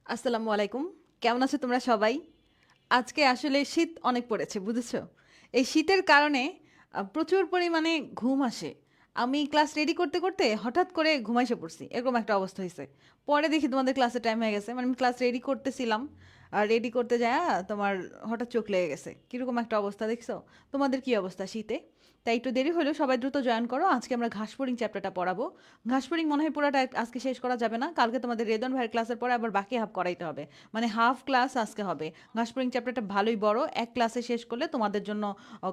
আসসালামু আলাইকুম। কেমন আছো তোমরা সবাই? আজকে আসলে শীত অনেক পড়েছে, বুঝেছো? এই শীতের কারণে প্রচুর পরিমাণে ঘুম আসে। আমি ক্লাস রেডি করতে করতে হঠাৎ করে ঘুমাইসে পড়ছি, এরকম একটা অবস্থা হয়েছে। পরে দেখি তোমাদের ক্লাসের টাইম হয়ে গেছে, মানে আমি ক্লাস রেডি করতেছিলাম, আর রেডি করতে যায় তোমার হঠাৎ চোখ লেগে গেছে। কীরকম একটা অবস্থা দেখছো? তোমাদের কি অবস্থা শীতে? তাই একটু দেরি হলেও সবাই দ্রুত জয়েন করো। আজকে আমরা ঘাসফড়িং চ্যাপ্টারটা পড়াবো। ঘাসফড়িং মনে হয় পুরোটা আজকে শেষ করা যাবে না, কালকে তোমাদের রেদন ভাইয়ের ক্লাসের পরে আবার বাকি হাফ করাইতে হবে, মানে হাফ ক্লাস আজকে হবে। ঘাসফড়িং চ্যাপ্টারটা ভালোই বড়, এক ক্লাসে শেষ করলে তোমাদের জন্য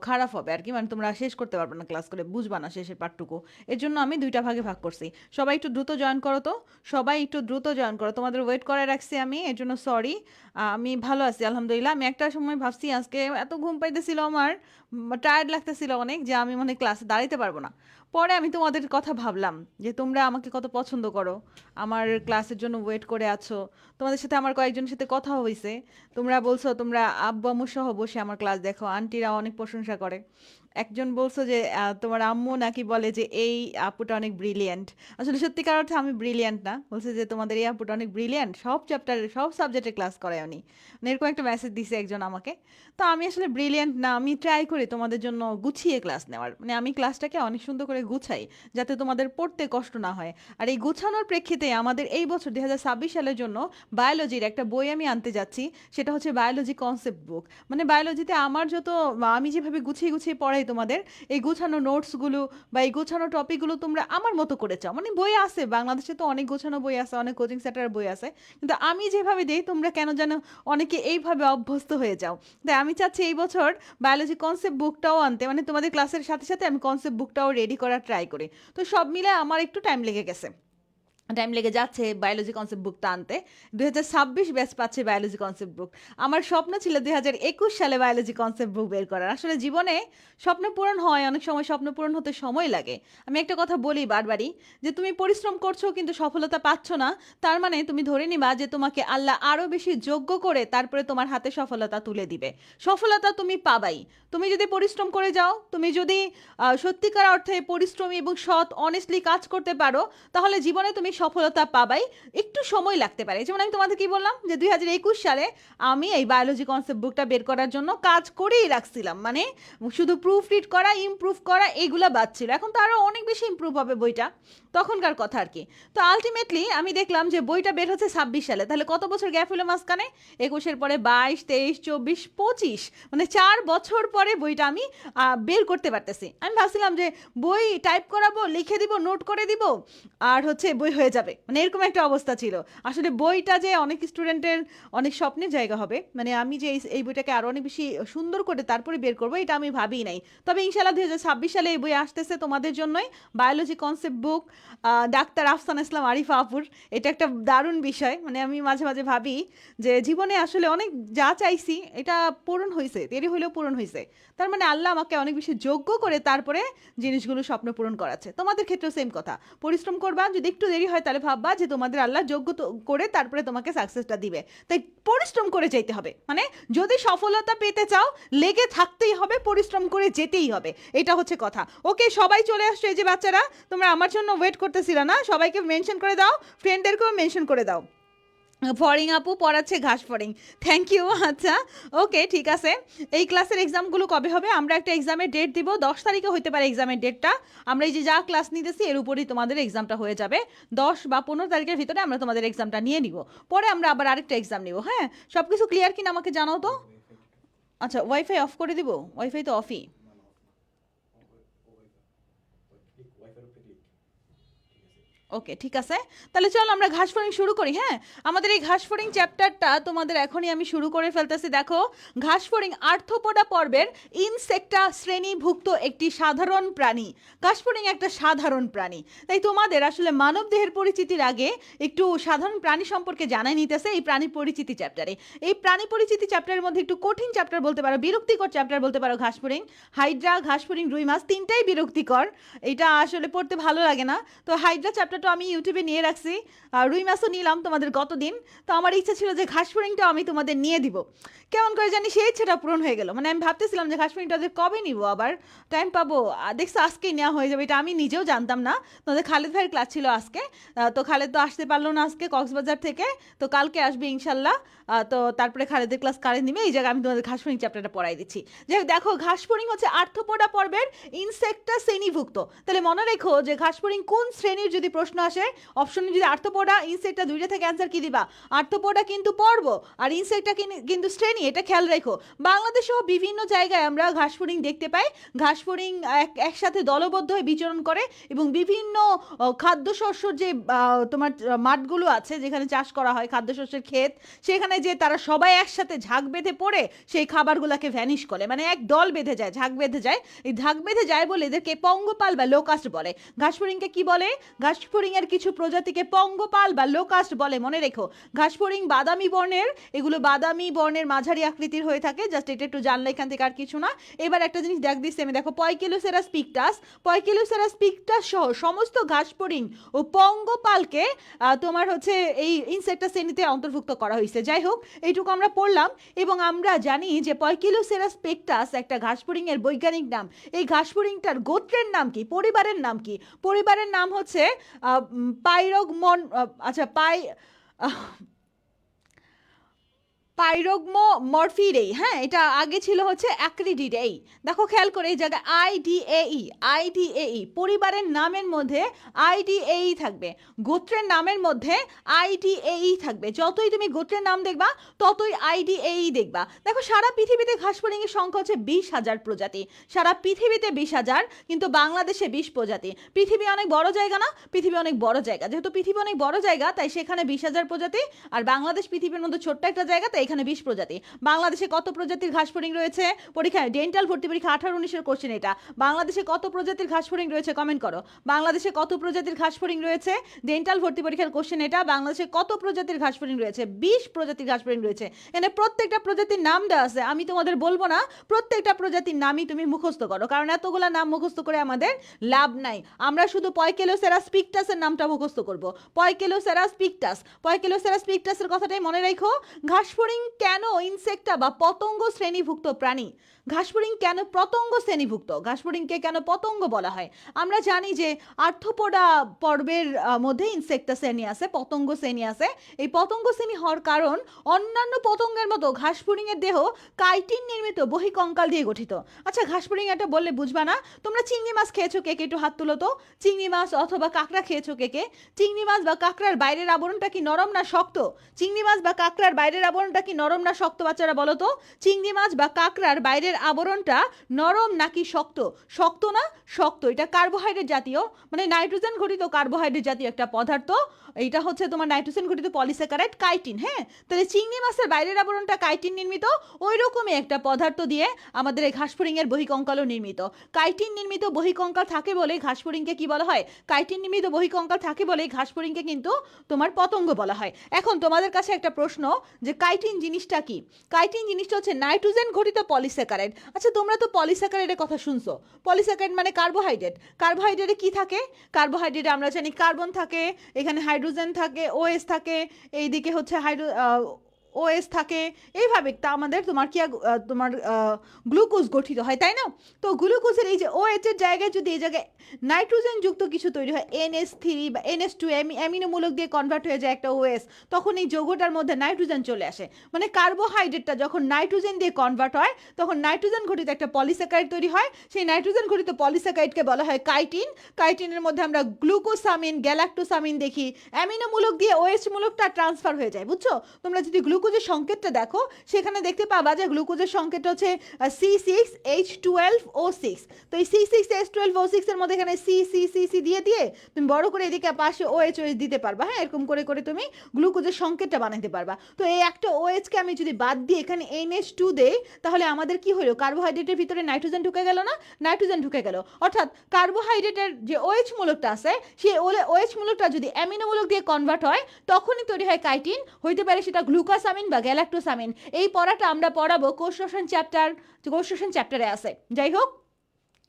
খারাপ হবে আর কি, মানে তোমরা শেষ করতে পারবে না, ক্লাস করে বুঝবা না শেষের পার্টটুকু। এর জন্য আমি দুইটা ভাগে ভাগ করছি। সবাই একটু দ্রুত জয়েন করো তো, সবাই একটু দ্রুত জয়েন করো, তোমাদের ওয়েট করে রাখছি আমি, এর জন্য সরি। আমি ভালো আছি আলহামদুলিল্লাহ। আমি একটা সময় ভাবছি আজকে এত ঘুম পাইতেছিল আমার, টায়ার্ড লাগতেছিল অনেক, যে আমি মনে হয় ক্লাসে দাঁড়াইতে পারবো না। পরে আমি তোমাদের কথা ভাবলাম যে তোমরা আমাকে কত পছন্দ করো, আমার ক্লাসের জন্য ওয়েট করে আছো। তোমাদের সাথে আমার কয়েকজনের সাথে কথা হয়েছে, তোমরা বলছো তোমরা আব্বু আম্মু সহ বসে আমার ক্লাস দেখো, আন্টিরা অনেক প্রশংসা করে। একজন বলছো যে তোমার আম্মু নাকি বলে যে এই আপুটা অনেক ব্রিলিয়েন্ট। আসলে সত্যিকার অর্থে আমি ব্রিলিয়েন্ট না, বলছে যে তোমাদের এই আপুটা অনেক ব্রিলিয়েন্ট, সব চ্যাপ্টারে সব সাবজেক্টে ক্লাস করে উনি, মানে এরকম একটা মেসেজ দিছে একজন আমাকে। তো আমি আসলে ব্রিলিয়েন্ট না, আমি ট্রাই করি তোমাদের জন্য গুছিয়ে ক্লাস নেওয়ার, মানে আমি ক্লাসটাকে অনেক সুন্দর করে গুছাই, যাতে তোমাদের পড়তে কষ্ট না হয়। আর এই গুছানোর প্রেক্ষিতে আমাদের এই বছর 2026 সালের জন্য বায়োলজির একটা বই আমি আনতে যাচ্ছি, সেটা হচ্ছে বায়োলজি কনসেপ্ট বুক। মানে বায়োলজিতে আমার যত, আমি যেভাবে গুছিয়ে গুছিয়ে পড়াই তোমাদের, এই গুছানো নোটসগুলো বা এই গোছানো টপিকগুলো তোমরা আমার মতো করে চাও। মানে বই আছে, বাংলাদেশে তো অনেক গোছানো বই আছে, অনেক কোচিং সেন্টারের বই আছে, কিন্তু আমি যেভাবে দিই তোমরা কেন যেন অনেকে এইভাবে অভ্যস্ত হয়ে যাও। তাই আমি চাচ্ছি এই বছর বায়োলজি কনসেপ্ট বুকটাও আনতে, মানে তোমাদের ক্লাসের সাথে সাথে আমি কনসেপ্ট বুকটাও রেডি করার ট্রাই করি। তো সব মিলে আমার একটু টাইম লেগে গেছে, টাইম লেগে যাচ্ছে বায়োলজি কনসেপ্ট বুকটা আনতে। 2026 ব্যাচ পাচ্ছে বায়োলজি কনসেপ্ট বুক। আমার স্বপ্ন ছিল 2021 সালে বায়োলজি কনসেপ্ট বুক বের করার। আসলে জীবনে স্বপ্ন পূরণ হয়, অনেক সময় স্বপ্ন পূরণ হতে সময় লাগে। আমি একটা কথা বলি বারবারই, যে তুমি পরিশ্রম করছো কিন্তু সফলতা পাচ্ছ না, তার মানে তুমি ধরে নিবা যে তোমাকে আল্লাহ আরও বেশি যোগ্য করে তারপরে তোমার হাতে সফলতা তুলে দিবে। সফলতা তুমি পাবাই, তুমি যদি পরিশ্রম করে যাও, তুমি যদি সত্যিকার অর্থে পরিশ্রমী এবং সৎ অনেস্টলি কাজ করতে পারো, তাহলে জীবনে তুমি সফলতা পাবাই। একটু সময় লাগতে পারে, যেমন আমি তোমাদের কি বললাম যে 2021 সালে আমি এই বায়োলজি কনসেপ্ট বুকটা বের করার জন্য কাজ করেই রাখছিলাম, মানে শুধু প্রুফ রিড করা, ইমপ্রুভ করা, এইগুলা বাদ ছিল। এখন তো আরও অনেক বেশি ইমপ্রুভ হবে বইটা, তখনকার কথা আর কি। তো আলটিমেটলি আমি দেখলাম যে বইটা বের হচ্ছে 26 সালে, তাহলে কত বছর গ্যাপ হলো মাঝখানে? 21-এর পরে 22, 23, 24, 25, মানে 4 বছর পরে বইটা আমি বের করতে পারতেছি। আমি ভাবছিলাম যে বই টাইপ করাবো, লিখে দিব, নোট করে দিব, আর হচ্ছে বই হয়ে যাবে, মানে এরকম একটা অবস্থা ছিল। আসলে বইটা যে অনেক স্টুডেন্টের অনেক স্বপ্নের জায়গা হবে, মানে আমি যে এই বইটাকে আরও অনেক বেশি সুন্দর করে তারপরে বের করবো, এটা আমি ভাবিই নাই। তবে ইনশাল্লাহ 2026 সালে এই বই আসতেছে তোমাদের জন্যই, biology concept book, doctor Afsana Islam Arifa আপুর। এটা একটা দারুণ বিষয়, মানে আমি মাঝে মাঝে ভাবি যে জীবনে আসলে অনেক যা চাইছি এটা পূরণ হয়েছে, দেরি হইলেও পূরণ হয়েছে। তার মানে আল্লাহ আমাকে অনেক বেশি যোগ্য করে তারপরে জিনিসগুলো স্বপ্ন পূরণ করাচ্ছে। তোমাদের ক্ষেত্রেও সেম কথা, পরিশ্রম করবা, যদি একটু দেরি হয় তাহলে ভাববা যে তোমাদের আল্লাহ যোগ্য করে তারপরে তোমাকে সাকসেসটা দিবে। তাই পরিশ্রম করে যেতে হবে, মানে যদি সফলতা পেতে চাও লেগে থাকতেই হবে, পরিশ্রম করে যেতেই হবে, এটা হচ্ছে কথা। ওকে, সবাই চলে আসছো, এই যে বাচ্চারা তোমরা আমার জন্য ওয়েট করতেছিল না, সবাইকে মেনশন করে দাও, ফ্রেন্ডদেরকেও মেনশন করে দাও। ফরিং আপু পড়াচ্ছে ঘাস ফরিং, থ্যাংক ইউ। আচ্ছা, ওকে, ঠিক আছে। এই ক্লাসের এক্সামগুলো কবে হবে? আমরা একটা এক্সামের ডেট দিব, 10 তারিখে হতে পারে এক্সামের ডেটটা। আমরা এই যে যা ক্লাস নিতেছি এর উপরই তোমাদের এক্সামটা হয়ে যাবে। 10 বা 15 তারিখের ভিতরে আমরা তোমাদের এক্সামটা নিয়ে নিব, পরে আমরা আবার আরেকটা এক্সাম নিব। হ্যাঁ, সব কিছু ক্লিয়ার কিনা আমাকে জানাও তো। আচ্ছা, ওয়াইফাই অফ করে দিব? ওয়াইফাই তো অফই। ওকে, ঠিক আছে। তাহলে চলো আমরা ঘাস ফড়িং শুরু করি। হ্যাঁ, আমাদের এই ঘাস ফড়িং চ্যাপ্টারটা তোমাদের এখনই আমি শুরু করে ফেলতেছি। দেখো, ঘাস ফড়িং আর্থ্রোপোডা পর্বের ইনসেক্টা শ্রেণীভুক্ত একটি সাধারণ প্রাণী। ঘাস ফড়িং একটা সাধারণ প্রাণী, তাই তোমাদের আসলে মানব দেহের পরিচিতির আগে একটু সাধারণ প্রাণী সম্পর্কে জানাই নিতেছে এই প্রাণী পরিচিতি চ্যাপ্টারে। এই প্রাণী পরিচিতি চ্যাপ্টারের মধ্যে একটু কঠিন চ্যাপ্টার বলতে পারো, বিরক্তিকর চ্যাপ্টার বলতে পারো ঘাস ফড়িং। হাইড্রা, ঘাস ফড়িং, রুই মাছ তিনটাই বিরক্তিকর, এটা আসলে পড়তে ভালো লাগে না। তো হাইড্রা চ্যাপ্টার ভিডিওটা আমি ইউটিউবে নিয়ে রাখছি, রুই মাছও নিলাম তোমাদের গতদিন। তো আমার ইচ্ছা ছিল যে ঘাসফড়িংটাও আমি তোমাদের নিয়ে দিব, কেমন করে জানি সেই ইচ্ছাটা পূরণ হয়ে গেল। মানে আমি ভাবতেছিলাম যে ঘাসফড়িংটা ওদের কবে নিব, আবার টাইম পাবো, দেখছো আজকেই নেওয়া হয়ে যাবে, এটা আমি নিজেও জানতাম না। তোমাদের খালেদ ভাইয়ের ক্লাস ছিল আজকে, তো খালেদ তো আসতে পারলো না আজকে কক্সবাজার থেকে, তো কালকে আসবে ইনশাল্লাহ। তো তারপরে খালেদের ক্লাস কারেন্ট নিবে, এই জায়গায় আমি তোমাদের ঘাসফড়িং চ্যাপ্টারটা পড়াই দিচ্ছি। যাই হোক, দেখো ঘাসফড়িং হচ্ছে আর্থ্রোপোডা পর্বের ইনসেক্টা শ্রেণীভুক্ত। তাহলে মনে রেখো যে ঘাসফড়িং কোন শ্রেণীর যদি প্রশ্ন আসে, অপশনে যদি আর্থ্রোপোডা ইনসেক্টা দুইটা থেকে অ্যান্সার কি দিবা? আর্থ্রোপোডা কিন্তু পর্ব আর ইনসেক্টটা কিন্তু শ্রেণী, এটা খেয়াল রেখো। বাংলাদেশ সহ বিভিন্ন জায়গায় আমরা ঘাসফড়িং দেখতে পাই। ঘাসফড়িং একসাথে দলবদ্ধ হয়ে বিচরণ করে এবং বিভিন্ন খাদ্যশস্যর যে তোমার মাঠগুলো আছে যেখানে চাষ করা হয়, খাদ্যশস্যের ক্ষেত, সেখানে যে তারা সবাই একসাথে ঝাঁক বেঁধে পড়ে সেই খাবারগুলোকে ভ্যানিশ করে, মানে এক দল বেঁধে যায়, ঝাঁক বেঁধে যায়। এই ঝাঁক বেঁধে যায় বলে এদেরকে পঙ্গপাল বা লোকাস্ট বলে। ঘাসফড়িংকে কি বলে? ঘাসফড়িং এর কিছু প্রজাতিকে পঙ্গপাল বা লোকাস্ট বলে, মনে রেখো। ঘাসফড়িং বাদামি বর্ণের, এগুলো বাদামি বর্ণের মাঝারি আকৃতির হয়ে থাকে, জাস্ট এটা একটু জানলে এখান থেকে আর কিছু না। এবার একটা জিনিস দেখ দিচ্ছি আমি, দেখো পয়কিলোসেরাস পিকটাস, পয়কিলোসেরাস পিকটাস সহ সমস্ত ঘাসফড়িং ও পঙ্গপালকে তোমার হচ্ছে এই ইনসেক্টা শ্রেণীতে অন্তর্ভুক্ত করা হয়েছে। যাই হোক, এইটুকু আমরা পড়লাম এবং আমরা জানি যে পয়কিলোসেরাস পিকটাস একটা ঘাসফড়িং এর বৈজ্ঞানিক নাম। এই ঘাসফড়িংটার গোত্রের নাম কি, পরিবারের নাম কি? পরিবারের নাম হচ্ছে পাইরগমন, আচ্ছা পাইরোগমো মরফিডেই। হ্যাঁ, এটা আগে ছিল হচ্ছে অ্যাক্রিডিডেই। দেখো খেয়াল করে এই জায়গায় আইডিএই পরিবারের নামের মধ্যে আইডিএই থাকবে, গোত্রের নামের মধ্যে আইডিএই থাকবে। যতই তুমি গোত্রের নাম দেখবা ততই আইডিএই দেখবা। দেখো সারা পৃথিবীতে ঘাসফড়িংয়ের সংখ্যা হচ্ছে 20,000 প্রজাতি, সারা পৃথিবীতে 20,000, কিন্তু বাংলাদেশে 20 প্রজাতি। পৃথিবী অনেক বড় জায়গা না? পৃথিবী অনেক বড় জায়গা, যেহেতু পৃথিবী অনেক বড় জায়গা তাই সেখানে 20,000 প্রজাতি, আর বাংলাদেশ পৃথিবীর মধ্যে ছোট্ট একটা জায়গা তাই এখানে 20 প্রজাতি। বাংলাদেশে কত প্রজাতির ঘাসফড়িং রয়েছে? পরীক্ষায় ডেন্টাল ভর্তি পরীক্ষা 18-19-এর কোশ্চেন এটা। বাংলাদেশে কত প্রজাতির ঘাসফড়িং রয়েছে কমেন্ট করো। বাংলাদেশে কত প্রজাতির ঘাসফড়িং রয়েছে? ডেন্টাল ভর্তি পরীক্ষার কোশ্চেন এটা। বাংলাদেশে কত প্রজাতির ঘাসফড়িং রয়েছে? 20 প্রজাতির ঘাসফড়িং রয়েছে। এখানে প্রত্যেকটা প্রজাতির নাম দেওয়া আছে, আমি তোমাদের বলবো না, প্রত্যেকটা প্রজাতির নামই তুমি মুখস্থ করো, কারণ এতগুলা নাম মুখস্থ করে আমাদের লাভ নাই। আমরা শুধু পয়কেলোসেরাস পিকটাসের নামটা মুখস্থ করব। পয়কেলোসেরাস পিকটাস, পয়কেলোসেরাস পিকটাসের কথাটাই মনে রাখো। ঘাসফড়িং কেন ইনসেক্টা বা পতঙ্গ শ্রেণীভুক্ত প্রাণী? ঘাসফড়িং কেন পতঙ্গ শ্রেণীভুক্ত? ঘাসফড়িংকে কেন পতঙ্গ বলা হয়? আমরা জানি যে আর্থ্রোপোডা পর্বের মধ্যে ইনসেক্টা শ্রেণী আছে, পতঙ্গ শ্রেণী আছে। এই পতঙ্গ শ্রেণী হওয়ার কারণ অন্যান্য পতঙ্গের মতো ঘাসফড়িং এর দেহ কাইটিন নির্মিত বহিকঙ্কাল দিয়ে গঠিত। আচ্ছা, ঘাসফড়িং এটা বললে বুঝবা না। তোমরা চিংড়ি মাছ খেয়েছো কে কে? একটু হাত তুলো তো। চিংড়ি মাছ অথবা কাঁকড়া খেয়েছো কে কে? চিংড়ি মাছ বা কাঁকড়ার বাইরের আবরণটা কি নরম না শক্ত? চিংড়ি মাছ বা কাঁকড়ার বাইরের আবরণটা কি নরম না শক্ত? বাচ্চারা বলো তো, চিংড়ি মাছ বা কাঁকড়ার বাইরের আবরণটা নরম নাকি শক্ত? শক্ত না? শক্ত। এটা কার্বোহাইড্রেট জাতীয়, মানে নাইট্রোজেন ঘটিত কার্বোহাইড্রেট জাতীয় একটা পদার্থ। এটা হচ্ছে তোমার নাইট্রোজেন ঘটিত পলিস্যাকারাইড কাইটিন। হ্যাঁ, তাহলে চিংড়ি মাছের বাইরের আবরণটা কাইটিন নির্মিত, ওই রকমই একটা পদার্থ দিয়ে আমাদের এই ঘাসফড়িং এর বহিকঙ্কালও নির্মিত। কাইটিন নির্মিত বহিকঙ্কাল থাকে বলে ঘাসফড়িংকে কি বলা হয়? কাইটিন নির্মিত বহিকঙ্কাল থাকে বলে ঘাসফড়িংকে কিন্তু তোমার পতঙ্গ বলা হয়। এখন তোমাদের কাছে একটা প্রশ্ন, যে কাইটিন জিনিসটা কি? কাইটিন জিনিসটা হচ্ছে নাইট্রোজেন ঘটিত পলিস্যাকারাইড। আচ্ছা, তোমরা তো পলিস্যাকারাইডের কথা শুনছো। পলিস্যাকারাইড মানে কার্বোহাইড্রেট। কার্বোহাইড্রেটে কি থাকে? কার্বোহাইড্রেটে আমরা জানি কার্বন থাকে, এখানে হাইড্রোজেন থাকে, ওএস থাকে, এইদিকে হচ্ছে ওএস থাকে, এইভাবে তা আমাদের তোমার কি তোমার গ্লুকোজ গঠিত হয়, তাই না? তো গ্লুকোজের এই যে OH এর জায়গায় যদি এই জায়গায় নাইট্রোজেন যুক্ত কিছু তৈরি হয়, NH3 বা NH2 অ্যামিনোমূলক দিয়ে কনভার্ট হয়ে যায় একটা OS, তখন এই যৌগটার মধ্যে নাইট্রোজেন চলে আসে। মানে কার্বোহাইড্রেটটা যখন নাইট্রোজেন দিয়ে কনভার্ট হয় তখন নাইট্রোজেন ঘটিত একটা পলিস্যাকারাইড তৈরি হয়। সেই নাইট্রোজেন ঘটিত পলিস্যাকারাইডকে বলা হয় কাইটিন। কাইটিনের মধ্যে আমরা গ্লুকোসামিন, গ্যালাক্টোসামিন দেখি, অ্যামিনোমূলক দিয়ে OH মূলকটা ট্রান্সফার হয়ে যায়। বুঝছো? তোমরা যদি গ্লুকোজের সংকেতটা দেখো সেখানে দেখতে পাবা যে গ্লুকোজের সংকেতটা হচ্ছে C6H12O6। তো এই C6H12O6 এর মধ্যে এখানে C দিয়ে দিয়ে তুমি বড় করে এদিকে পাশে OH দিতে পারবা। হ্যাঁ, এরকম করে করে তুমি গ্লুকোজের সংকেতটা বানাতে পারবা। তো এই একটা OH কে আমি যদি বাদ দিয়ে এখানে NH2 দেই, তাহলে আমাদের কি হলো? কার্বোহাইড্রেটের ভিতরে নাইট্রোজেন ঢুকে গেল না? নাইট্রোজেন ঢুকে গেল। অর্থাৎ কার্বোহাইড্রেটের যে OH মূলকটা আছে সেই OH মূলকটা যদি অ্যামিনো মূলক দিয়ে কনভার্ট হয় তখনই তৈরি হয় কাইটিন। হইতে পারে সেটা গ্লুকোসামিন বা গ্যালাক্টোসামিন। এই পড়াটা আমরা পড়াবো কোষ শ্বসন চ্যাপ্টারে আছে। যাই হোক,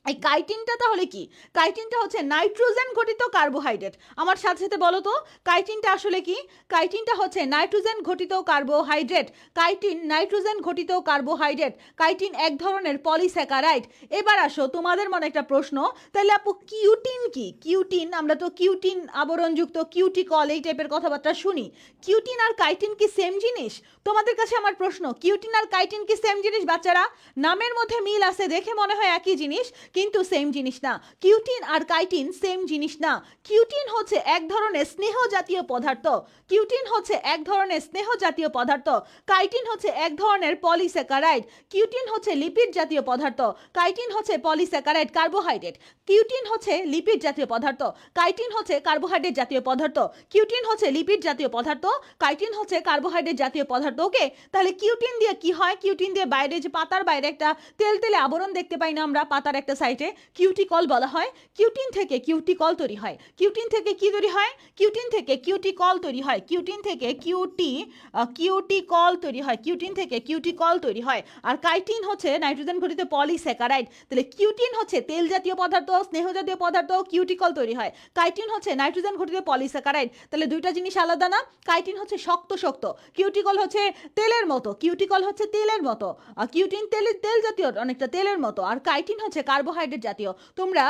এই কাইটিনটা তাহলে কি? কাইটিনটা হচ্ছে নাইট্রোজেন ঘটিত কার্বোহাইড্রেট। আমার সাথে সাথে বলো তো কাইটিনটা আসলে কি? কাইটিনটা হচ্ছে নাইট্রোজেন ঘটিত কার্বোহাইড্রেট। কাইটিন নাইট্রোজেন ঘটিত কার্বোহাইড্রেট। কাইটিন এক ধরনের পলিস্যাকারাইড। এবার আসো তোমাদের মনে একটা প্রশ্ন, তাহলে আপু কিউটিন কি? কিউটিন, আমরা তো কিউটিন আবরণযুক্ত কিউটিকল এই টাইপের কথাবার্তা শুনি। কিউটিন আর কাইটিন কি সেম জিনিস? তোমাদের কাছে আমার প্রশ্ন, কিউটিন আর কাইটিন কি সেম জিনিস বাচ্চারা? নামের মধ্যে মিল আছে দেখে মনে হয় একই জিনিস, কিন্তু সেম জিনিস না। কিউটিন আর কাইটিন সেম জিনিস না। কিউটিন হচ্ছে এক ধরনের স্নেহ জাতীয় পদার্থ। কিউটিন হচ্ছে এক ধরনের স্নেহ জাতীয় পদার্থ। কাইটিন হচ্ছে এক ধরনের পলিস্যাকারাইড। কিউটিন হচ্ছে লিপিড জাতীয় পদার্থ। কাইটিন হচ্ছে পলিস্যাকারাইড কার্বোহাইড্রেট। কিউটিন হচ্ছে লিপিড জাতীয় পদার্থ। কাইটিন হচ্ছে কার্বোহাইড্রেট জাতীয় পদার্থ। কিউটিন হচ্ছে লিপিড জাতীয় পদার্থ। কাইটিন হচ্ছে কার্বোহাইড্রেট জাতীয় পদার্থ। ওকে, তাহলে কিউটিন দিয়ে কি হয়? কিউটিন দিয়ে বাইরে যে পাতার বাইরে একটা তেল তেলে আবরণ দেখতে পাই না আমরা পাতার একটা সাইডে, কিউটিকল বলা হয়। কিউটিন থেকে কিউটিকল তৈরি হয়। কিউটিন থেকে কি তৈরি হয়? কিউটিন থেকে কিউটিকল তৈরি হয়। কিউটিন থেকে কিউটিকল তৈরি হয়। কিউটিন থেকে কিউটিকল তৈরি হয়। আর কাইটিন হচ্ছে নাইট্রোজেন ঘটিত পলিস্যাকারাইড। তাহলে কিউটিন হচ্ছে তেল জাতীয় পদার্থ, স্নেহ জাতীয় পদার্থ, কিউটিকল তৈরি হয়। কাইটিন হচ্ছে নাইট্রোজেন ঘটিত পলিস্যাকারাইড। তাহলে দুইটা জিনিস আলাদা না? কাইটিন হচ্ছে শক্ত শক্ত, কিউটিকল হচ্ছে তেলের মতো। কিউটিকল হচ্ছে তেলের মতো, কিউটিন তেল জাতীয়, অনেকটা তেলের মতো। আর কাইটিন হচ্ছে কার্বোহাইড্রেট জাতীয়। তোমরা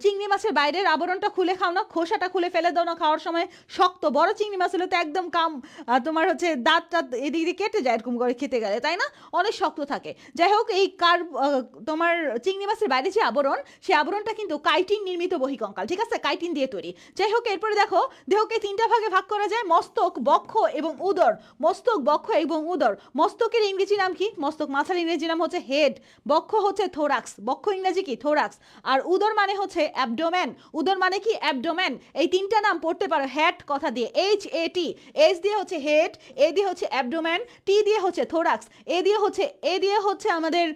চিংড়ি মাছের বাইরের আবরণটা খুলে খাও না, খোসাটা খুলে ফেলে দাও না খাওয়ার সময়, শক্ত বড় চিংড়ি মাছ হলে তো একদম তোমার হচ্ছে দাঁতটা এদিক দিয়ে কেটে যায় এরকম করে খেতে গেলে, তাই না? অনেক শক্ত থাকে। যাই হোক, এই তোমার চিংড়ি মাছের বাইরে যে আবরণ, সেই আবরণটা কিন্তু কাইটিন নির্মিত বহিকঙ্কাল, ঠিক আছে? কাইটিন দিয়ে তৈরি। যাই হোক, এরপরে দেখো দেহকে তিনটা ভাগে ভাগ করা যায়, মস্তক, বক্ষ এবং উদর। মস্তক, বক্ষ এবং উদর। মস্তকের ইংরেজি নাম কি? মস্তক মাথার ইংরেজি নাম হচ্ছে হেড। বক্ষ হচ্ছে থোরাক্স, বক্ষ ইংরেজি কি? থোরাক্স। আর উদর মানে হচ্ছে অ্যাবডোমেন। উদর মানে কি? অ্যাবডোমেন। এই তিনটা নাম পড়তে পারো হ্যাট কথা দিয়ে, HAT। এইচ দিয়ে হচ্ছে হেড, এ দিয়ে হচ্ছে অ্যাবডোমেন, টি দিয়ে হচ্ছে থোরাক্স, এ দিয়ে হচ্ছে আমাদের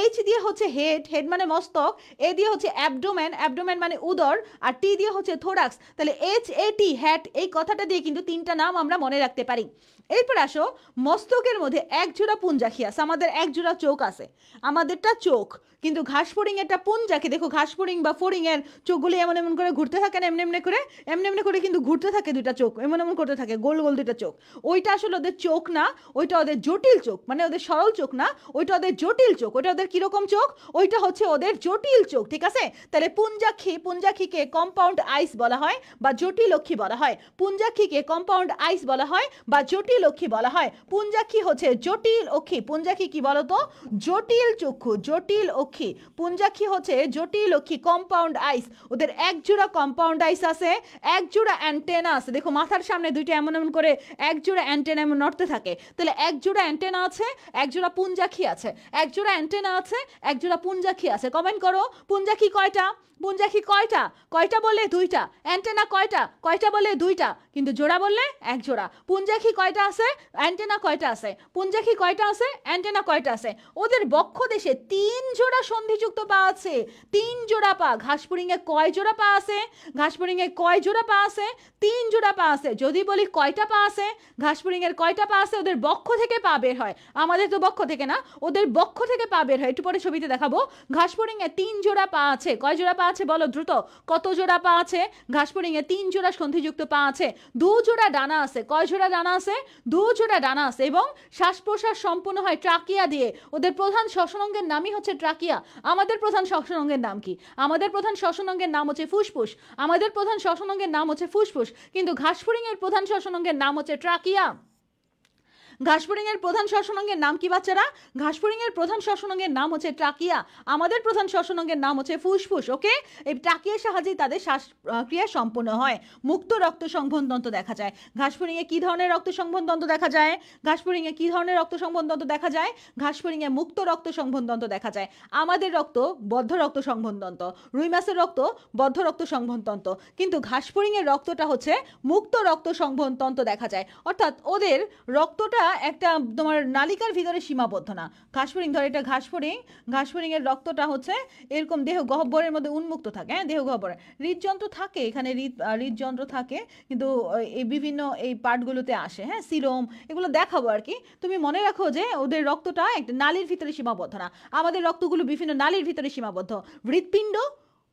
এইচ দিয়ে হচ্ছে হেড, হেড মানে মস্তক, এ দিয়ে হচ্ছে অ্যাবডোমেন, অ্যাবডোমেন মানে উদর, আর টি দিয়ে হচ্ছে থোরাক্স। তাহলে HAT হ্যাট, এই কথাটা দিয়ে কিন্তু তিনটা নাম আমরা মনে রাখতে পারি। এরপর আসো, মস্তকের মধ্যে এক জোড়া পুঞ্জাক্ষী আছে, আমাদের এক জোড়া চোখ আছে, আমাদেরটা চোখ। কিন্তু ঘাস ফড়িং একটা পুঞ্জাক্ষী, দেখো ঘাস ফড়িং বা ফড়িং এর চোখগুলি এমন এমন করে ঘুরতে থাকে না, এমনি এমনি করে কিন্তু ঘুরতে থাকে দুইটা চোখ, এমন এমন করতে থাকে গোল গোল দুইটা চোখ। ওইটা আসলে ওদের চোখ না, ওইটা ওদের জটিল চোখ, মানে ওদের সরল চোখ না, ওইটা ওদের জটিল চোখ। ওইটা ওদের কিরকম চোখ? ওইটা হচ্ছে ওদের জটিল চোখ, ঠিক আছে? তাহলে পুঞ্জাক্ষীকে কম্পাউন্ড আইস বলা হয় বা জটিল অক্ষী বলা হয়। পুঞ্জাক্ষীকে কম্পাউন্ড আইস বলা হয় বা জটিল অক্ষী বলা হয়। পুঞ্জাক্ষী হচ্ছে জটিল অক্ষী। পুঞ্জাক্ষী কি বলতো? জটিল চক্ষু, জটিল অক্ষী। পুঞ্জাক্ষী হচ্ছে জটিল অক্ষী, কম্পাউন্ড আইস। ওদের এক জোড়া কম্পাউন্ড আইস আছে, এক জোড়া অ্যান্টেনা আছে। দেখো মাথার সামনে দুইটা এমন এমন করে এক জোড়া অ্যান্টেনা এমন নড়তে থাকে। তাহলে এক জোড়া অ্যান্টেনা আছে, এক জোড়া পুঞ্জাক্ষী আছে। এক জোড়া অ্যান্টেনা আছে, এক জোড়া পুঞ্জাক্ষী আছে। কমেন্ট করো, পুঞ্জাক্ষী কয়টা? পুঞ্জাক্ষী কয়টা? কয়টা বললে দুইটা। অ্যান্টেনা কয়টা? কয়টা বললে দুইটা, কিন্তু জোড়া বললে এক জোড়া। পুঞ্জাক্ষী কয়টা আছে? অ্যান্টেনা কয়টা আছে? পুঞ্জাক্ষী কয়টা আছে? অ্যান্টেনা কয়টা আছে? ওদের বক্ষ দেশে 3 জোড়া সন্ধিযুক্ত পা আছে। 3 জোড়া পা। ঘাসফড়িংয়ে কয় জোড়া পা আছে? ঘাসফড়িংয়ে কয় জোড়া পা আছে? 3 জোড়া পা আছে। যদি বলি কয়টা পা আছে, ঘাসফড়িংয়ের কয়টা পা আছে? ওদের বক্ষ থেকে পা বের হয়, আমাদের তো বক্ষ থেকে না, ওদের বক্ষ থেকে পা বের হয়। একটু পরে ছবিতে দেখাবো। ঘাসফড়িংয়ে 3 জোড়া পা আছে। কয় জোড়া পা আছে বলো দ্রুত? কত জোড়া পা আছে? ঘাসফড়িংয়ে 3 জোড়া সন্ধিযুক্ত পা আছে। 2 জোড়া ডানা আছে। কয় জোড়া ডানা আছে? 2 জোড়া ডানা আছে। এবং শ্বাস প্রশ্বাস সম্পূর্ণ হয় ট্রাকিয়া দিয়ে। ওদের প্রধান শ্বসন অঙ্গের নামই হচ্ছে ট্রাকিয়া। আমাদের প্রধান শ্বসন অঙ্গের নাম কি? আমাদের প্রধান শ্বসন অঙ্গের নাম হচ্ছে ফুসফুস। আমাদের প্রধান শ্বসন অঙ্গের নাম হচ্ছে ফুসফুস, কিন্তু ঘাসফড়িংয়ের প্রধান শ্বসন অঙ্গের নাম হচ্ছে ট্রাকিয়া। ঘাসফড়িংয়ের প্রধান শ্বসনাঙ্গের নাম কি বাচ্চারা? ঘাসফড়িংয়ের প্রধান শ্বসনাঙ্গের নাম হচ্ছে ট্রাকিয়া। আমাদের প্রধান শ্বসনাঙ্গের নাম হচ্ছে ফুসফুস। ওকে, এই ট্রাকিয়ার সাহায্যেই তাদের শ্বাসক্রিয়া সম্পন্ন হয়। মুক্ত রক্ত সংবহনতন্ত্র দেখা যায়। ঘাসফড়িংয়ে কি ধরনের রক্ত সংবহনতন্ত্র দেখা যায়? ঘাসফড়িংয়ে কি ধরনের রক্ত সংবহনতন্ত্র দেখা যায়? ঘাসফড়িংয়ে মুক্ত রক্ত সংবহনতন্ত্র দেখা যায়। আমাদের রক্ত বদ্ধ রক্ত সংবহনতন্ত্র, রুই মাছের রক্ত বদ্ধ রক্ত সংবহনতন্ত্র, কিন্তু ঘাসফড়িংয়ের রক্তটা হচ্ছে মুক্ত রক্ত সংবহনতন্ত্র দেখা যায়। অর্থাৎ ওদের রক্তটা একটা তোমার নালিকার ভিতরে সীমাবদ্ধ না। ঘাসফড়িং ধর, এটা ঘাসফড়িং, ঘাসফড়িংয়ের রক্তটা হচ্ছে এরকম দেহ গহ্বরের মধ্যে উন্মুক্ত থাকে, হ্যাঁ দেহ গহ্বরে হৃদযন্ত্র থাকে, এখানে হৃদযন্ত্র থাকে, কিন্তু এই বিভিন্ন এই পার্টগুলোতে আসে, হ্যাঁ সিলোম, এগুলো দেখাবো আর কি। তুমি মনে রাখো যে ওদের রক্তটা একটা নালীর ভিতরে সীমাবদ্ধ না, আমাদের রক্তগুলো বিভিন্ন নালীর ভিতরে সীমাবদ্ধ। হৃৎপিণ্ড,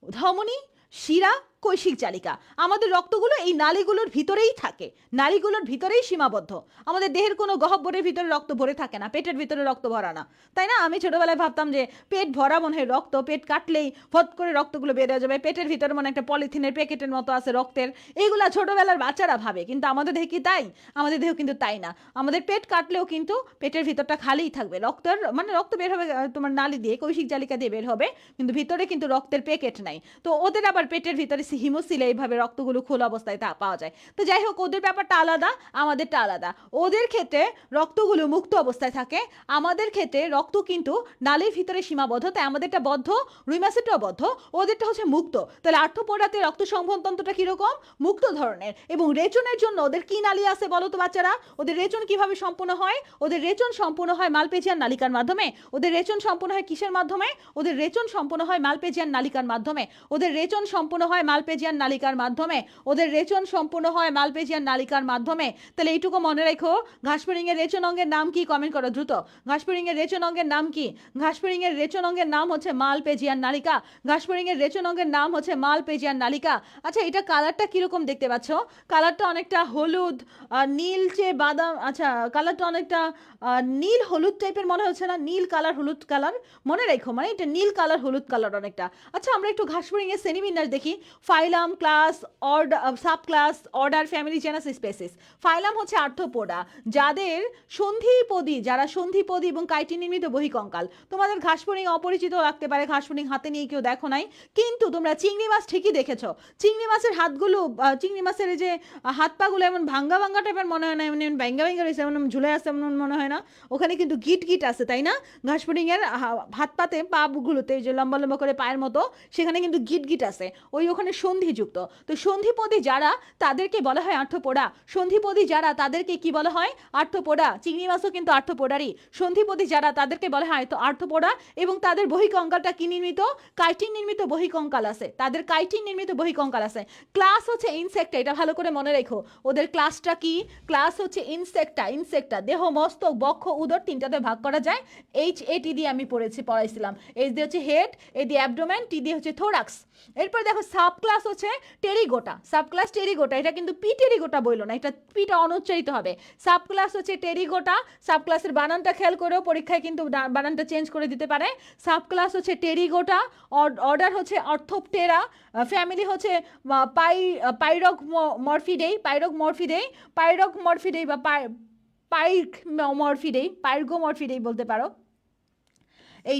ধমনী, শিরা, কৈশিক জালিকা, আমাদের রক্তগুলো এই নালীগুলোর ভিতরেই থাকে, নালীগুলোর ভিতরেই সীমাবদ্ধ। আমাদের দেহের কোনো গহ্বরের ভিতরে রক্ত ভরে থাকে না, পেটের ভিতরে রক্ত ভরা না, তাই না? আমি ছোটবেলায় ভাবতাম যে পেট ভরা মনে হয় রক্ত, পেট কাটলেই ফট করে রক্তগুলো বেরিয়ে যাবে, পেটের ভিতরে মনে একটা পলিথিনের প্যাকেটের মতো আছে রক্তের, এইগুলা ছোটবেলার বাচ্চারা ভাবে, কিন্তু আমাদের দেহে কি তাই? আমাদের দেহ কিন্তু তাই না। আমাদের পেট কাটলেও কিন্তু পেটের ভিতরটা খালিই থাকবে, রক্তের মানে রক্ত বের হবে তোমার নালী দিয়ে, কৈশিক জালিকা দিয়ে বের হবে, কিন্তু ভিতরে কিন্তু রক্তের প্যাকেট নাই। তো ওদের আবার পেটের ভিতরে হিমোসিলে এইভাবে রক্তগুলো খোলা অবস্থায় পাওয়া যায়। তো যাই হোক, ওদের ব্যাপারটা আলাদা, আমাদেরটা আলাদা। ওদের ক্ষেত্রে রক্তগুলো মুক্ত অবস্থায় থাকে, আমাদের ক্ষেত্রে রক্ত কিন্তু নালীর ভিতরে সীমাবদ্ধ, তাই আমাদেরটা বদ্ধ, রুই মাছেরটাও বদ্ধ, ওদেরটা হচ্ছে মুক্ত। তাহলে আর্থ্রোপোডাতে রক্ত সংবহনতন্ত্রটা কিরকম? মুক্ত ধরনের। এবং রেচনের জন্য ওদের কি নালী আছে বলো তো বাচ্চারা? ওদের রেচন কিভাবে সম্পূর্ণ হয়? ওদের রেচন সম্পূর্ণ হয় মালপেজিয়ান নালিকার মাধ্যমে। ওদের রেচন সম্পূর্ণ হয় কিসের মাধ্যমে? ওদের রেচন সম্পূর্ণ হয় মালপেজিয়ান নালিকার মাধ্যমে। ওদের রেচন সম্পূর্ণ হয় মালপেজিয়ান নালিকার মাধ্যমে। ওদের রেচন সম্পূর্ণ হয় মালপেজিয়ান নালিকার মাধ্যমে। তাহলে এইটুকু মনে রেখো। ঘাসফড়িং এর রেচন অঙ্গের নাম কি? কমেন্ট করো দ্রুত। ঘাসফড়িং এর রেচন অঙ্গের নাম কি? ঘাসফড়িং এর রেচন অঙ্গের নাম হচ্ছে মালপেজিয়ান নালিকা। ঘাসফড়িং এর রেচন অঙ্গের নাম হচ্ছে মালপেজিয়ান নালিকা। আচ্ছা, এটা কালারটা কিরকম দেখতে পাচ্ছ? কালারটা অনেকটা হলুদ, নীলচে বাদাম, আচ্ছা কালারটা অনেকটা নীল হলুদ টাইপের মনে হচ্ছে না? নীল কালার হলুদ কালার মনে রেখো, মানে এটা নীল কালার হলুদ কালার অনেকটা। আচ্ছা, আমরা একটু ঘাসফড়িং এর শ্রেণীবিন্যাস দেখি। Phylum, class, order, sub class, order, family, genus, species. Phylum হচ্ছে আর্থ্রোপোডা, যাদের সন্ধিপদী, যারা সন্ধিপদী এবং কাইটিন নির্মিত বহিকঙ্কাল। তোমাদের ঘাসফড়িং অপরিচিত লাগতে পারে, ঘাসফড়িং হাতে নিয়ে কেউ দেখো নাই, কিন্তু তোমরা চিংড়ি মাছ ঠিকই দেখেছো। চিংড়ি মাছের হাতগুলো, চিংড়ি মাছের এই যে হাত পাগুলো এমন ভাঙ্গা ভাঙ্গা টাইপের মনে হয় না, এমন এমন ভেঙ্গা ভেঙ্গা রয়েছে, এমন ঝুলে আছে এমন মনে হয় না? ওখানে কিন্তু গিট গিট আছে, তাই না? ঘাসফড়িং এর হাত পাতে, পাগুলোতে যে লম্বা লম্বা করে পায়ের মতো, সেখানে কিন্তু গিট গিট আছে, ওই ওখানে সন্ধিযুক্ত। তো সন্ধিপদী যারা, তাদেরকে বলা হয় আর্থ্রোপোডা। সন্ধিপদী যারা, তাদেরকে কি বলা হয়? আর্থ্রোপোডা। চিংড়ি মাছও কিন্তু আর্থ্রোপোডারই। সন্ধিপদী যারা, তাদেরকে বলা হয় আর্থ্রোপোডা। এবং তাদের বহিকঙ্কালটা কি নির্মিত? কাইটিন নির্মিত বহিকঙ্কাল আছে, তাদের কাইটিন নির্মিত বহিকঙ্কাল আছে। ক্লাস হচ্ছে ইনসেক্টা, এটা ভালো করে মনে রেখো। ওদের ক্লাসটা কি? ক্লাস হচ্ছে ইনসেক্টা। ইনসেক্টা দেহ, মস্তক, বক্ষ, উদর তিনটাতে ভাগ করা যায়। HAT দিয়ে আমি পড়াইছিলাম। H দিয়ে হচ্ছে হেড, A দিয়ে অ্যাবডোমেন, T দিয়ে হচ্ছে থোরাক্স। এরপর দেখো সাব ক্লাস হচ্ছে টেরিগোটা। সাব ক্লাস টেরিগোটা, এটা কিন্তু পি টেরিগোটা বইলো না, এটা পিটা অনুচ্চারিত হবে। সাব ক্লাস হচ্ছে টেরিগোটা। সাব ক্লাসের বানানটা খেয়াল করেও, পরীক্ষায় কিন্তু বানানটা চেঞ্জ করে দিতে পারে। সাব ক্লাস হচ্ছে টেরিগোটা, অর্ডার হচ্ছে অর্থোপটেরা, ফ্যামিলি হচ্ছে পাইরগমরফিডেই, বা পাইরগমরফিডেই বলতে পারো। এই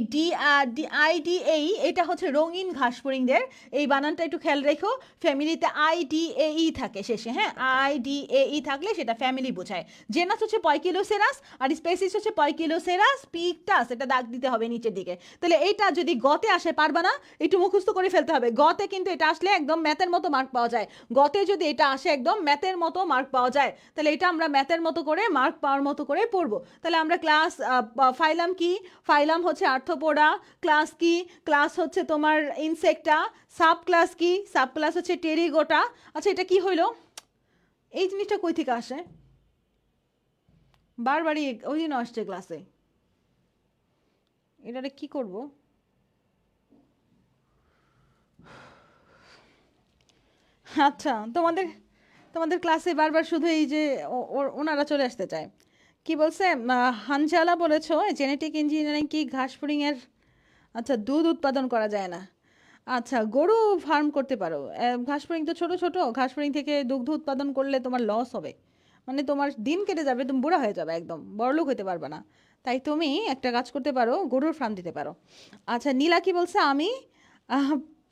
IDAE, এটা হচ্ছে রঙিন ঘাসফড়িংদের, এই বানানটা একটু খেয়াল রেখো। ফ্যামিলিতে IDAE থাকে শেষে, হ্যাঁ IDAE থাকলে সেটা ফ্যামিলি বোঝায়। জেনাস হচ্ছে পয়কিলোসেরাস, আর স্পেসিস হচ্ছে পয়কিলোসেরাস পিকটাস, এটা দাগ দিতে হবে নিচের দিকে। তাহলে এইটা যদি গতে আসে, পারবা না, একটু মুখস্থ করে ফেলতে হবে। গতে কিন্তু এটা আসলে একদম ম্যাথের মতো মার্ক পাওয়া যায়। গতে যদি এটা আসে, একদম ম্যাথের মতো মার্ক পাওয়া যায়। তাহলে এটা আমরা ম্যাথের মতো করে, মার্ক পাওয়ার মতো করে পড়বো। তাহলে আমরা ক্লাস, ফাইলাম কি? ফাইলাম হচ্ছে আর্থ্রোপোডা। ক্লাস কি? ক্লাস হচ্ছে তোমার ইনসেক্টা। সাব ক্লাস কি? সাব ক্লাস হচ্ছে টেরিগোটা। আচ্ছা, এটা কি হইলো? এই জিনিসটা কই থেকে আসে? বারবারই ওই দিনও আসছে ক্লাসে। এটারে কি করব? আচ্ছা, তোমাদের তোমাদের ক্লাসে বারবার শুধু এই যে ওনারা চলে আসতে চায়। কি বলছে? হানজালা বলেছ জেনেটিক ইঞ্জিনিয়ারিং কি ঘাসফড়িং এর? আচ্ছা, দুধ উৎপাদন করা যায় না। আচ্ছা, গরু ফার্ম করতে পারো। ঘাসফড়িং তো ছোট ছোট, ঘাসফড়িং থেকে দুগ্ধ উৎপাদন করলে তোমার লস হবে, মানে তোমার দিন কেটে যাবে, তুমি বুড়া হয়ে যাবে, একদম বড়লোক হতে পারবে না। তাই তুমি একটা কাজ করতে পারো, গরুর ফার্ম দিতে পারো। আচ্ছা, নীলা কি বলছে? আমি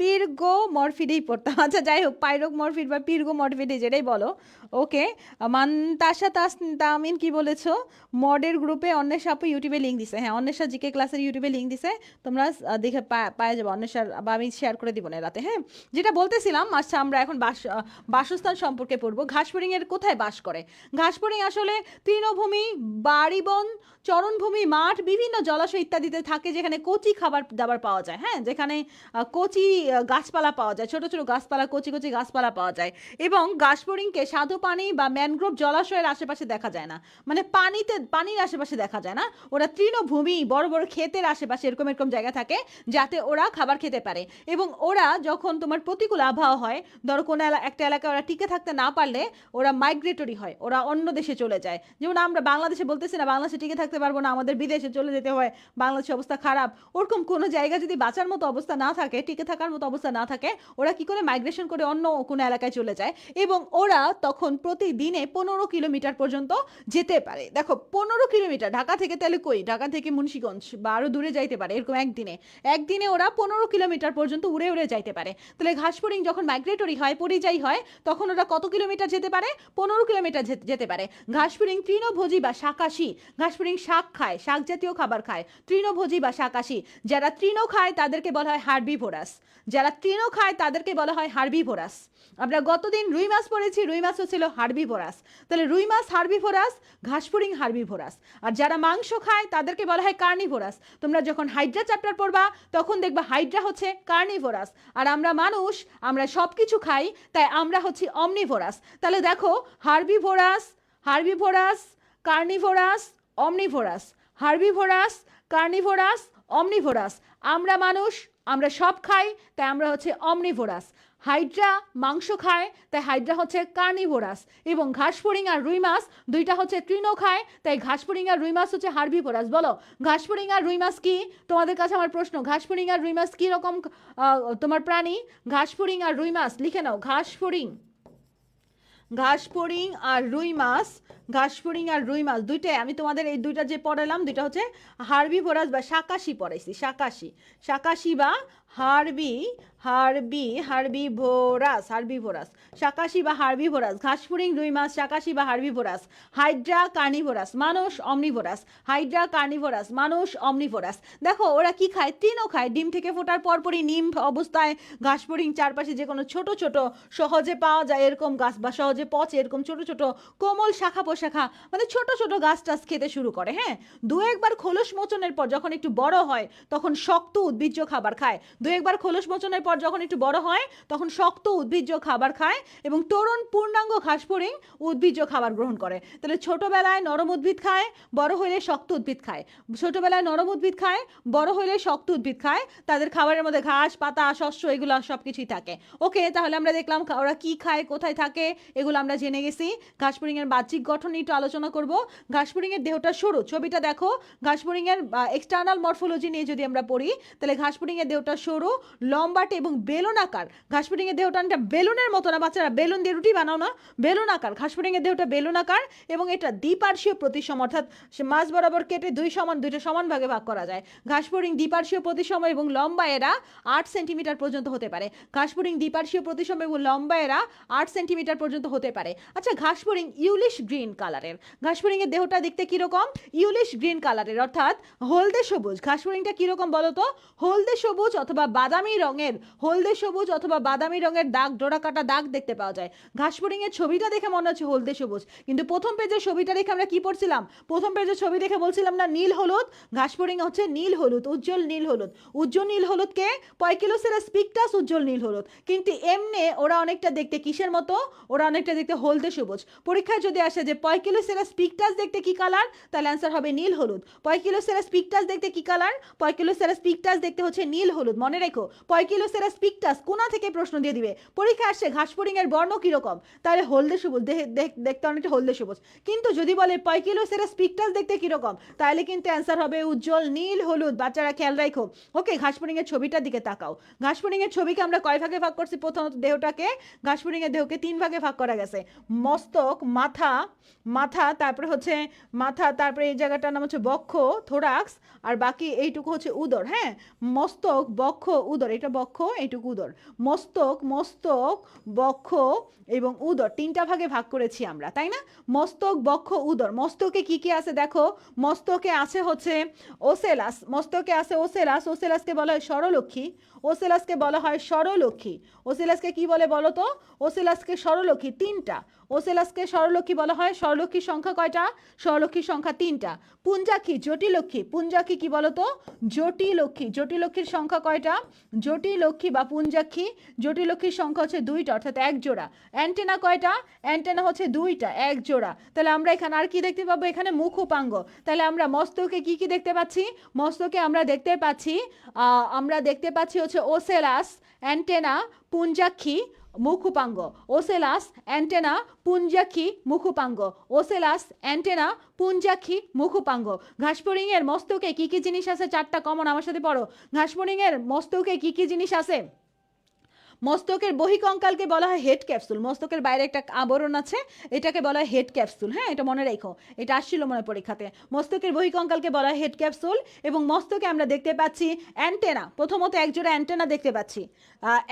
পিরগোমরফিডেই পড়তাম। আচ্ছা যাই হোক, পাইরোগমরফিড বা পিরগোমরফিডে যেটাই বলো। ওকে, মান্তাসা তামিন কি বলেছো? মডের গ্রুপে অন্বেষা আপু ইউটিউবে লিঙ্ক দিছে। হ্যাঁ, অন্বেষা জিকে ক্লাসের ইউটিউবে লিঙ্ক দিছে, তোমরা দেখে পাওয়া যাবে অন্বেষার, বা আমি শেয়ার করে দিব না রাতে। হ্যাঁ, যেটা বলতেছিলাম, আচ্ছা আমরা এখন বাসস্থান সম্পর্কে পড়বো। ঘাসফড়িং এর কোথায় বাস করে? ঘাসফড়িং আসলে তৃণভূমি, বাড়িবন, চরণভূমি, মাঠ, বিভিন্ন জলাশয় ইত্যাদিতে থাকে, যেখানে কচি খাবার দাবার পাওয়া যায়। হ্যাঁ, যেখানে কচি গাছপালা পাওয়া যায়, ছোট ছোট গাছপালা, কচি কচি গাছপালা পাওয়া যায়। এবং ঘাসফড়িংকে স্বাদু পানি বা ম্যানগ্রোভ জলাশয়ের আশেপাশে দেখা যায় না, মানে পানির আশেপাশে দেখা যায় না। ওরা তৃণভূমি, বড় বড় ক্ষেতের আশেপাশে এরকম এরকম জায়গা থাকে, যাতে ওরা খাবার খেতে পারে। এবং ওরা যখন তোমার প্রতিকূল আবহাওয়া হয়, ধরো কোনো একটা এলাকায় ওরা টিকে থাকতে না পারলে ওরা মাইগ্রেটরি হয়, ওরা অন্য দেশে চলে যায়। যেমন আমরা বাংলাদেশে বলতেছি না বাংলাদেশে টিকে থাকতে পারবো না, আমাদের বিদেশে চলে যেতে হয়, বাংলাদেশের অবস্থা খারাপ। ওরকম কোনো জায়গা যদি বাঁচার মতো অবস্থা না থাকে, টিকে থাকার মতো অবস্থা না থাকে, ওরা কি করে মাইগ্রেশন করে অন্য কোনো এলাকায় চলে যায়। এবং ওরা তখন প্রতিদিনে 15 কিলোমিটার পর্যন্ত যেতে পারে। দেখো 15 কিলোমিটার, ঢাকা থেকে তাহলে কই, ঢাকা থেকে মুন্সিগঞ্জ বা আরও দূরে যাইতে পারে, এরকম একদিনে ওরা 15 কিলোমিটার পর্যন্ত উড়ে উড়ে যাইতে পারে। তাহলে ঘাসফড়িং যখন মাইগ্রেটরি হয়, পরিযায়ী হয়, তখন ওরা কত কিলোমিটার যেতে পারে? 15 কিলোমিটার যেতে পারে। ঘাসফড়িং তৃণভোজী বা শাকাশী। ঘাসফড়িং শাক খায়, শাক জাতীয় খাবার খায়, তৃণভোজী বা শাকাশী। যারা তৃণ খায় তাদেরকে বলা হয় হার্বিভোরাস। যারা তৃণ খায় তাদেরকে বলা হয় হার্বিভোরাস। আমরা গতদিন রুই মাছ পড়েছি, রুই মাছও ছিল হার্বিভোরাস। তাহলে রুই মাছ হার্বিভোরাস, ঘাসফড়িং হার্বিভোরাস। আর যারা মাংস খায় তাদেরকে বলা হয় কার্নিভোরাস। তোমরা যখন হাইড্রা চ্যাপ্টার পড়বা তখন দেখবা হাইড্রা হচ্ছে কার্নিভোরাস, আর আমরা মানুষ, আমরা সব কিছু খাই, তাই আমরা হচ্ছি অমনিভোরাস। তাহলে দেখো, herbivorous, herbivorous, carnivorous, omnivorous, herbivorous, carnivorous, omnivorous. আমরা মানুষ, আমরা সব খাই, তাই আমরা হচ্ছে অমনিভোরাস। হাইড্রা মাংস খায়, তাই হাইড্রা হচ্ছে কার্নিভোরাস। এবং ঘাসফড়িং আর রুই মাছ দুইটা হচ্ছে তৃণ খায়, তাই ঘাসফড়িং আর রুই মাছ হচ্ছে হার্বিভোরাস। বলো, ঘাসফড়িং আর রুই মাছ কি? তোমাদের কাছে আমার প্রশ্ন, ঘাসফড়িং আর রুই মাছ কি রকম তোমার প্রাণী? ঘাসফড়িং আর রুই মাছ লিখে নাও। ঘাসফড়িং, ঘাসফড়িং আর রুই মাছ, ঘাসফড়িং আর রুই মাছ দুইটাই আমি তোমাদের এই দুইটা যে পড়ালাম, দুইটা হচ্ছে হার্বিভোরাস বা শাকাশী পড়াইছি। শাকাশী, শাকাশী বা হার্বিভোরাস, হার্বিভোরাস, শাকাশী বা হার্বিভোরাস। ঘাসফড়িং, রুই মাছ, শাকাশী বা হার্বিভোরাস। হাইড্রা কার্নিভোরাস, মানুষ অমনিভোরাস। হাইড্রা কার্নিভোরাস, মানুষ অমনিভোরাস। দেখো ওরা কি খায়? তৃণ খায়। ডিম থেকে ফোটার পরপরই নিম অবস্থায় ঘাসফড়িং চারপাশে যে কোনো ছোট ছোট সহজে পাওয়া যায় এরকম গাছ, বা সহজে পচে এরকম ছোট ছোট কোমল শাখা পোশাখা, মানে ছোট ছোট গাছ টাছ খেতে শুরু করে। হ্যাঁ, দু একবার খোলস মোচনের পর যখন একটু বড় হয় তখন শক্ত উদ্ভিজ্জ খাবার খায়। দু একবার খোলস মোচনের পর যখন একটু বড় হয় তখন শক্ত উদ্ভিজ্জ খাবার খায়, এবং তরুণ পূর্ণাঙ্গ ঘাসফড়িং উদ্ভিজ্জ খাবার গ্রহণ করে। তাহলে ছোটবেলায় নরম উদ্ভিদ খায়, বড় হইলে শক্ত উদ্ভিদ খায়। ছোটবেলায় নরম উদ্ভিদ খায়, বড় হইলে শক্ত উদ্ভিদ খায়। তাদের খাবারের মধ্যে ঘাস, পাতা, শস্য এগুলো সব কিছুই থাকে। ওকে, তাহলে আমরা দেখলাম ওরা কি খায়, কোথায় থাকে, এগুলো আমরা জেনে গেছি। ঘাসফড়িং এর বাহ্যিক গঠন নিয়ে একটু আলোচনা করব। ঘাসফড়িং এর দেহটা সরু, ছবিটা দেখো। ঘাসফড়িং এর এক্সটার্নাল মরফোলজি নিয়ে যদি আমরা পড়ি, তাহলে ঘাসফড়িং এর দেহটা সরু, লম্বাটে এবং বেলুনাকার। ঘাসফড়িং এর দেহটা বেলুনের মতো না, বাচ্চারা বেলুন দিয়ে রুটি বানাও না, বেলুনাকার। ঘাসফড়িং এর দেহটা বেলুনাকার, এবং এটা দ্বিপার্শ্বীয় প্রতিসম, অর্থাৎ মাঝ বরাবর কেটে দুইটা সমান ভাগে ভাগ করা যায়। ঘাসফড়িং দ্বিপার্শ্বীয় প্রতিসম এবং লম্বা এরা 8 সেন্টিমিটার পর্যন্ত হতে পারে। ঘাসফড়িং দ্বিপার্শ্বীয় প্রতিসম এবং লম্বা এরা 8 সেন্টিমিটার পর্যন্ত হতে পারে। আচ্ছা, ঘাসফড়িং ইউলিশ গ্রিন কালারের। ঘাসফড়িং এর দেহটা দেখতে কিরকম? ইউলিশ গ্রিন কালারের, অর্থাৎ হলদে সবুজ। ঘাসফড়িংটা কিরকম বলো তো? হলদে সবুজ অথবা বাদামি রঙের, হলদে সবুজ অথবা বাদামি রঙের দাগ, ডোরা কাটা দাগ দেখতে পাওয়া যায়। ঘাসফড়িং এর ছবিটা দেখে মনে হচ্ছে হলদে সবুজ, কিন্তু প্রথম পেজের ছবিটা দেখে আমরা কি পড়ছিলাম? প্রথম পেজের ছবি দেখে বলছিলাম না নীল হলুদ? ঘাসফড়িং হচ্ছে নীল হলুদ, উজ্জ্বল নীল হলুদ। উজ্জ্বল নীল হলুদকে পয়কিলোসেরাস পিকটাস উজ্জ্বল নীল হলুদ। কিন্তু এমনি ওরা অনেকটা দেখতে কিসের মতো? ওরা অনেকটা দেখতে হলদে সবুজ। পরীক্ষায় যদি আসে যে পয়কিলোসেরাস পিকটাস দেখতে কি কালার, তাহলে অ্যান্সার হবে নীল হলুদ। পয়কিলোসেরাস পিকটাস দেখতে কি কালার? পয়কিলোসেরাস পিকটাস দেখতে হচ্ছে নীল হলুদ। মনে রেখো, পয়কিলোসেরাস পিকটাস কোনা থেকে প্রশ্ন দিয়ে দিবে পরীক্ষা আসছে ঘাসফড়িং এর বর্ণ কিরকম, তাহলে হলদে সবুজ, দেখতে অনেকটা হলদে সবুজ। কিন্তু যদি বলে পয়কিলোসেরাস পিকটাস দেখতে কিরকম, তাহলে কিন্তু অ্যান্সার হবে উজ্জ্বল নীল হলুদ। বাচ্চারা খেয়াল রাখো। ওকে, ঘাসফড়িং এর ছবিটার দিকে তাকাও। ঘাসফড়িং এর ছবিকে আমরা কয় ভাগে ভাগ করছি? প্রথমত দেহটাকে, ঘাসফড়িং এর দেহকে 3 ভাগে ভাগ করা গেছে। মস্তক, মাথা, তারপরে হচ্ছে মাথা, তারপরে এই জায়গাটার নাম হচ্ছে বক্ষ, থোরাক্স, আর বাকি এইটুকু হচ্ছে উদর। হ্যাঁ, মস্তক, বক্ষ, উদর, এটা বক্ষ, এইটুকু উদর। মস্তক, মস্তক, বক্ষ এবং উদর তিনটা ভাগে ভাগ করেছি আমরা, তাই না? মস্তক, বক্ষ, উদর। মস্তকে কি কি আছে দেখো, মস্তকে আছে হচ্ছে ওসেলাস, মস্তকে আছে ওসেলাস, ওসেলাসকে বলা হয় স্বরলক্ষ্মী, ওসেলাসকে বলা হয় স্বরলক্ষ্মী। ওসেলাসকে কি বলে বলো তো? ওসেলাসকে স্বরলক্ষ্মী তিনটা, ওসেলাসকে স্বরলক্ষ্মী বলা হয়। স্বরলক্ষ্মীর সংখ্যা কয়টা? স্বরলক্ষ্মীর সংখ্যা তিনটা। পুঞ্জাক্ষী, জটিলক্ষ্মী, পুঞ্জাক্ষী কি বলো তো? জটিলক্ষ্মী, জটিলক্ষ্মীর সংখ্যা কয়টা? জটিলক্ষ্মী বা পুঞ্জাক্ষী, জটিলক্ষ্মীর সংখ্যা হচ্ছে দুইটা, অর্থাৎ এক জোড়া। অ্যান্টেনা কয়টা? অ্যান্টেনা হচ্ছে দুইটা, এক জোড়া। তাহলে আমরা এখানে আর কি দেখতে পাবো? এখানে মুখ উপাঙ্গ। তাহলে আমরা মস্তকে কি কি দেখতে পাচ্ছি? মস্তকে আমরা দেখতে পাচ্ছি হচ্ছে ওসেলাস, অ্যান্টেনা, পুঞ্জাক্ষী, মুখুপাঙ্গ। ওসেলাস, অ্যান্টেনা, পুঞ্জাক্ষী, মুখুপাঙ্গ। ওসেলাস, অ্যান্টেনা, পুঞ্জাক্ষী, মুখুপাঙ্গ। ঘাসফড়িংয়ের মস্তকে কি কি জিনিস আছে? চারটা কমন, আমার সাথে পড়ো। ঘাসফড়িংয়ের মস্তকে কি কি জিনিস আছে? মস্তকের বহিকঙ্কালকে বলা হয় হেড ক্যাপসুল। মস্তকের বাইরে একটা আবরণ আছে, এটাকে বলা হয় হেড ক্যাপসুল। হ্যাঁ, এটা মনে রেখো, এটা আসছিল মনে পরীক্ষাতে। মস্তকের বহিকঙ্কালকে বলা হয় হেড ক্যাপসুল। এবং মস্তকে আমরা দেখতে পাচ্ছি অ্যান্টেনা, প্রথমত একজোড়া অ্যান্টেনা দেখতে পাচ্ছি,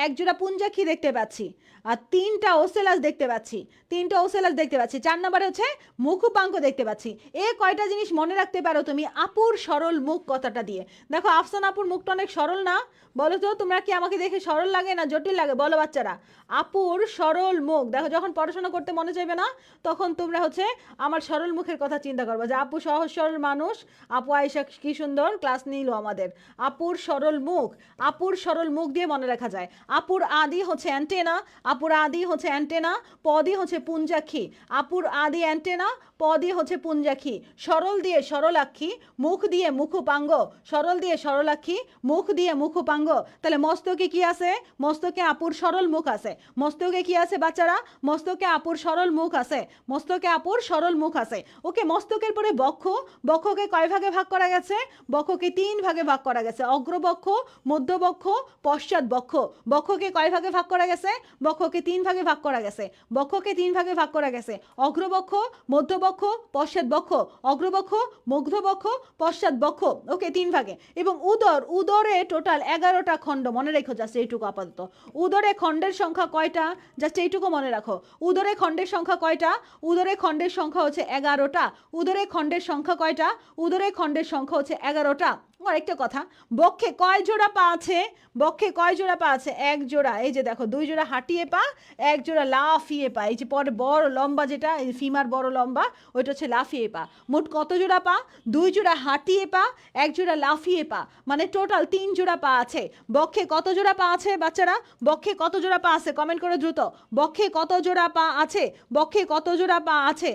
একজোড়া পুঞ্জাক্ষী দেখতে পাচ্ছি, আর তিনটা ওসেলাস দেখতে পাচ্ছি, তিনটা ওসেলাস দেখতে পাচ্ছি। 4 নম্বরে হচ্ছে মুখুপাঙ্গ দেখতে পাচ্ছি। এ কয়টা জিনিস মনে রাখতে পারো তুমি আপুর সরল মুখ কথাটা দিয়ে? দেখো আফসান আপুর মুখটা অনেক সরল না? বলো তো, তোমরা কি আমাকে দেখে সরল লাগে না জটিল লাগে? বলো বাচ্চারা। আপুর সরল মুখ দেখো, যখন পড়াশোনা করতে মনে চাইবে না তখন তোমরা হচ্ছে আমার সরল মুখের কথা চিন্তা করবে, যে আপু সহজ সরল মানুষ, আপু আয়েশা কি সুন্দর ক্লাস নিল আমাদের। আপুর সরল মুখ, আপুর সরল মুখ দিয়ে মনে রাখা যায়। আপুর আদি হচ্ছে অ্যান্টেনা, আপুর আদি হচ্ছে অ্যান্টেনা, পদি হচ্ছে পুঞ্জাক্ষী। আপুর আদি অ্যান্টেনা, পদি হচ্ছে পুঞ্জাক্ষী। সরল দিয়ে সরলাক্ষী, মুখ দিয়ে মুখুপাঙ্গ, সরল দিয়ে সরলাক্ষী, মুখ দিয়ে মুখুপাঙ্গ। তাহলে মস্তকে কি আছে? মস্তকে আপুর সরল মুখ আছে। মস্তকে কি আছে বাচ্চারা? মস্তকে আপুর সরল মুখ আছে, মস্তকে আপুর সরল মুখ আছে। ওকে, মস্তকের পরে বক্ষ, বক্ষকে কয় ভাগে ভাগ করা গেছে? বক্ষকে 3 ভাগে ভাগ করা গেছে। অগ্রবক্ষ, মধ্যবক্ষ, পশ্চাৎ বক্ষ। বক্ষকে কয় ভাগে ভাগ করা গেছে? বক্ষকে 3 ভাগে ভাগ করা গেছে। বক্ষকে 3 ভাগে ভাগ করা গেছে। অগ্রবক্ষ, মধ্যবক্ষ, পশ্চাৎ বক্ষ। অগ্রবক্ষ, মধ্যবক্ষ, পশ্চাৎ বক্ষ। ওকে, 3 ভাগে। এবং উদর, উদরে টোটাল 11টা খণ্ড, মনে রেখো জাস্ট এইটুকু আপাতত। উদরে খণ্ডের সংখ্যা কয়টা? জাস্ট এইটুকু মনে রাখো। উদরে খণ্ডের সংখ্যা কয়টা? উদরে খণ্ডের সংখ্যা হচ্ছে 11টা। উদরে খণ্ডের সংখ্যা কয়টা? উদরে খণ্ডের সংখ্যা হচ্ছে 11টা। আরেকটা কথা, বক্ষে কয় জোড়া পা আছে? বক্ষে কয় জোড়া পা আছে? 1 জোড়া। এই যে দেখো, 2 জোড়া হাঁটিয়ে পা, 1 জোড়া লাফিয়ে পা। এই যে পরে বড় লম্বা যেটা, এই ফিমার বড় লম্বা, ওইটা হচ্ছে লাফিয়ে পা। মোট কত জোড়া পা? 2 জোড়া হাঁটিয়ে পা, 1 জোড়া লাফিয়ে পা, মানে টোটাল 3 জোড়া পা আছে। বক্ষে কত জোড়া পা আছে বাচ্চারা? বক্ষে কত জোড়া পা আছে? কমেন্ট করে দ্রুত। বক্ষে কত জোড়া পা আছে? বক্ষে কত জোড়া পা আছে?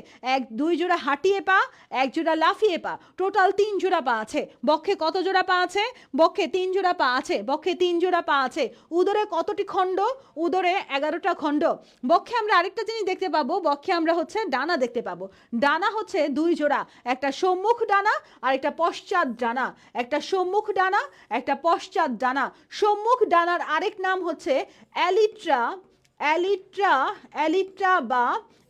2 জোড়া হাঁটিয়ে পা, 1 জোড়া লাফিয়ে পা, টোটাল 3 জোড়া পা আছে। বক্ষে কত জোড়া পা আছে? বক্ষে 3 জোড়া পা আছে। বক্ষে 3 জোড়া পা আছে। উদরে কতটি খণ্ড? উদরে 11টা খণ্ড। বক্ষে আমরা আরেকটা জিনিস দেখতে পাবো, বক্ষে আমরা হচ্ছে ডানা দেখতে পাবো। ডানা হচ্ছে 2 জোড়া, একটা সম্মুখ ডানা আর একটা পশ্চাৎ ডানা। একটা সম্মুখ ডানা, একটা পশ্চাৎ ডানা। সম্মুখ ডানার আরেক নাম হচ্ছে অ্যালিট্রা, অ্যালিট্রা,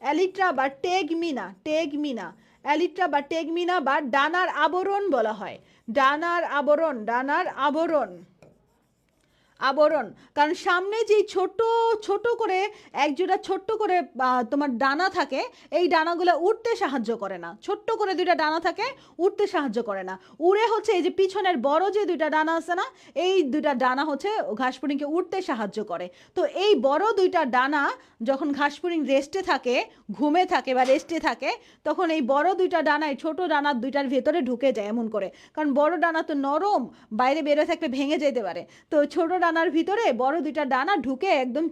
অ্যালিট্রা বা টেগমিনা, টেগমিনা। অ্যালিট্রা বা টেগমিনা বা ডানার আবরণ বলা হয়। ডানার আবরণ, ডানার আবরণ, আবরণ। কারণ সামনে যেই ছোট ছোট করে একজোড়া ছোট্ট করে তোমার ডানা থাকে, এই ডানাগুলো উঠতে সাহায্য করে না। ছোট্ট করে 2টা ডানা থাকে, উঠতে সাহায্য করে না। উড়ে হচ্ছে এই যে পিছনের বড় যে 2টা ডানা আছে না, এই 2টা ডানা হচ্ছে ঘাসফড়িংকে উঠতে সাহায্য করে। তো এই বড় 2টা ডানা যখন ঘাসফড়িং রেস্টে থাকে, ঘুমে থাকে বা রেস্টে থাকে, তখন এই বড় 2টা ডানা এই ছোট ডানার 2টার ভেতরে ঢুকে যায় এমন করে। কারণ বড় ডানা তো নরম, বাইরে বেরোয় থাকলে ভেঙে যেতে পারে। তো ছোট ডানার ভিতরে বড় 2টা ডানা ঢুকে একদম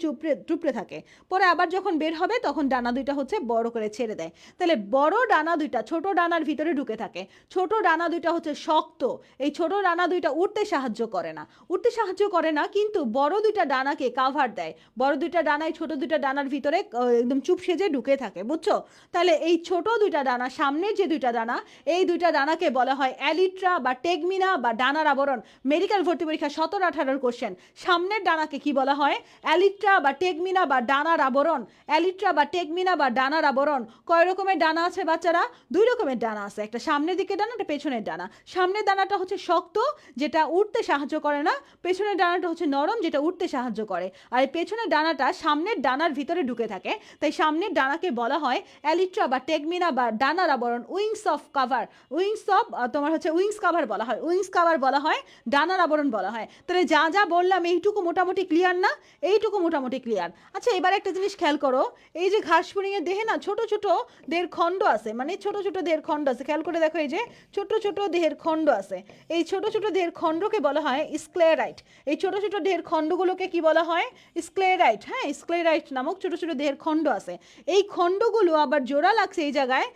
চুপড়ে থাকে। পরে আবার যখন বের হবে তখন ডানা 2টা হচ্ছে বড় করে ছেড়ে দেয়। তাহলে বড় ডানা 2টা ছোট ডানার ভিতরে ঢুকে থাকে। ছোট ডানা 2টা হচ্ছে শক্ত। এই ছোট ডানা 2টা উঠতে সাহায্য করে না, উঠতে সাহায্য করে না, কিন্তু বড় 2টা ডানাকে কাভার দেয়। বড় 2টা ডানায় ছোট 2টা ডানার ভিতরে একদম চুপ সেজে ঢুকে থাকে, বুঝছো? তাহলে এই ছোট 2টা ডানা, সামনের যে 2টা ডানা, এই 2টা ডানাকে বলা হয় অ্যালিট্রা বা টেগমিনা বা ডানার আবরণ। মেডিকেল ভর্তি পরীক্ষা 17-18 কোশ্চেন। সামনের ডানাকে কি বলা হয়? অ্যালিট্রা বা টেগমিনা বা ডানার আবরণ। অ্যালিট্রা বা টেগমিনা বা ডানার আবরণ। কয় রকমের ডানা আছে বাচ্চারা? 2 রকমের ডানা আছে, একটা সামনের দিকের ডানা, একটা পেছনের ডানা। সামনের ডানাটা হচ্ছে শক্ত, যেটা উঠতে সাহায্য করে না। পেছনের ডানাটা হচ্ছে নরম, যেটা উঠতে সাহায্য করে। আর এই পেছনের ডানাটা সামনের ডানার ভিতরে ঢুকে থাকে, তাই সামনের ডানাকে বলা হয় অ্যালিট্রা বা টেগমিনা বা ডানার আবরণ। Wings of cover, wings of তোমার হচ্ছে উইংস কাভার বলা হয়, উইংস কাভার বলা হয়, ডানার আবরণ বলা হয়। তাহলে যা যা বললাম এইটুকু মোটামুটি ক্লিয়ার না? এইটুকু মোটামুটি ক্লিয়ার। আচ্ছা, এবার একটা জিনিস খেয়াল করো, এই যে ঘাসফড়িংয়ের দেহে না ছোট ছোট দেহের খণ্ড আছে, মানে ছোট ছোট দেহের খণ্ড আছে, খেয়াল করে দেখো, এই যে ছোট ছোট দেহের খণ্ড আছে, এই ছোট ছোট দেহের খণ্ডকে বলা হয় স্ক্লেরাইট। এই ছোট ছোট দেহের খণ্ডগুলোকে কি বলা হয়? স্ক্লেরাইট। হ্যাঁ, স্ক্লেরাইট নামক ছোট ছোট দেহের খণ্ড আছে। এই খণ্ডগুলো আবার জোড়া লাগছে এই জায়গায়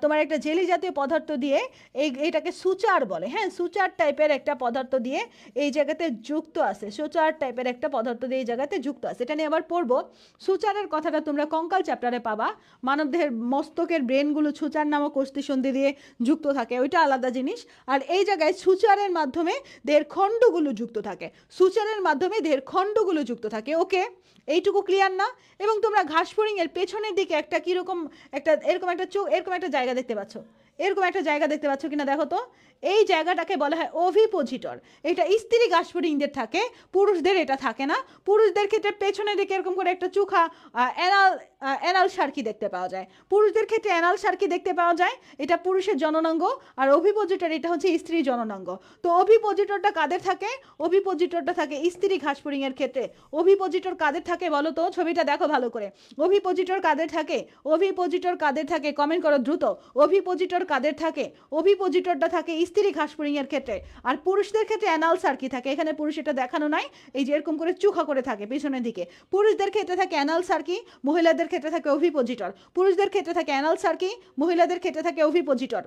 তোমার একটা জেলি জাতীয় পদার্থ দিয়ে, এইটাকে সুচার বলে। হ্যাঁ, সুচার টাইপের একটা পদার্থ দিয়ে এই জায়গাতে যুক্ত আছে, সুচার টাইপের একটা পদার্থ দিয়ে এই জায়গাতে যুক্ত আছে। এটা নিয়ে আবার পড়বো। সুচারের কথাটা তোমরা কঙ্কাল চ্যাপ্টারে পাবা। মানবদেহের মস্তকের ব্রেনগুলো সুচার নামক অস্থিসন্ধি দিয়ে যুক্ত থাকে, ওইটা আলাদা জিনিস। আর এই জায়গায় সুচারের মাধ্যমে দেহের খণ্ডগুলো যুক্ত থাকে, সুচারের মাধ্যমে দেহের খণ্ডগুলো যুক্ত থাকে। ওকে, এইটুকু ক্লিয়ার না? এবং তোমরা ঘাসফড়িংয়ের পেছনের দিকে একটা কীরকম একটা এরকম একটা চোখ, এরকম একটা জায়গা দেখতে পাচ্ছ, এরকম একটা জায়গা দেখতে পাচ্ছ কিনা দেখো তো। এই জায়গাটাকে বলা হয় ওভিপোজিটর। এটা স্ত্রী ঘাসফড়িংদের থাকে, পুরুষদের এটা থাকে না। পুরুষদের ক্ষেত্রে পেছনের দিকে এরকম করে একটা চোখা অ্যানাল অ্যানাল সার্কি দেখতে পাওয়া যায়। পুরুষদের ক্ষেত্রে অ্যানাল সার্কি দেখতে পাওয়া যায়, এটা পুরুষের জননাঙ্গ। আর ওভিপোজিটর এটা হচ্ছে স্ত্রী জননাঙ্গ। তো ওভিপোজিটরটা কাদের থাকে? ওভিপোজিটরটা থাকে স্ত্রী ঘাসফড়িংয়ের ক্ষেত্রে। ওভিপোজিটর কাদের থাকে বলো তো? ছবিটা দেখো ভালো করে। ওভিপোজিটর কাদের থাকে? ওভিপোজিটর কাদের থাকে? কমেন্ট করো দ্রুত। ওভিপোজিটর কাদের থাকে? ওভিপোজিটরটা থাকে স্ত্রী ঘাসফড়িংয়ের ক্ষেত্রে। আর পুরুষদের ক্ষেত্রে অ্যানাল সার্কি থাকে। এখানে পুরুষ এটা দেখানো নাই, এই যে এরকম করে চুখা করে থাকে পিছনের দিকে। পুরুষদের ক্ষেত্রে থাকে অ্যানাল সার্কি, মহিলাদের ক্ষেত্রে থাকে ওভিপোজিটর। পুরুষদের ক্ষেত্রে থাকে অ্যানাল সার্কি, মহিলাদের ক্ষেত্রে থাকে ওভিপোজিটর।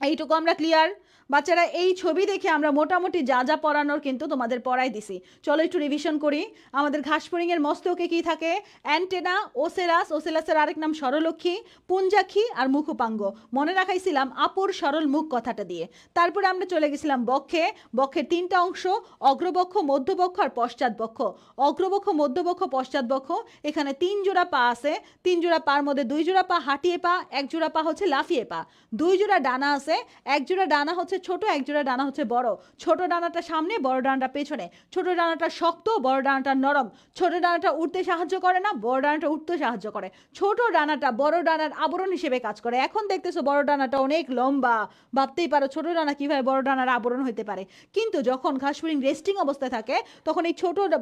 এইটুকু আমরা ক্লিয়ার? বাচ্চারা, এই ছবি দেখে আমরা মোটামুটি যা যা পড়ানোর কিন্তু তোমাদের পড়াই দিছি। চলো একটু রিভিশন করি। আমাদের ঘাসফড়িংয়ের মস্তকে কি থাকে? অ্যান্টেনা, ওসেলাস, ওসেলাসের আরেক নাম সরলক্ষী, পুঞ্জাক্ষী আর মুখোপাঙ্গ। মনে রাখাইছিলাম আপুর সরল মুখ কথাটা দিয়ে। তারপরে আমরা চলে গেছিলাম বক্ষে। বক্ষের 3টা অংশ, অগ্রবক্ষ, মধ্যবক্ষ আর পশ্চাৎবক্ষ। অগ্রবক্ষ, মধ্যবক্ষ, পশ্চাৎবক্ষ। এখানে 3 জোড়া পা আছে। 3 জোড়া পার মধ্যে 2 জোড়া পা হাঁটিয়ে পা, 1 জোড়া পা হচ্ছে লাফিয়ে পা। 2 জোড়া ডানা আছে, 1 জোড়া ডানা হচ্ছে ছোট, 1 জোড়া ডানা হচ্ছে বড়। ছোট ডানাটা সামনে, বড় ডানাটা পেছনে। ছোট ডানাটা শক্ত, বড় ডানাটা নরম। ছোট ডানাটা উঠতে সাহায্য করে না, বড় ডানাটা উঠতে সাহায্য করে। ছোট ডানাটা বড় ডানার আবরণ হিসেবে কাজ করে। এখন দেখতেছো বড় ডানাটা অনেক লম্বা, ভাবতেই পারো ছোট ডানা কিভাবে বড় ডানার আবরণ হতে পারে। কিন্তু যখন ঘাসফড়িং রেস্টিং অবস্থায় থাকে, তখন এই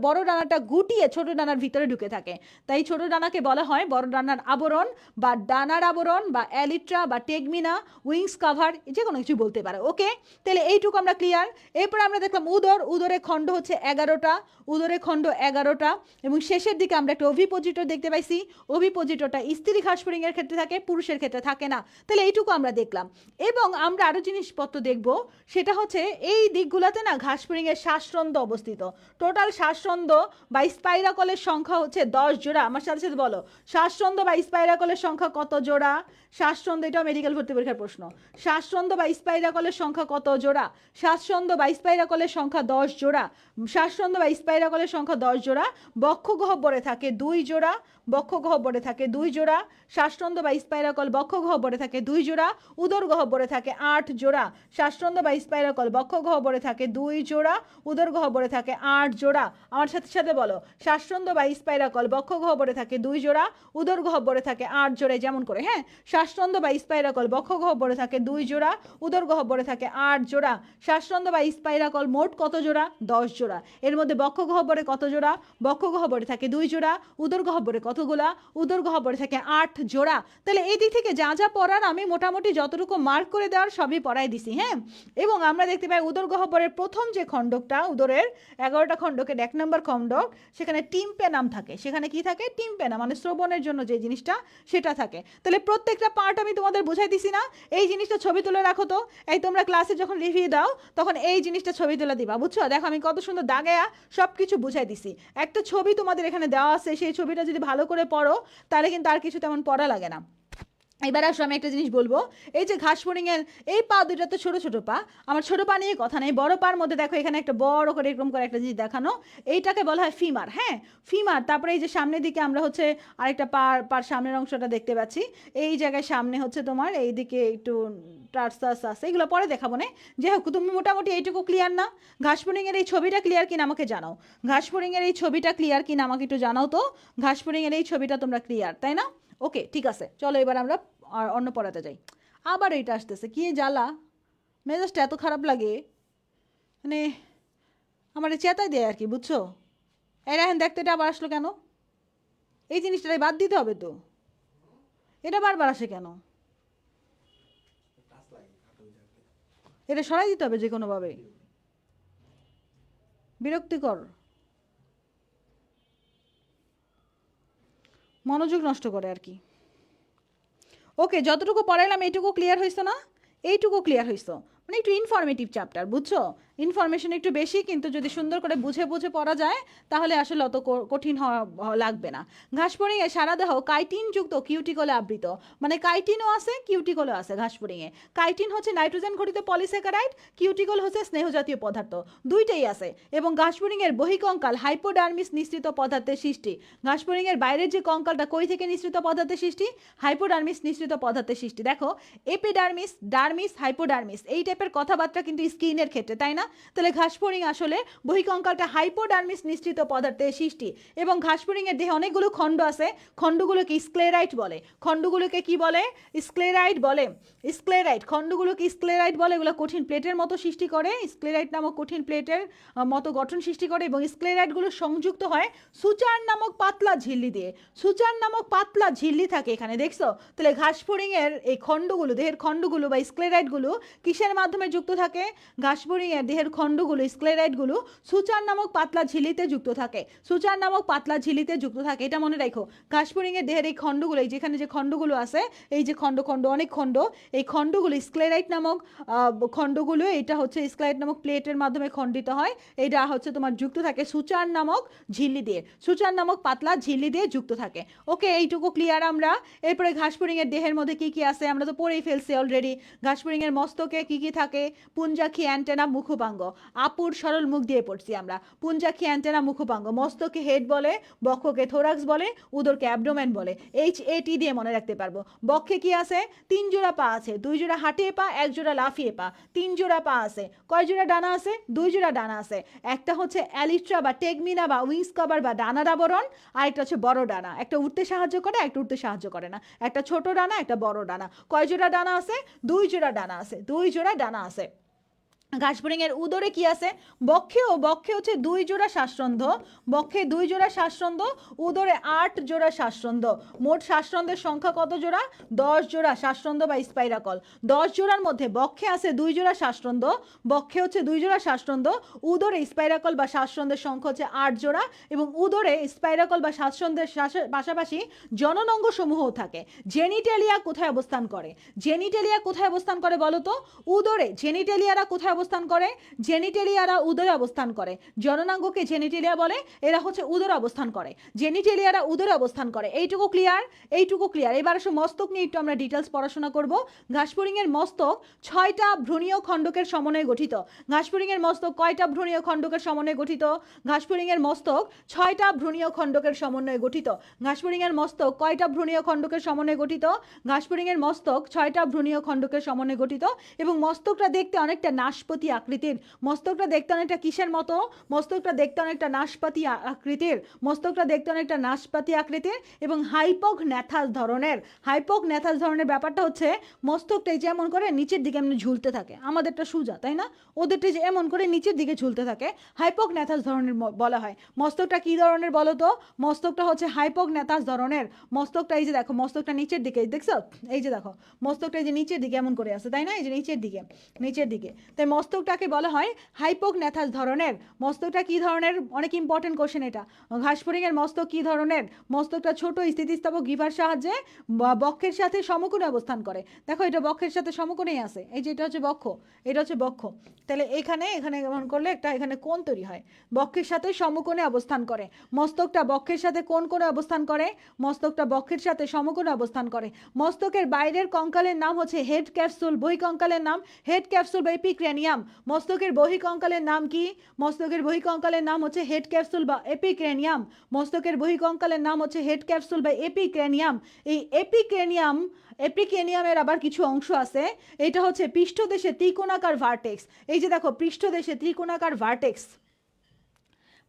বড় ডানাটা গুটিয়ে ছোট ডানার ভিতরে ঢুকে থাকে। তাই ছোট ডানাকে বলা হয় বড় ডানার আবরণ বা ডানার আবরণ বা অ্যালিট্রা বা টেগমিনা, উইংস কাভার, যে কোনো কিছু বলতে পারে। ওকে, তাহলে এইটুকু আমরা ক্লিয়ার। এরপর আমরা দেখলাম উদর। উদরের খণ্ড হচ্ছে 11টা, উদরের খণ্ড 11টা। এবং শেষের দিকে আমরা একটা ওভিপোজিটর দেখতে পাইছি। ওভিপোজিটরটা স্ত্রী ঘাসফড়িংয়ের ক্ষেত্রে থাকে, পুরুষের ক্ষেত্রে থাকে না। তাহলে এইটুকু আমরা দেখলাম। এবং আমরা আরও জিনিসপত্র দেখব, সেটা হচ্ছে এই দিকগুলোতে না ঘাসফড়িংয়ের শ্বাসরন্ধ্র অবস্থিত। টোটাল শ্বাসরন্ধ্র বা স্পাইরাকলের সংখ্যা হচ্ছে 10 জোড়া। আমার সাথে সাথে বলো, শ্বাসরন্ধ্র বা স্পাইরাকলের সংখ্যা কত জোড়া? শ্বাসরন্ধ্র, এটাও মেডিকেল ভর্তি পরীক্ষার প্রশ্ন। শ্বাসরন্ধ্র বা স্পাইরাকলের সংখ্যা কত জোড়া? শ্বাসরন্ধ্র বা স্পাইরাকলের সংখ্যা 10 জোড়া। শ্বাসরন্ধ্র বা স্পাইরাকলের সংখ্যা 10 জোড়া। বক্ষ গহ্বরে থাকে 2 জোড়া, বক্ষ গহ্বরে থাকে 2 জোড়া। শ্বাসরন্ধ্র বা স্পাইরাকল বক্ষ গহ্বরে থাকে 2 জোড়া। উদর গহ্বরে থাকে 8 জোড়া। শ্বাসরন্ধ্র বা স্পাইরাকল বক্ষ গহ্বরে থাকে 2 জোড়া, উদর গহ্বরে থাকে 8 জোড়া। আমার সাথে সাথে বলো, শ্বাসরন্ধ্র বা স্পাইরাকল বক্ষ গহ্বরে থাকে 2 জোড়া, উদর গহ্বরে থাকে 8 জোড়া। যেমন করে, হ্যাঁ, শ্বাসরন্ধ্র বা স্পাইরাকল বক্ষ গহ্বরে থাকে 2 জোড়া, উদর গহ্বরে থাকে 8 জোড়া। শ্বাসরন্ধ্র বা স্পাইরাকল মোট কত জোড়া? 10 জোড়া। এর মধ্যে বক্ষ গহ্বরে কত জোড়া? বক্ষ গহ্বরে থাকে 2 জোড়া। উদর গহ্বরে কতগুলা? উদর গহ্বরে থাকে 8 জোড়া। তাহলে এই দিক থেকে যা যা পড়ার আমি মোটামুটি যতটুকু মার্ক করে দেওয়ার সবই পড়াই দিছি। হ্যাঁ, এবং আমরা দেখতে পাই উদর গহ্বরের প্রথম যে খণ্ডকটা, উদরের 11টা খণ্ডকের 1 নম্বর খণ্ডক, সেখানে টিম্প্যানাম থাকে। সেখানে কি থাকে? টিম্প্যানাম, মানে শ্রবণের জন্য যে জিনিসটা, সেটা থাকে। তাহলে প্রত্যেকটা পার্ট আমি তোমাদের বুঝাই দিছি না? এই জিনিসটা ছবি তুলে রাখো তো। এই তোমরা ক্লাসে যখন রিভিউ দাও তখন এই জিনিসটা ছবি তুলে দিবা, বুঝছো? দেখো আমি কত সুন্দর দাগেয়া সব কিছু বুঝাই দিছি। একটা ছবি তোমাদের এখানে দেওয়া আছে, সেই ছবিটা যদি ভালো করে পড়ো তাহলে কিন্তু আর কিছু তেমন পড়া লাগে না। এবার আসো আমি একটা জিনিস বলবো, এই যে ঘাস ফড়িংয়ের এই পা দুইটা তো ছোট ছোট পা, আমার ছোট পা নিয়ে কথা নেই, বড় পার মধ্যে দেখো এখানে একটা বড় করে এরকম করে একটা জিনিস দেখানো, এইটাকে বলা হয় ফিমার। হ্যাঁ, ফিমার। তারপরে এই যে সামনের দিকে আমরা হচ্ছে আরেকটা পার পার সামনের অংশটা দেখতে পাচ্ছি, এই জায়গায় সামনে হচ্ছে তোমার এইদিকে একটু টার্সাস আছে, এগুলো পরে দেখাবো না। যাই হোক, তুমি মোটামুটি এইটুকু ক্লিয়ার না? ঘাস ফড়িংয়ের এই ছবিটা ক্লিয়ার কিনা আমাকে জানাও, ঘাস ফড়িংয়ের এই ছবিটা ক্লিয়ার কিনা আমাকে একটু জানাও তো, ঘাস ফড়িংয়ের এই ছবিটা তোমরা ক্লিয়ার, তাই না? ওকে, ঠিক আছে, চলো এবার আমরা আর অন্য পড়াতে যাই। আবার এইটা আসতেছে, কি জ্বালা, মেজাজটা এত খারাপ লাগে, মানে আমার চেতাই দেয় আর কি, বুঝছো? এরা হ্যাঁ দেখতে, এটা আবার আসলো কেন? এই জিনিসটাই বাদ দিতে হবে তো, এটা বারবার আসে কেন? এটা সরাই দিতে হবে যে কোনোভাবে, বিরক্তিকর, মনোযোগ নষ্ট করে আর কি। ওকে, যতটুকু পড়াইলাম এইটুকু ক্লিয়ার হইছো না? এইটুকু ক্লিয়ার হইছো, মানে একটু ইনফরমেটিভ চ্যাপ্টার, বুঝছো? ইনফরমেশন একটু বেশি, কিন্তু যদি সুন্দর করে বুঝে বুঝে পড়া যায় তাহলে আসলে অত কঠিন লাগবে না। ঘাসফড়িংয়ে সারা দেহ কাইটিন যুক্ত কিউটিকলে আবৃত, মানে কাইটিনও আছে কিউটিকলও আছে ঘাসফড়িংয়ে। কাইটিন হচ্ছে নাইট্রোজেন ঘটিত পলিস্যাকারাইড, কিউটিকল হচ্ছে স্নেহজাতীয় পদার্থ, দুইটাই আছে। এবং ঘাসফড়িংয়ের বহিকঙ্কাল হাইপোডার্মিস নিঃসৃত পদার্থের সৃষ্টি। ঘাসফড়িংয়ের বাইরের যে কঙ্কালটা কই থেকে নিঃসৃত পদার্থের সৃষ্টি? হাইপোডার্মিস নিঃসৃত পদার্থের সৃষ্টি। দেখো, এপিডার্মিস, ডার্মিস, হাইপোডার্মিস, এই টাইপের কথাবার্তা কিন্তু স্কিনের ক্ষেত্রে, তাই না? তাহলে ঘাসফড়িং আসলে বহিকঙ্কালটা হাইপোডার্মিস নিঃসৃত পদার্থের সৃষ্টি। এবং ঘাসফড়িংয়ের দেহে অনেকগুলো খণ্ড আছে, খণ্ডগুলোকে স্ক্লেরাইট বলে। খণ্ডগুলোকে কি বলে? স্ক্লেরাইট বলে। স্ক্লেরাইট, খণ্ডগুলোকে স্ক্লেরাইট বলে। এগুলো কঠিন প্লেটের মতো সৃষ্টি করে, স্ক্লেরাইট নামক কঠিন প্লেটের মতো গঠন সৃষ্টি করে। এবং স্ক্লেরাইটগুলো সংযুক্ত হয় সুচার নামক পাতলা ঝিল্লি দিয়ে। সুচার নামক পাতলা ঝিল্লি থাকে এখানে, দেখছো? তাহলে ঘাসফড়িংয়ের এই খণ্ডগুলো, দেহের খণ্ডগুলো বা স্ক্লেরাইটগুলো কিসের মাধ্যমে যুক্ত থাকে? ঘাসফড়িংয়ের দেহের খণ্ডগুলো, স্ক্লেরাইটগুলো সুচার নামক পাতলা ঝিল্লিতে যুক্ত থাকে। সুচার নামক পাতলা ঝিল্লিতে যুক্ত থাকে, এটা মনে রাখো। ঘাসফড়িংয়ের দেহের এই খণ্ডগুলো, এই যেখানে যে খণ্ডগুলো আছে, এই যে খণ্ড খণ্ড অনেক খণ্ড, এই খণ্ডগুলো স্ক্লেরাইট নামক খণ্ডগুলো, এটা হচ্ছে স্ক্লেরাইট নামক প্লেটের মাধ্যমে খণ্ডিত হয়। এটা হচ্ছে তোমার যুক্ত থাকে সুচার নামক ঝিল্লি দিয়ে, সুচার নামক পাতলা ঝিল্লি দিয়ে যুক্ত থাকে। ওকে, এইটুকু ক্লিয়ার আমরা। এরপরে ঘাসফড়িংয়ের দেহের মধ্যে কি কি আছে আমরা তো পড়েই ফেলছি অলরেডি। ঘাসফড়িংয়ের মস্তকে কি কি থাকে? পুঞ্জাক্ষী, অ্যান্টেনা, মুখপাঙ্গ। আপুর সরল মুখ দিয়ে পড়ছি আমরা। পুঞ্জাক্ষী, অ্যান্টেনা, মুখপাঙ্গ। মস্তকে হেড বলে, বক্ষকে থোরাক্স বলে, উদরকে অ্যাবডোমেন বলে। HAT দিয়ে মনে রাখতে পারবো। বক্ষে কি আছে? 3 জোড়া পা আছে, 2 জোড়া হাঁটিয়ে পা, 1 জোড়া লাফিয়ে পা, 3 জোড়া পা আছে। কয় জোড়া ডানা আছে? 2 জোড়া ডানা আছে। একটা হচ্ছে অ্যালিট্রা বা টেগমিনা বা উইংস কভার বা ডানার আবরণ, আর একটা হচ্ছে বড় ডানা। একটা উঠতে সাহায্য করে, একটা উঠতে সাহায্য করে না। একটা ছোট ডানা, একটা বড় ডানা। কয় জোড়া ডানা আছে? 2 জোড়া ডানা আছে, 2 জোড়া ডানা আছে। ঘাসফড়িংয়ের উদরে কি আছে? বক্ষে হচ্ছে 2 জোড়া শ্বাসরন্ধ্র, বক্ষে 2 জোড়া শ্বাসরন্ধ্র, উদরে 8 জোড়া শ্বাসরন্ধ্র। মোট শ্বাসরন্ধ্রের সংখ্যা কত জোড়া? 10 জোড়া শ্বাসরন্ধ্র বা স্পাইরাকল। 10 জোড়ার মধ্যে বক্ষে আছে 2 জোড়া শ্বাসরন্ধ্র, বক্ষে হচ্ছে 2 জোড়া শ্বাসরন্ধ্র, উদরে স্পাইরাকল বা শ্বাসরন্ধ্রের সংখ্যা হচ্ছে 8 জোড়া। এবং উদরে স্পাইরাকল বা শ্বাসরন্ধ্রের পাশাপাশি জননাঙ্গ সমূহও থাকে। জেনিটেলিয়া কোথায় অবস্থান করে? জেনিটেলিয়া কোথায় অবস্থান করে বলো তো? উদরে। জেনিটেলিয়ারা কোথায় অবস্থান করে? জেনিটেলিয়ারা উদরে অবস্থান করে। জননাঙ্গকে জেনিটেলিয়া বলে, এরা হচ্ছে উদরে অবস্থান করে। জেনিটেলিয়ারা উদরে অবস্থান করে। এইটুকু ক্লিয়ার? এইটুকু ক্লিয়ার। এবার আসো মস্তক নিয়ে একটু আমরা ডিটেলস পড়াশোনা করব। ঘাসফড়িংয়ের মস্তক 6টা ভ্রূণীয় খণ্ডকের সমন্বয়ে গঠিত। ঘাসফড়িংয়ের মস্তক কয়টা ভ্রূণীয় খণ্ডকের সমন্বয়ে গঠিত? ঘাসফড়িংয়ের মস্তক 6টা ভ্রূণীয় খণ্ডকের সমন্বয়ে গঠিত। ঘাসফড়িংয়ের মস্তক কয়টা ভ্রূণীয় খণ্ডকের সমন্বয়ে গঠিত? ঘাসফড়িংয়ের মস্তক 6টা ভ্রূণীয় খণ্ডকের সমন্বয়ে গঠিত। এবং মস্তকটা দেখতে অনেকটা নাশপাতি আকৃতির। মস্তকটা দেখতে অনেকটা কিসের মতো? মস্তকটা দেখতে অনেকটা নাশপাতি আকৃতির। মস্তকটা দেখতে অনেকটা নাশপাতি আকৃতির এবং হাইপোগন্যাথাস ধরনের। হাইপোগন্যাথাস ধরনের ব্যাপারটা হচ্ছে মস্তকটা যে এমন করে নিচের দিকে এমনি ঝুলতে থাকে। আমাদেরটা সোজা, তাই না? ওদেরটা যে এমন করে নিচের দিকে ঝুলতে থাকে, হাইপোগন্যাথাস ধরনের বলা হয়। মস্তকটা কি ধরনের বলো তো? মস্তকটা হচ্ছে হাইপোগন্যাথাস ধরনের। মস্তকটা এই যে দেখো, মস্তকটা নিচের দিকে, দেখছো? এই যে দেখো, মস্তকটা এই যে নিচের দিকে এমন করে আছে, তাই না? এই যে নিচের দিকে, নিচের দিকে। তাই মস্তকটাকে বলা হয় হাইপোগন্যাথাস ধরনের। মস্তকটা কি ধরনের, অনেক ইম্পর্টেন্ট কোশ্চেন এটা। ঘাসফড়িংয়ের মস্তক কি ধরনের? মস্তকটা ছোট স্থিতিস্থাপক গ্রীভার সাহায্যে বক্ষের সাথে সমকোণে অবস্থান করে। দেখো এটা বক্ষের সাথে সমকোণেই আছে, এই যে এটা হচ্ছে বক্ষ, এটা হচ্ছে বক্ষ। তাহলে এখানে এখানে এমন করলে একটা এখানে কোণ তৈরি হয়, বক্ষের সাথে সমকোণে অবস্থান করে। মস্তকটা বক্ষের সাথে কোন কোণে অবস্থান করে? মস্তকটা বক্ষের সাথে সমকোণে অবস্থান করে। মস্তকের বাইরের কঙ্কালের নাম হচ্ছে হেড ক্যাপসুল, বহিঃকঙ্কালের নাম হেড ক্যাপসুল বা এপিক্রেনিয়াম। মস্তকের বহিঃকঙ্কালের নাম কি? মস্তকের বহিঃকঙ্কালের নাম হচ্ছে হেড ক্যাপসুল বা এপিক্রেনিয়াম। মস্তকের বহিঃকঙ্কালের নাম হচ্ছে হেড ক্যাপসুল বা এপিক্রেনিয়াম। এই এপিক্রেনিয়ামের আবার কিছু অংশ আছে, এটা হচ্ছে পৃষ্ঠদেশে ত্রিকোণাকার ভার্টেক্স। এই যে দেখো পৃষ্ঠদেশে ত্রিকোণাকার ভার্টেক্স,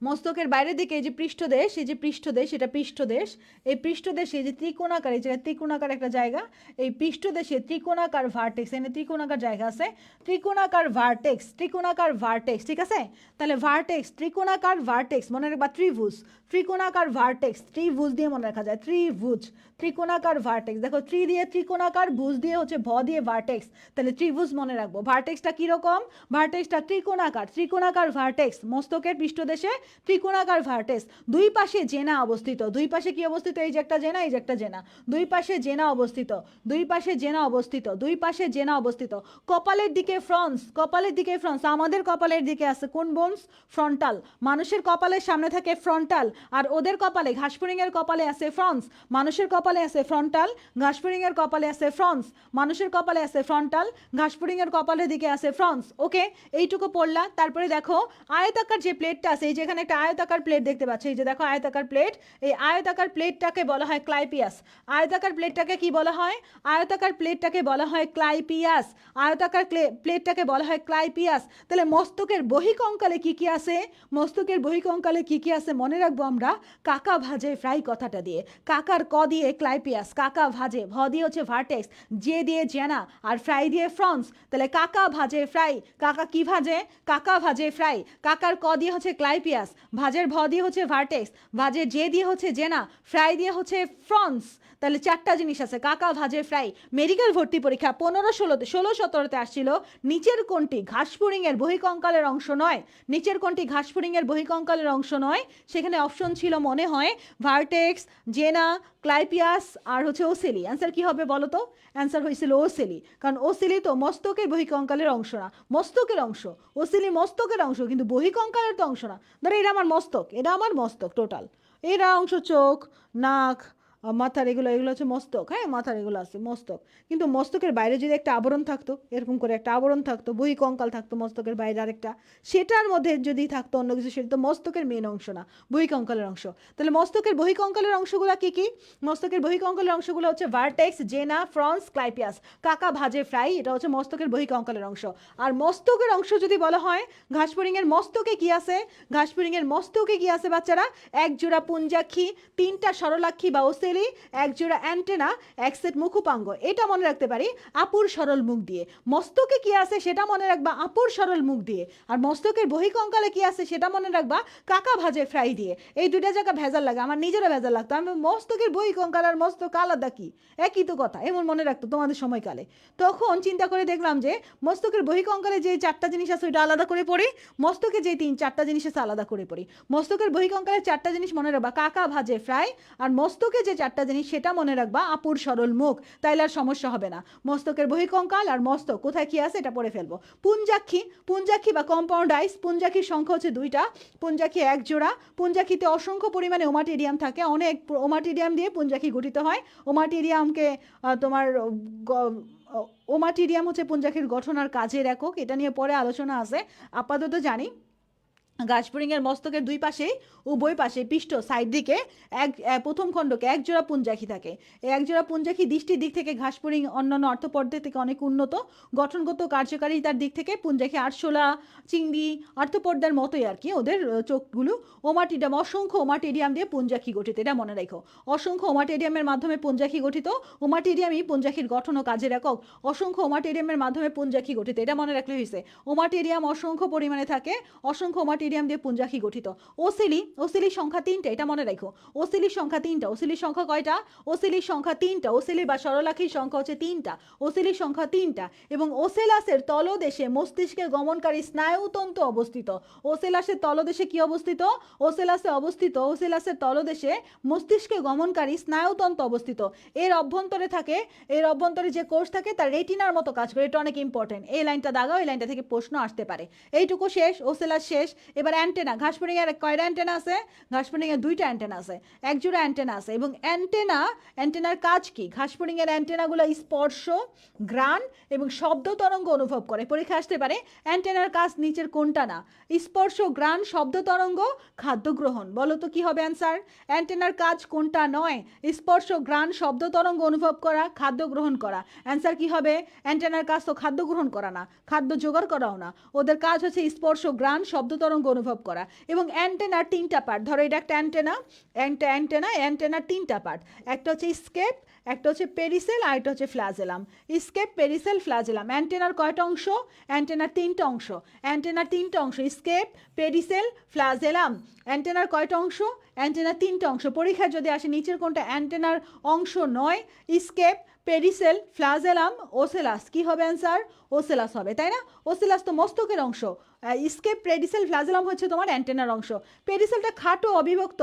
মস্তকের বাইরের দিকে এই যে পৃষ্ঠদেশ, এই যে পৃষ্ঠদেশ, এটা পৃষ্ঠদেশ, এই পৃষ্ঠদেশে এই যে ত্রিকোণাকার, এই জায়গায় ত্রিকোণাকার একটা জায়গা, এই পৃষ্ঠদেশে ত্রিকোণাকার ভার্টেক্স, এখানে ত্রিকোণাকার জায়গা আছে, ত্রিকোণাকার ভার্টেক্স, ত্রিকোণাকার ভার্টেক্স, ঠিক আছে? তাহলে ভার্টেক্স, ত্রিকোণাকার ভার্টেক্স মনে রাখবা, ত্রিভুজ, ত্রিকোণাকার ভার্টেক্স, ত্রিভুজ দিয়ে মনে রাখা যায়, ত্রিভুজ, ত্রিকোণাকার ভার্টেক্স। দেখো ত্রি দিয়ে ত্রিকোণাকার, ভুজ দিয়ে হচ্ছে ভ দিয়ে ভার্টেক্স, তাহলে ত্রিভুজ মনে রাখবো। ভার্টেক্সটা কীরকম? ভার্টেক্সটা ত্রিকোণাকার, ত্রিকোণাকার ভার্টেক্স, মস্তকের পৃষ্ঠদেশে ত্রিকোণাকার ভার্টেক্স, দুই পাশে জেনা অবস্থিত। দুই পাশে কি অবস্থিত? এই যে একটা জেনা, এই যে একটা জেনা, দুই পাশে জেনা অবস্থিত, দুই পাশে জেনা অবস্থিত, দুই পাশে জেনা অবস্থিত। কপালের দিকে ফ্রন্স, কপালের দিকে ফ্রন্স, আমাদের কপালের দিকে আছে কোন বোনস? ফ্রন্টাল। মানুষের কপালের সামনে থাকে ফ্রন্টাল, আর ওদের কপালে, ঘাসফড়িংয়ের কপালে আছে ফ্রন্স। মানুষের কপালে আছে ফ্রন্টাল, ঘাসফড়িংয়ের কপালে আছে ফ্রন্স। মানুষের কপালে আছে ফ্রন্টাল, ঘাসফড়িংয়ের কপালের দিকে আছে ফ্রন্স। ওকে, এইটুকু পড়লা। তারপরে দেখো আয়তাকার যে প্লেটটা আছে, এই যে এখানে একটা আয়তাকার প্লেট দেখতে পাচ্ছ, এই যে দেখো আয়তাকার প্লেট, এই আয়তাকার প্লেটটাকে বলা হয় ক্লাইপিয়াস। আয়তাকার প্লেটটাকে কি বলা হয়? আয়তাকার প্লেটটাকে বলা হয় ক্লাইপিয়াস। আয়তাকার প্লেটটাকে বলা হয় ক্লাইপিয়াস। তাহলে মস্তকের বহিঃকঙ্কালে কি কি আছে? মস্তকের বহিঃকঙ্কালে কি কি আছে মনে রাখবো আমরা কাকা ভাজে ফ্রাই কথাটা দিয়ে। কাকার ক দিয়ে ক্লাইপিয়াস, কাকা ভাজে, ভ দিয়ে হচ্ছে ভার্টেক্স, জে দিয়ে জেনা, আর ফ্রাই দিয়ে ফ্রন্স। তাহলে কাকা ভাজে ফ্রাই, কাকা কি ভাজে? কাকা ভাজে ফ্রাই। কাকার ক দিয়ে হচ্ছে ক্লাইপিয়াস, ভাজের ভ দিয়ে হচ্ছে ভার্টেক্স, ভাজের জে দিয়ে হচ্ছে জেনা, ফ্রাই দিয়ে হচ্ছে ফ্রন্স। তাহলে চারটা জিনিস আছে, কাকা ভাজে ফ্রাই। মেডিকেল ভর্তি পরীক্ষা 15-16-17 আসছিল, নিচের কোনটি ঘাসফড়িংয়ের বহিঃকঙ্কালের অংশ নয়? নিচের কোনটি ঘাসফড়িংয়ের বহিঃকঙ্কালের অংশ নয়? সেখানে অপশন ছিল মনে হয় ভার্টেক্স, জেনা, ক্লাইপিয়াস আর হচ্ছে ওসেলি। অ্যান্সার কি হবে বলো তো? অ্যান্সার হয়েছিল ওসেলি, কারণ ওসেলি তো মস্তকের বহিঃকঙ্কালের অংশ না, মস্তকের অংশ। ওসেলি মস্তকের অংশ, কিন্তু বহিঃকঙ্কালের তো অংশ না। ধরো এটা আমার মস্তক, এটা আমার মস্তক টোটাল, এরা অংশ চোখ, নাক, মাথার, এগুলো এগুলো হচ্ছে মস্তক, হ্যাঁ মাথার এগুলো আছে মস্তক। কিন্তু মস্তকের বাইরে যদি একটা আবরণ থাকতো, এরকম করে একটা আবরণ থাকতো, বহিঃকঙ্কাল থাকতো মস্তকের বাইরে আরেকটা, সেটার মধ্যে যদি থাকতো অন্য কিছু, সেটা তো মস্তকের মেন অংশ না, বহিঃকঙ্কালের অংশ। তাহলে মস্তকের বহিঃকঙ্কালের অংশগুলো কি কি? মস্তকের বহিঃকঙ্কালের অংশগুলো হচ্ছে ভার্টেক্স, জেনা, ফ্রন্স, ক্লাইপিয়াস। কাকা ভাজে ফ্রাই, এটা হচ্ছে মস্তকের বহিঃকঙ্কালের অংশ। আর মস্তকের অংশ যদি বলা হয়, ঘাসফড়িংয়ের মস্তকে কি আছে? ঘাসফড়িংয়ের মস্তকে কি আছে বাচ্চারা? এক জোড়া পুঞ্জাক্ষী, তিনটা সরলাক্ষী বা ওসেলি, এক জোড়া অ্যান্টেনা, এক সেট মুখোপাঙ্গ। এটা মনে রাখতে পারি আপুর সরল মুখ দিয়ে। মস্তকে কি আছে সেটা মনে রাখবা আপুর সরল মুখ দিয়ে। আর মস্তকের বহিঃকঙ্কালে কি আছে সেটা মনে রাখবা কাকা ভাজে ফ্রাই দিয়ে। এই দুইটা জায়গা ভেজাল লাগে, আমার নিজেরা ভেজাল লাগতো। আমি মস্তকের বহিঃকঙ্কাল আর মস্তক আলাদা, কি একই তো কথা, এমন মনে রাখতো তোমাদের সময়কালে। তখন চিন্তা করে দেখলাম যে মস্তকের বহিঃকঙ্কালে যে চারটা জিনিস আছে ওইটা আলাদা করে পড়ি, মস্তকে যে চারটা জিনিস আছে আলাদা করে পড়ি। মস্তকের বহিঃকঙ্কালের চারটা জিনিস মনে রাখবা কাকা ভাজে ফ্রাই, আর মস্তকে যে চারটা জিনিস সেটা মনে রাখবা আপুর সরল মুখ, তাইলে আর সমস্যা হবে না। মস্তকের বহিঃকঙ্কাল আর মস্তক কোথায় কি আছে এটা পড়ে ফেলবো। পুঞ্জাক্ষী, পুঞ্জাক্ষী বা কম্পাউন্ড আইস, পুঞ্জাক্ষীর সংখ্যা হচ্ছে দুইটা, পুঞ্জাক্ষী এক জোড়া। পুঞ্জাক্ষীতে অসংখ্য পরিমাণে ওমাটিডিয়াম থাকে, অনেক ওমাটিডিয়াম দিয়ে পুঞ্জাক্ষী গঠিত হয়। ওমাটিডিয়ামকে তোমার ওমাটিডিয়াম হচ্ছে পুঞ্জাক্ষীর গঠন আর কাজের একক, এটা নিয়ে পরে আলোচনা আছে। আপাতত জানি ঘাসফড়িংয়ের মস্তকের দুই পাশেই, উভয় পাশে পৃষ্ঠ সাইড দিকে প্রথম খণ্ডকে এক জোড়া পুঞ্জাক্ষী থাকে। এই এক জোড়া পুঞ্জাক্ষী দৃষ্টির দিক থেকে ঘাসফড়িং অন্যান্য অর্থপদের থেকে অনেক উন্নত। গঠনগত কার্যকারিতার দিক থেকে পুঞ্জাক্ষী আরশোলা, চিংড়ি, অর্থপর্দার মতোই আর কি, ওদের চোখগুলো। ওমাটিডিয়াম, অসংখ্য ওমাটিডিয়াম দিয়ে পুঞ্জাক্ষী গঠিত, এটা মনে রাখো। অসংখ্য ওমাটিডিয়ামের মাধ্যমে পুঞ্জাক্ষী গঠিত, ওমাটিডিয়ামই পুঞ্জাক্ষীর গঠন ও কাজের একক। অসংখ্য ওমাটিডিয়ামের মাধ্যমে পুঞ্জাক্ষী গঠিত, এটা মনে রাখলে হয়েছে। ওমাটিডিয়াম অসংখ্য পরিমাণে থাকে, অসংখ্য ওমাটিডিয়াম ব্যাকটেরিয়াম দিয়ে পুঞ্জাক্ষী গঠিত। ওসিলি সংখ্যা 3টা, এটা মনে রাখো। ওসিলির সংখ্যা 3টা। ওসিলির সংখ্যা কয়টা? ওসিলির সংখ্যা 3টা। ওসিলি বা সরলাক্ষীর সংখ্যা হচ্ছে 3টা। ওসিলির সংখ্যা 3টা। এবং ওসেলাসের তলদেশে মস্তিষ্কে গমনকারী স্নায়ুতন্তু অবস্থিত। ওসেলাসের তলদেশে কি অবস্থিত? ওসেলাসের তলদেশে মস্তিষ্কে গমনকারী স্নায়ুতন্তু অবস্থিত। এর অভ্যন্তরে যে কোষ থাকে তার রেটিনার মতো কাজ করে। এটা অনেক ইম্পর্টেন্ট। এই লাইনটা দাগাও, এই লাইনটা থেকে প্রশ্ন আসতে পারে। এইটুকু শেষ, ওসেলাস শেষ। এবার অ্যান্টেনা। ঘাসফড়িংয়ের কয়টা অ্যান্টেনা আছে? ঘাসফড়িংয়ের 2টা অ্যান্টেনা আছে, এক জোড়া অ্যান্টেনা আছে। এবং অ্যান্টেনার কাজ কি? ঘাসফড়িংয়ের অ্যান্টেনাগুলো স্পর্শ, ঘ্রাণ এবং শব্দ তরঙ্গ অনুভব করে। পরীক্ষা আসতে পারে অ্যান্টেনার কাজ নিচের কোনটা না? স্পর্শ, ঘ্রাণ, শব্দ তরঙ্গ, খাদ্য গ্রহণ। বলো তো কি হবে অ্যান্সার? অ্যান্টেনার কাজ কোনটা নয়? স্পর্শ, ঘ্রাণ, শব্দ তরঙ্গ অনুভব করা, খাদ্য গ্রহণ করা। অ্যান্সার কি হবে? অ্যান্টেনার কাজ তো খাদ্য গ্রহণ করা না, খাদ্য জোগাড় করাও না। ওদের কাজ হচ্ছে স্পর্শ, ঘ্রাণ, শব্দ তরঙ্গ অনুভব করা। এবং অ্যান্টেনার 3টা পার্ট। ধরো এটা একটা অ্যান্টেনার 3টা পার্ট। একটা হচ্ছে স্কেপ, একটা হচ্ছে পেরিসেল, আর একটা হচ্ছে ফ্লাজেলাম। স্কেপ, পেরিসেল, ফ্লাজেলাম। অ্যান্টেনার কয়টা অংশ? অ্যান্টেনার 3টা অংশ। স্কেপ, পেরিসেল, ফ্লাজেলাম। অ্যান্টেনার কয়টা অংশ? অ্যান্টেনার 3টা অংশ। পরীক্ষায় যদি আসে নিচের কোনটা অ্যান্টেনার অংশ নয়? স্কেপ, পেরিসেল, ফ্লাজেলাম, ওসেলাস। কি হবে অ্যান্সার? ওসেলাস হবে, তাই না? ওসেলাস তো মস্তকের অংশ। স্কেপ, পেরিসেল, ফ্লাজেলাম হচ্ছে তোমার অ্যান্টেনার অংশ। পেরিসেলটা খাটো, অবিভক্ত,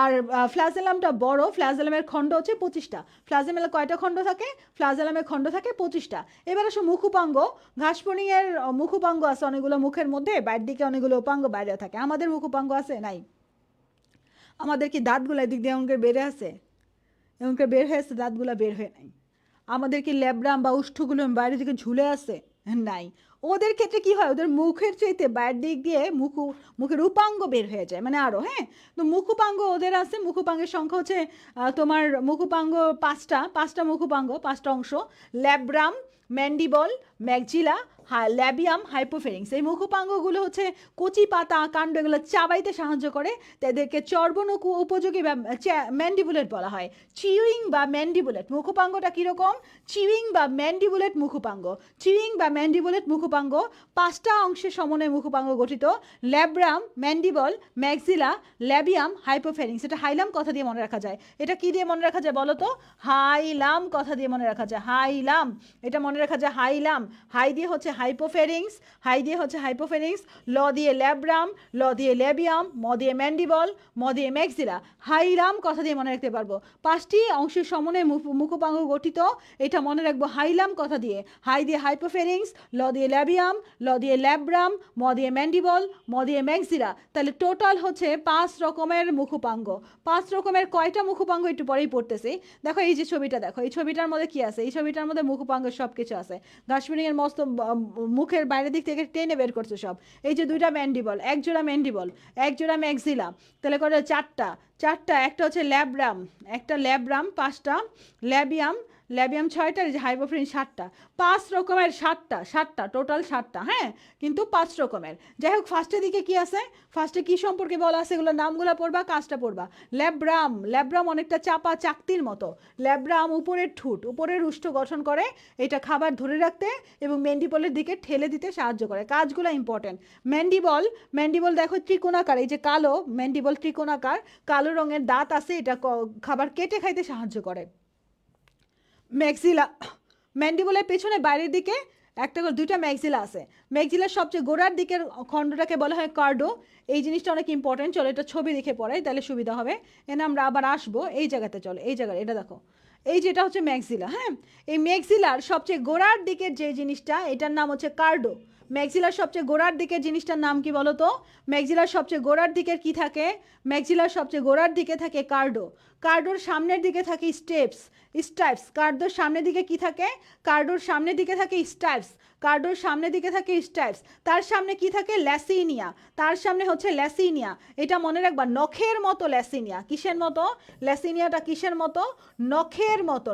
আর ফ্লাজেলামটা বড়। ফ্লাজেলামের খণ্ড হচ্ছে 25টা। ফ্লাজেলামের কয়টা খণ্ড থাকে? ফ্লাজেলামের খণ্ড থাকে 25টা। এবার আসো মুখোপাঙ্গ। ঘাসফড়িংয়ের মুখোপাঙ্গ আছে অনেকগুলো মুখের মধ্যে, বাইরের দিকে অনেকগুলো উপাঙ্গ বাইরে থাকে। আমাদের মুখোপাঙ্গ আছে? নাই। আমাদের কি দাঁতগুলো এদিক দিয়ে এমন করে বেড়ে আছে? এমন করে বের হয়ে আছে, দাঁতগুলো বের হয়ে নাই। আমাদের কি ল্যাব্রাম বা উষ্ঠগুলো বাইরের দিকে ঝুলে আছে? নাই। ওদের ক্ষেত্রে কি হয়? ওদের মুখের চাইতে বাইরের দিক দিয়ে মুখের উপাঙ্গ বের হয়ে যায়, মানে আরও। হ্যাঁ, তো মুখোপাঙ্গ ওদের আছে। মুখোপাঙ্গের সংখ্যা হচ্ছে তোমার মুখোপাঙ্গ 5টা মুখোপাঙ্গ, 5টা অংশ। Labrum, mandible, maxilla, labium, hypopharynx. এই মুখোপাঙ্গগুলো হচ্ছে কচি পাতা, কাণ্ড, এগুলো চাবাইতে সাহায্য করে। তাদেরকে চর্বণ উপযোগী ম্যান্ডিবুলেট বলা হয়। চিউইং বা ম্যান্ডিবুলেট মুখোপাঙ্গটা কীরকম? চিউইং বা ম্যান্ডিবুলেট মুখোপাঙ্গ 5টা অংশের সমন্বয়ে মুখোপাঙ্গ গঠিত। Labrum, mandible, maxilla, labium, hypopharynx. এটা হাইলাম কথা দিয়ে মনে রাখা যায়। এটা কি দিয়ে মনে রাখা যায় বলো তো? হাইলাম কথা দিয়ে মনে রাখা যায়। হাইলাম, এটা মনে রাখা যায়। হাইলাম, হাই দিয়ে হচ্ছে হাইপোফেরিংস, ল দিয়ে ল্যাব্রাম, ল দিয়ে ল্যাবিয়াম, ম দিয়ে ম্যান্ডিবল, ম দিয়ে ম্যাক্সিলা। হাইলাম কথা দিয়ে মনে রাখতে পারবো। 5টি অংশের সমন্বয়ে মুখোপাঙ্গ গঠিত, এটা মনে রাখবো হাইলাম কথা দিয়ে। হাই দিয়ে হাইপোফেরিংস, ল দিয়ে ল্যাবিয়াম, ল দিয়ে ল্যাব্রাম, ম দিয়ে ম্যান্ডিবল, ম দিয়ে ম্যাক্সিলা। তাহলে টোটাল হচ্ছে 5 রকমের মুখোপাঙ্গ। 5 রকমের কয়টা মুখোপাঙ্গ একটু পরেই পড়তেছি। দেখো এই যে ছবিটা, দেখো এই ছবিটার মধ্যে কি আছে? এই ছবিটার মধ্যে মুখোপাঙ্গের সব কিছু আছে। ঘাসফড়িংয়ের মস্ত মুখের বাইরের দিক থেকে টেনে বের করছে সব। এই যে 2টা ম্যান্ডিবল, এক জোড়া ম্যান্ডিবল, এক জোড়া ম্যাক্সিলা। তাহলে করে 4টা। একটা হচ্ছে ল্যাব্রাম, 5টা ল্যাবিয়াম, 6টা, যে হাইপোফেরিংস 7টা। 5 রকমের 7টা টোটাল 7টা। হ্যাঁ, কিন্তু 5 রকমের। যাই হোক, ফার্স্টের দিকে কি আছে? ফার্স্টে কি সম্পর্কে বলা আছে? এগুলোর নামগুলো পড়বা, কাজটা পড়বা। ল্যাব্রাম অনেকটা চাপা চাকতির মতো। ল্যাব্রাম উপরের ঠোঁট, উপরের উষ্ঠ গঠন করে। এটা খাবার ধরে রাখতে এবং ম্যান্ডিবলের দিকে ঠেলে দিতে সাহায্য করে। কাজগুলো ইম্পর্টেন্ট। ম্যান্ডিবল দেখো ত্রিকোণাকার, এই যে কালো ম্যান্ডিবল ত্রিকোণাকার, কালো রঙের দাঁত আছে, এটা খাবার কেটে খাইতে সাহায্য করে। ম্যাক্সিলা, ম্যান্ডিবলের পেছনে বাইরের দিকে 2টা ম্যাক্সিলা আছে। ম্যাক্সিলার সবচেয়ে গোড়ার দিকের খণ্ডটাকে বলা হয় কার্ডো। এই জিনিসটা অনেক ইম্পর্টেন্ট। চলো এটা ছবি দেখে পড়ে, তাহলে সুবিধা হবে। এনে আমরা আবার আসবো এই জায়গাতে। চলো এই জায়গায়, এটা দেখো, এই যেটা হচ্ছে ম্যাক্সিলা। হ্যাঁ, এই ম্যাক্সিলার সবচেয়ে গোড়ার দিকের যে জিনিসটা, এটার নাম হচ্ছে কার্ডো। ম্যাক্সিলার সবচেয়ে গোড়ার দিকের জিনিসটার নাম কি বলো তো? ম্যাক্সিলার সবচেয়ে গোড়ার দিকের কি থাকে? ম্যাক্সিলার সবচেয়ে গোড়ার দিকে থাকে কার্ডো। কার্ডোর সামনের দিকে থাকে স্টাইপস। কার্ডোর সামনের দিকে কি থাকে? কার্ডোর সামনের দিকে থাকে স্টাইপস। তার সামনে কি থাকে? ল্যাসিনিয়া। তার সামনে হচ্ছে ল্যাসিনিয়া। এটা মনে রাখবা, নখের মতো ল্যাসিনিয়া। কিসের মতো? ল্যাসিনিয়াটা কিসের মতো? নখের মতো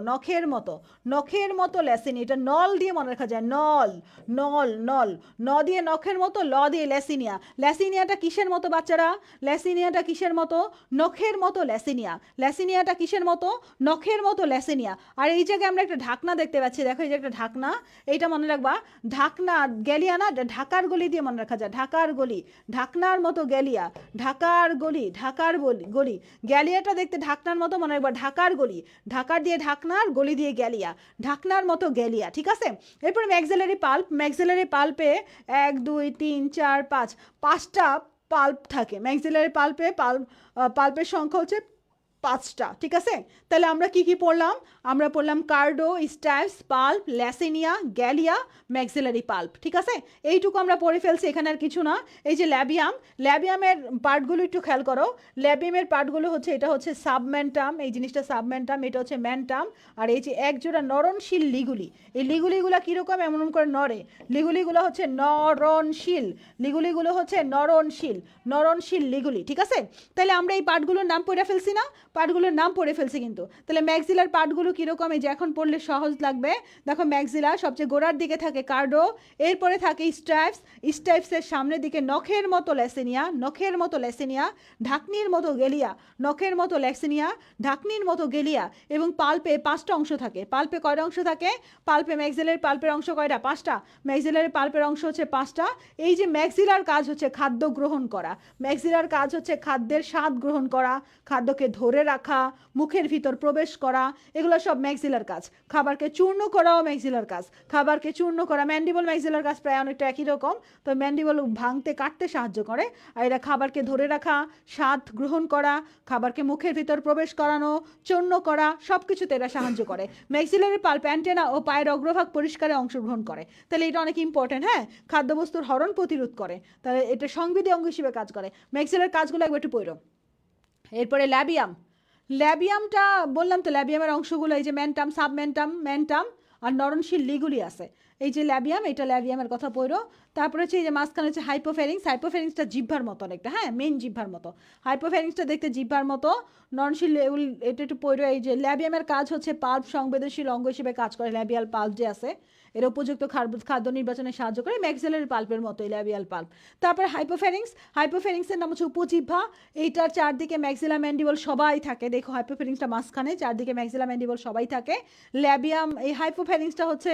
ল্যাসিনিয়া। এটা নল দিয়ে মনে রাখা যায়। নল, ন দিয়ে নখের মতো, ল দিয়ে ল্যাসিনিয়া। ল্যাসিনিয়াটা কিসের মতো বাচ্চারা? ল্যাসিনিয়াটা কিসের মতো? নখের মতো ল্যাসিনিয়া। ল্যাসিনিয়াটা কিসের মতো? নখের মতো ল্যাসিনিয়া। আর এই জায়গায় আমরা একটা ঢাকনা দেখতে পাচ্ছি। দেখো এই যে একটা ঢাকনা, এইটা মনে রাখবা। ঢাকনা, গ্যালিয়া না, ঢাকার গলি দিয়ে মনে রাখা যায়, ঢাকার গলি, ঢাকনার মতো গ্যালিয়া, ঢাকার গলি, ঢাকার গলি, গ্যালিয়াটা দেখতে ঢাকনার মতো মনে রাখবা, ঢাকার গলি, ঢাকার দিয়ে ঢাকনার, গলি দিয়ে গ্যালিয়া, ঢাকনার মতো গ্যালিয়া, ঠিক আছে। এরপর ম্যাক্সিলারি পাল্প, ম্যাক্সিলারি পাল্পে 1 2 3 4 5 5টা পাল্প থাকে ম্যাক্সিলারি পাল্পে। পাল্পের সংখ্যা হচ্ছে 5টা, ঠিক আছে। তাহলে আমরা কি কি পড়লাম? আমরা পড়লাম কার্ডো, স্টাইভস, পাল্প, ল্যাসেনিয়া, গ্যালিয়া, ম্যাক্সিলারি পাল্প, ঠিক আছে। এইটুকু আমরা পড়ে ফেলছি, এখানে আর কিছু না। এই যে ল্যাবিয়াম, ল্যাবিয়ামের পার্টগুলো একটু খেয়াল করো। ল্যাবিয়ামের পার্টগুলো হচ্ছে, এটা হচ্ছে সাবমেন্টাম, এই জিনিসটা সাবমেন্টাম, এটা হচ্ছে ম্যান্টাম, আর এই যে একজোড়া নরনশীল লিগুলি, এই লিগুলিগুলো কীরকম এমন করে নড়ে, লিগুলিগুলো হচ্ছে নরনশীল, লিগুলিগুলো হচ্ছে নরনশীল লিগুলি, ঠিক আছে। তাহলে আমরা এই পার্টগুলোর নাম পড়ে ফেলছি না? পার্টগুলোর নাম পড়ে ফেলছি কিন্তু। তাহলে ম্যাক্সিলার পার্টগুলো কীরকম, এই যে এখন পড়লে সহজ লাগবে। দেখো ম্যাক্সিলার সবচেয়ে গোড়ার দিকে থাকে কার্ডো, এরপরে থাকে স্টাইপস, স্টাইপসের সামনের দিকে নখের মতো ল্যাসেনিয়া, ঢাকনির মতো গেলিয়া, নখের মতো ল্যাসেনিয়া, ঢাকনির মতো গেলিয়া, এবং পাল্পে 5টা অংশ থাকে। পাল্পে কয়টা অংশ থাকে? পাল্পে ম্যাক্সিলার পাল্পের অংশ কয়টা? 5টা। ম্যাক্সিলারের পাল্পের অংশ হচ্ছে 5টা। এই যে ম্যাক্সিলার কাজ হচ্ছে খাদ্য গ্রহণ করা, ম্যাক্সিলার কাজ হচ্ছে খাদ্যের স্বাদ গ্রহণ করা, খাদ্যকে ধরে রাখা, মুখের ভিতর প্রবেশ করা, এগুলো সব ম্যাক্সিলার কাজ। খাবারকে চূর্ণ করাও ম্যাক্সিলার কাজ, খাবারকে চূর্ণ করা। ম্যান্ডিবল ম্যাক্সিলার কাজ প্রায় অনেকটা একই রকম, তো ম্যান্ডিবল ভাঙতে কাটতে সাহায্য করে, আর এরা খাবারকে ধরে রাখা, স্বাদ গ্রহণ করা, খাবারকে মুখের ভিতর প্রবেশ করানো, চূর্ণ করা, সব কিছুতে এরা সাহায্য করে। ম্যাক্সিলারি পাল্প অ্যান্টেনা ও পায়ের অগ্রভাগ পরিষ্কারে অংশগ্রহণ করে। তাহলে এটা অনেক ইম্পর্টেন্ট, হ্যাঁ। খাদ্যবস্তুর হরণ প্রতিরোধ করে, তাহলে এটা সংবিধি অঙ্গ হিসেবে কাজ করে। ম্যাক্সিলার কাজগুলো একবার একটু পড়ো। এরপরে ল্যাবিয়াম, ল্যাবিয়ামটা বললাম তো, ল্যাবিয়ামের অংশগুলো এই যে ম্যান্টাম, ম্যান্টাম আর নরনশীল লিগুলি আছে। এই যে ল্যাবিয়াম, এটা ল্যাবিয়ামের কথা পড়ো। তারপরে হচ্ছে এই যে মাঝখানে হচ্ছে হাইপোফ্যারিংস, হাইপোফ্যারিংসটা জিহ্বার মতো অনেকটা, হ্যাঁ, মেন জিহ্বার মতো। হাইপোফ্যারিংসটা দেখতে জিহ্বার মতো। নরনশীল এটা একটু পড়ো। এই যে ল্যাবিয়ামের কাজ হচ্ছে পাল্প সংবেদনশীল অঙ্গ হিসেবে কাজ করে। ল্যাবিয়াল পাল্প যে আছে, এর উপযুক্ত খাদ্য নির্বাচনে সাহায্য করে, ম্যাক্সিলারি পাল্পের মতো এই ল্যাবিয়াল পাল্প। তারপর হাইপোফ্যারিংসের নাম হচ্ছে উপজিহ্বা। এইটার চারদিকে ম্যাক্সিলা ম্যান্ডিবল সবাই থাকে, দেখো হাইপোফ্যারিংসটা মাঝখানে, চারদিকে ম্যাক্সিলা ম্যান্ডিবল সবাই থাকে। ল্যাবিয়াম, এই হাইপোফ্যারিংসটা হচ্ছে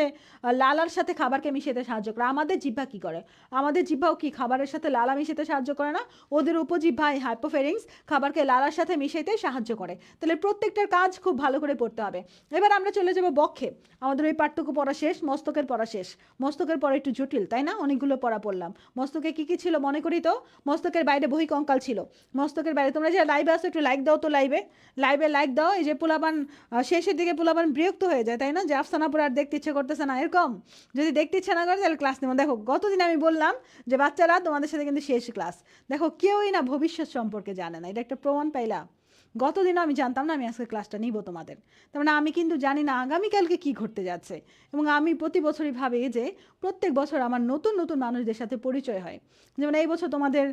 লালার সাথে খাবারকে মিশাতে সাহায্য করে। আমাদের জিহ্বা কি করে? আমাদের জিহ্বাও কি খাবারের সাথে লালা মিশাতে সাহায্য করে না? ওদের উপজিহ্বা এই হাইপোফ্যারিংস খাবারকে লালার সাথে মিশাইতে সাহায্য করে। তাহলে প্রত্যেকটার কাজ খুব ভালো করে পড়তে হবে। এবার আমরা চলে যাব বক্ষে। আমাদের ওই পাঠটুকু পড়া শেষ, মস্তকের পড়া শেষ। মস্তকের পড়া একটু জটিল, তাই না? অনেকগুলো পড়া পড়লাম। মস্তকে কি কি ছিল মনে করি তো? মস্তকের বাইরে বহিঃকঙ্কাল ছিল। মস্তকের বাইরে, তোমরা যে লাইভে আসো একটু লাইক দাও তো, লাইভে লাইক দাও। এই যে পোলাপান শেষের দিকে পোলাপান বিরক্ত হয়ে যায়, তাই না? যে আফসানাপুর আর দেখতে ইচ্ছে করতেছে না, এরকম যদি দেখতে ইচ্ছে না করে তাহলে ক্লাস নেবো। দেখো গতদিন আমি বললাম যে বাচ্চারা তোমাদের সাথে কিন্তু শেষ ক্লাস। দেখো কেউই না ভবিষ্যৎ সম্পর্কে জানে না, এটা একটা প্রমাণ পাইলা। গতদিনও আমি জানতাম না আমি আজকে ক্লাসটা নিব তোমাদের, তার মানে আমি কিন্তু জানি না আগামীকালকে কি ঘটতে যাচ্ছে। এবং আমি প্রতি বছরই ভাবি যে প্রত্যেক বছর আমার নতুন নতুন মানুষদের সাথে পরিচয় হয়। যেমন এই বছর তোমাদের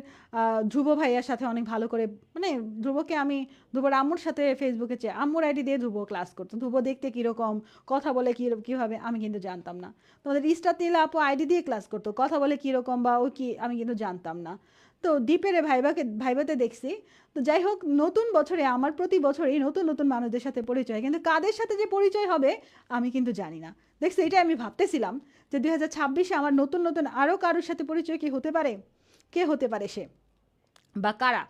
ধ্রুব ভাইয়ার সাথে অনেক ভালো করে, মানে ধ্রুবকে আমি ধ্রুবর আম্মুর সাথে ফেসবুকে আম্মুর আইডি দিয়ে ধ্রুব ক্লাস করতো। ধ্রুব দেখতে কীরকম, কথা বলে কীভাবে আমি কিন্তু জানতাম না। তোমাদের ইস্টার নীলা আপু আইডি দিয়ে ক্লাস করতো, কথা বলে কীরকম বা ও কি আমি কিন্তু জানতাম না। তো দ্বীপের ভাইবাতে দেখছি। তো যাই হোক, নতুন বছরে আমার প্রতি বছরই নতুন নতুন মানুষদের সাথে পরিচয়, কিন্তু কাদের সাথে যে পরিচয় হবে আমি কিন্তু জানি না। দেখছি, এটাই আমি ভাবতেছিলাম যে 2026-এ আমার নতুন নতুন আরও কারোর সাথে পরিচয় কি হতে পারে, কে হতে পারে সে বা কারা,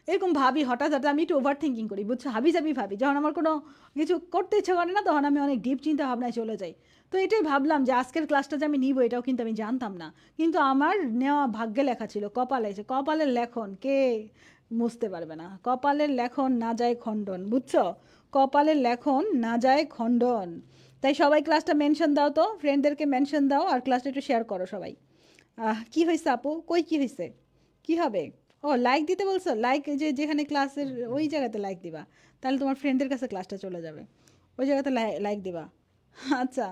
এরকম ভাবি। হঠাৎ আমি একটু ওভার থিঙ্কিং করি, বুঝছো, হাবি ভাবি। যখন আমার কোনো কিছু করতে ইচ্ছে করে না তখন আমি অনেক ডিপ চিন্তা ভাবনায় চলে যাই। তো এটাই ভাবলাম যে আজকের ক্লাসটা যে আমি নিব এটাও কিন্তু আমি জানতাম না, কিন্তু আমার নেওয়া ভাগ্যে লেখা ছিল, কপালে। কপালের লেখন কে মুছতে পারবে না, কপালের লেখন না যায় খণ্ডন, বুঝছো, কপালের লেখন না যায় খণ্ডন। তাই সবাই ক্লাসটা মেনশন দাও তো, ফ্রেন্ডদেরকে মেনশন দাও, আর ক্লাসটা একটু শেয়ার করো সবাই। কি হয়েছে আপু, কই কি হয়েছে, কি হবে? ও লাইক দিতে বলছো, লাইক যে যেখানে ক্লাসের ওই জায়গাতে লাইক দিবা, তাহলে তোমার ফ্রেন্ডের কাছে ক্লাসটা চলে যাবে, ওই জায়গাতে লাইক দিবা। আচ্ছা,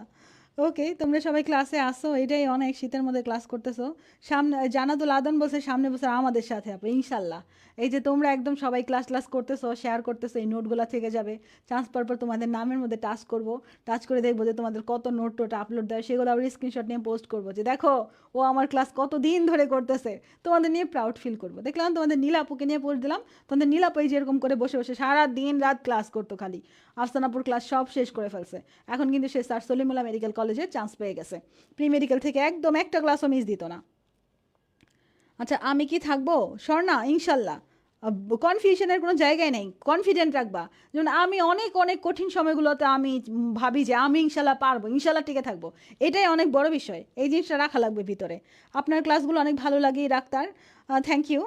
ওকে, তোমরা সবাই ক্লাসে আসো, এটাই অনেক, শীতের মধ্যে ক্লাস করতেছো। সামনে জানাতুল আদন বলছে সামনে বছর আমাদের সাথে আপু ইনশাল্লাহ। এই যে তোমরা একদম সবাই ক্লাস করতেছো, শেয়ার করতেছো, এই নোটগুলো থেকে যাবে। চান্স পর তোমাদের নামের মধ্যে টাচ করবো, টাচ করে দেখবো যে তোমাদের কত নোট আপলোড দেয়, সেগুলো আবার স্ক্রিনশট নিয়ে পোস্ট করবো যে দেখো ও আমার ক্লাস কত দিন ধরে করতেছে। তোমাদের নিয়ে প্রাউড ফিল করবো। দেখলাম তোমাদের নীলাপুকে নিয়ে পোস্ট দিলাম, তোমাদের নীলাপু এই যেরকম করে বসে বসে সারা দিন রাত ক্লাস করতো, খালি আফসানাপুর ক্লাস সব শেষ করে ফেলছে। এখন কিন্তু সে স্যার সলিমুল্লাহ মেডিকেল কলেজে চান্স পেয়ে গেছে, প্রি মেডিকেল থেকে একদম একটা ক্লাসও মিস দিত না। আচ্ছা, আমি কি থাকবো স্বর্ণা? ইনশাল্লাহ, কনফিউশনের কোনো জায়গায় নেই, কনফিডেন্ট রাখবা। যেমন আমি অনেক অনেক কঠিন সময়গুলোতে আমি ভাবি যে আমি ইনশাল্লাহ পারবো, ইনশাল্লাহ টিকে থাকবো, এটাই অনেক বড় বিষয়, এই জিনিসটা রাখা লাগবে ভিতরে। আপনার ক্লাসগুলো অনেক ভালো লাগে ডাক্তার, থ্যাংক ইউ।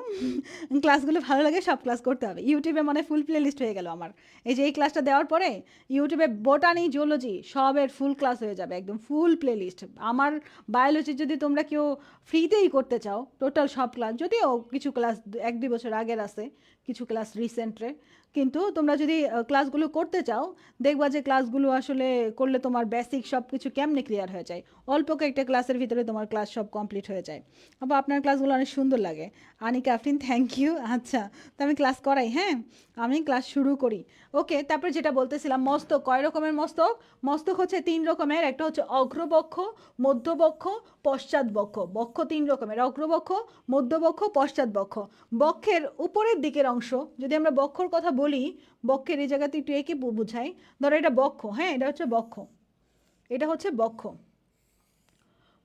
ক্লাসগুলো ভালো লাগে, সব ক্লাস করতে হবে। ইউটিউবে মানে ফুল প্লে লিস্ট হয়ে গেল আমার, এই যে এই ক্লাসটা দেওয়ার পরে ইউটিউবে বোটানি, জুওলজি সবের ফুল ক্লাস হয়ে যাবে, একদম ফুল প্লে লিস্ট। আমার বায়োলজি যদি তোমরা কেউ ফ্রিতেই করতে চাও, টোটাল সব ক্লাস, যদিও কিছু ক্লাস 1-2 বছর আগের আছে, কিছু ক্লাস রিসেন্টে, কিন্তু তোমরা যদি ক্লাসগুলো করতে চাও, দেখবা যে ক্লাসগুলো আসলে করলে তোমার বেসিক সব কিছু কেমনে ক্লিয়ার হয়ে যায়, অল্প কয়েকটা ক্লাসের ভিতরে তোমার ক্লাস সব কমপ্লিট হয়ে যায়। আবার আপনার ক্লাসগুলো অনেক সুন্দর লাগে। Anika Afrin, thank you. আচ্ছা, তো আমি ক্লাস করাই, হ্যাঁ আমি ক্লাস শুরু করি। ওকে, তারপর যেটা বলতেছিলাম, মস্তক কয় রকমের মস্তক? মস্তক হচ্ছে 3 রকমের, একটা হচ্ছে অগ্রবক্ষ, মধ্যবক্ষ, পশ্চাৎবক্ষ। বক্ষ 3 রকমের, অগ্রবক্ষ, মধ্যবক্ষ, পশ্চাৎবক্ষ। বক্ষের উপরের দিকের অংশ, যদি আমরা বক্ষর কথা বলি, বক্ষের এই জায়গাতে একটু এঁকে বুঝাই, ধরো এটা বক্ষ, হ্যাঁ এটা হচ্ছে বক্ষ, এটা হচ্ছে বক্ষ।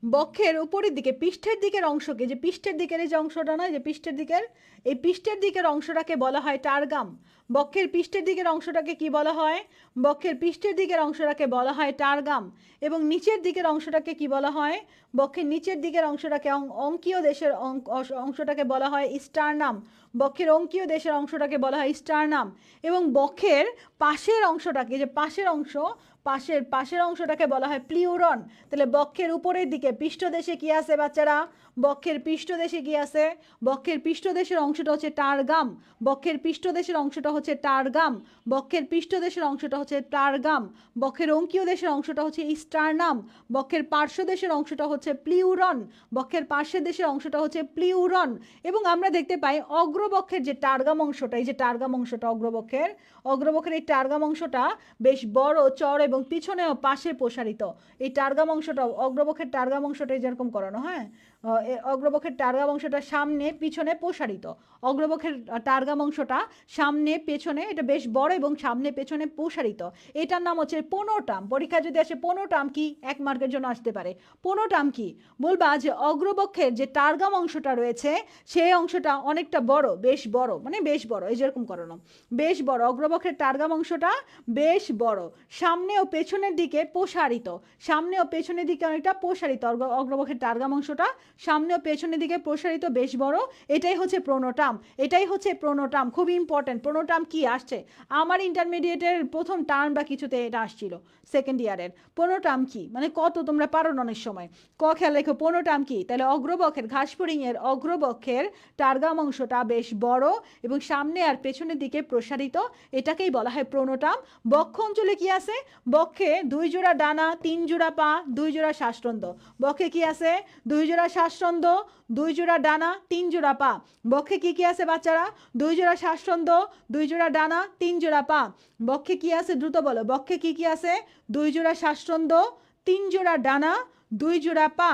বক্ষের উপরের দিকে পৃষ্ঠের দিকের অংশকে, যে পৃষ্ঠের দিকের এই যে অংশটা নয়, যে পৃষ্ঠের দিকের, এই পৃষ্ঠের দিকের অংশটাকে বলা হয় টার্গাম। বক্ষের পৃষ্ঠের দিকের অংশটাকে কি বলা হয়? বক্ষের পৃষ্ঠের দিকের অংশটাকে বলা হয় টার্গাম। এবং নিচের দিকের অংশটাকে কি বলা হয়? বক্ষের নিচের দিকের অংশটাকে, অঙ্কীয় দেশের অংশটাকে বলা হয় স্টার্নাম। বক্ষের অঙ্কীয় দেশের অংশটাকে বলা হয় স্টার্নাম। এবং বক্ষের পাশের অংশটাকে, যে পাশের অংশ, পাশের অংশটাকে বলা হয় প্লিউরন। তাহলে বক্ষের উপরের দিকে পৃষ্ঠদেশে কি আছে বাচ্চারা? বক্ষের পৃষ্ঠদেশে কি আছে? বক্ষের পৃষ্ঠদেশের অংশটা হচ্ছে টার্গাম। বক্ষের পৃষ্ঠদেশের অংশটা হচ্ছে টার্গাম। বক্ষের পৃষ্ঠদেশের অংশটা হচ্ছে টার্গাম। বক্ষের অঙ্কীয় দেশের অংশটা হচ্ছে স্টার্নাম। বক্ষের পার্শ্বদেশের অংশটা হচ্ছে প্লিউরন। বক্ষের পার্শ্বের দেশের অংশটা হচ্ছে প্লিউরন। এবং আমরা দেখতে পাই অগ্রবক্ষের যে টার্গাম অংশটা, এই যে টার্গাম অংশটা অগ্রবক্ষের এই টার্গাম অংশটা বেশ বড়, চড় এবং পিছনেও পাশে প্রসারিত। এই টার্গাম অংশটা, অগ্রবক্ষের টার্গাম অংশটা যেরকম করানো, হ্যাঁ অগ্রবক্ষের টার্গাম অংশটা সামনে পিছনে প্রসারিত। অগ্রবক্ষের টার্গাম অংশটা সামনে পেছনে, এটা বেশ বড় এবং সামনে পেছনে প্রসারিত। এটার নাম হচ্ছে পোনোটাম। পরীক্ষা যদি আসে পোনোটাম কি, 1 মার্কের জন্য আসতে পারে। পোনোটাম কি বলবা? যে অগ্রবক্ষের যে টার্গাম অংশটা রয়েছে, সেই অংশটা অনেকটা বড়, বেশ বড়, মানে বেশ বড়, এই যেরকম করানো, বেশ বড়। অগ্রবক্ষের টার্গাম অংশটা বেশ বড়, সামনে ও পেছনের দিকে প্রসারিত, সামনে ও পেছনের দিকে অনেকটা প্রসারিত। অগ্রবক্ষের টার্গাম অংশটা সামনে ও পেছনের দিকে প্রসারিত, বেশ বড়। এটাই হচ্ছে প্রোনোটাম, এটাই হচ্ছে প্রোনোটাম। খুব ইম্পর্টেন্ট। প্রোনোটাম কি আসছে আমার ইন্টারমিডিয়েটের প্রথম টার্ম বা কিছুতে, এটা আসছিল সেকেন্ড ইয়ারের। প্রোনোটাম কি মানে কত তোমরা পারো না অনেক সময়, ক খেয়াল রেখো প্রোনোটাম কি। তাহলে অগ্রবক্ষের, ঘাসফড়িংয়ের অগ্রবক্ষের টার্গাম অংশটা বেশ বড় এবং সামনে আর পেছনের দিকে প্রসারিত, এটাকেই বলা হয় প্রোনোটাম। বক্ষ অঞ্চলে কি আছে? বক্ষে 2 জোড়া ডানা, 3 জোড়া পা, 2 জোড়া শ্বাসরন্ধ্র। বক্ষে কি আছে? 2 জোড়া শ্বাসরন্ধ্র, 2 জোড়া ডানা, 3 জোড়া পা। বক্ষে কি কি আছে বাচ্চারা? 2 জোড়া শ্বাসরন্ধ্র, 2 জোড়া ডানা, 3 জোড়া পা। বক্ষে কি আছে দ্রুত বলো, বক্ষে কি কি আছে? 2 জোড়া শ্বাসরন্ধ্র, 3 জোড়া ডানা, 2 জোড়া পা,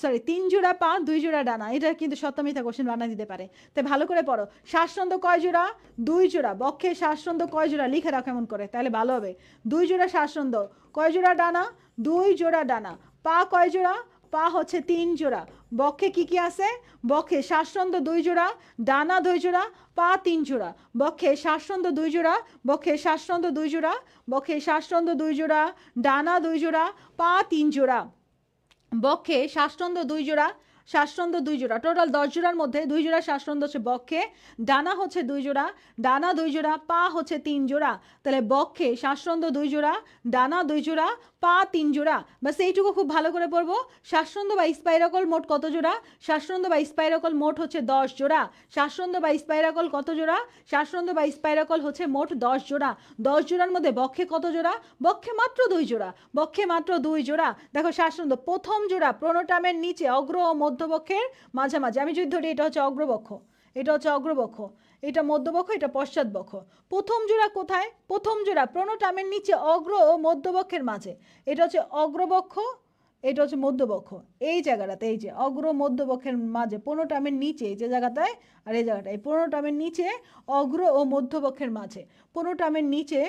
সরি 3 জোড়া পা, 2 জোড়া ডানা। এটা কিন্তু সত্য মিথ্যা কোশ্চেন বানাই দিতে পারে, তাই ভালো করে পড়ো। শ্বাসরন্ধ্র কয় জোড়া? 2 জোড়া। বক্ষে শ্বাসরন্ধ্র কয় জোড়া? লিখে রাখো এমন করে, তাহলে ভালো হবে। 2 জোড়া শ্বাসরন্ধ্র। কয় জোড়া ডানা? 2 জোড়া ডানা। পা কয় জোড়া? পা হচ্ছে 3 জোড়া। বক্ষে কি কি আছে? বক্ষে শ্বাসরন্ধ্র 2 জোড়া, ডানা 2 জোড়া, পা 3 জোড়া। বক্ষে শ্বাসরন্ধ্র 2 জোড়া, বক্ষে শ্বাসরন্ধ্র 2 জোড়া, বক্ষে শ্বাসরন্ধ্র 2 জোড়া, ডানা 2 জোড়া, পা 3 জোড়া। বক্ষে শ্বাসরন্ধ্র 2 জোড়া, শ্বাসরন্ধ্র 2 জোড়া, টোটাল 10 জোড়ার মধ্যে 2 জোড়া শ্বাসরন্ধ্র হচ্ছে বক্ষে, ডানা হচ্ছে 2 জোড়া, ডানা 2 জোড়া, পা হচ্ছে 3 জোড়া। তাহলে বক্ষে শ্বাসরন্ধ্র 2 জোড়া, ডানা 2 জোড়া, পা 3 জোড়া। বাস এইটুকু খুব ভালো করে পড়বো। শ্বাসরন্ধ্র বা স্পাইরাকল মোট কত জোড়া? শ্বাসরন্ধ্র বা স্পাইরাকল মোট হচ্ছে 10 জোড়া। শ্বাসরন্ধ্র বা স্পাইরাকল কত জোড়া? শ্বাসরন্ধ্র বা স্পাইরাকল হচ্ছে মোট 10 জোড়া। 10 জোড়ার মধ্যে বক্ষে কত জোড়া? বক্ষে মাত্র 2 জোড়া, বক্ষে মাত্র 2 জোড়া। দেখো শ্বাসরন্ধ্র প্রথম জোড়া প্রোনোটামের নিচে, অগ্র ও মধ্যবক্ষের মাঝামাঝি। আমি যদি ধরি এটা হচ্ছে অগ্রবক্ষ, এটা হচ্ছে অগ্রবক্ষ, এটা মধ্যবক্ষ, এটা পশ্চাৎবক্ষ। প্রথম জোড়া কোথায়? প্রথম জোড়া প্রোনোটামের নিচে, অগ্র ও মধ্যবক্ষের মাঝে। এটা হচ্ছে অগ্রবক্ষ, এটা হচ্ছে মধ্যবক্ষ। এই জায়গাটাতে এই যে অগ্র মধ্যবক্ষের মাঝে 15টামের নিচে এই যে জায়গাটায় আর এই জায়গাটায় 15টামের নিচে অগ্র ও মধ্যবক্ষের মাঝে 15টামের নিচে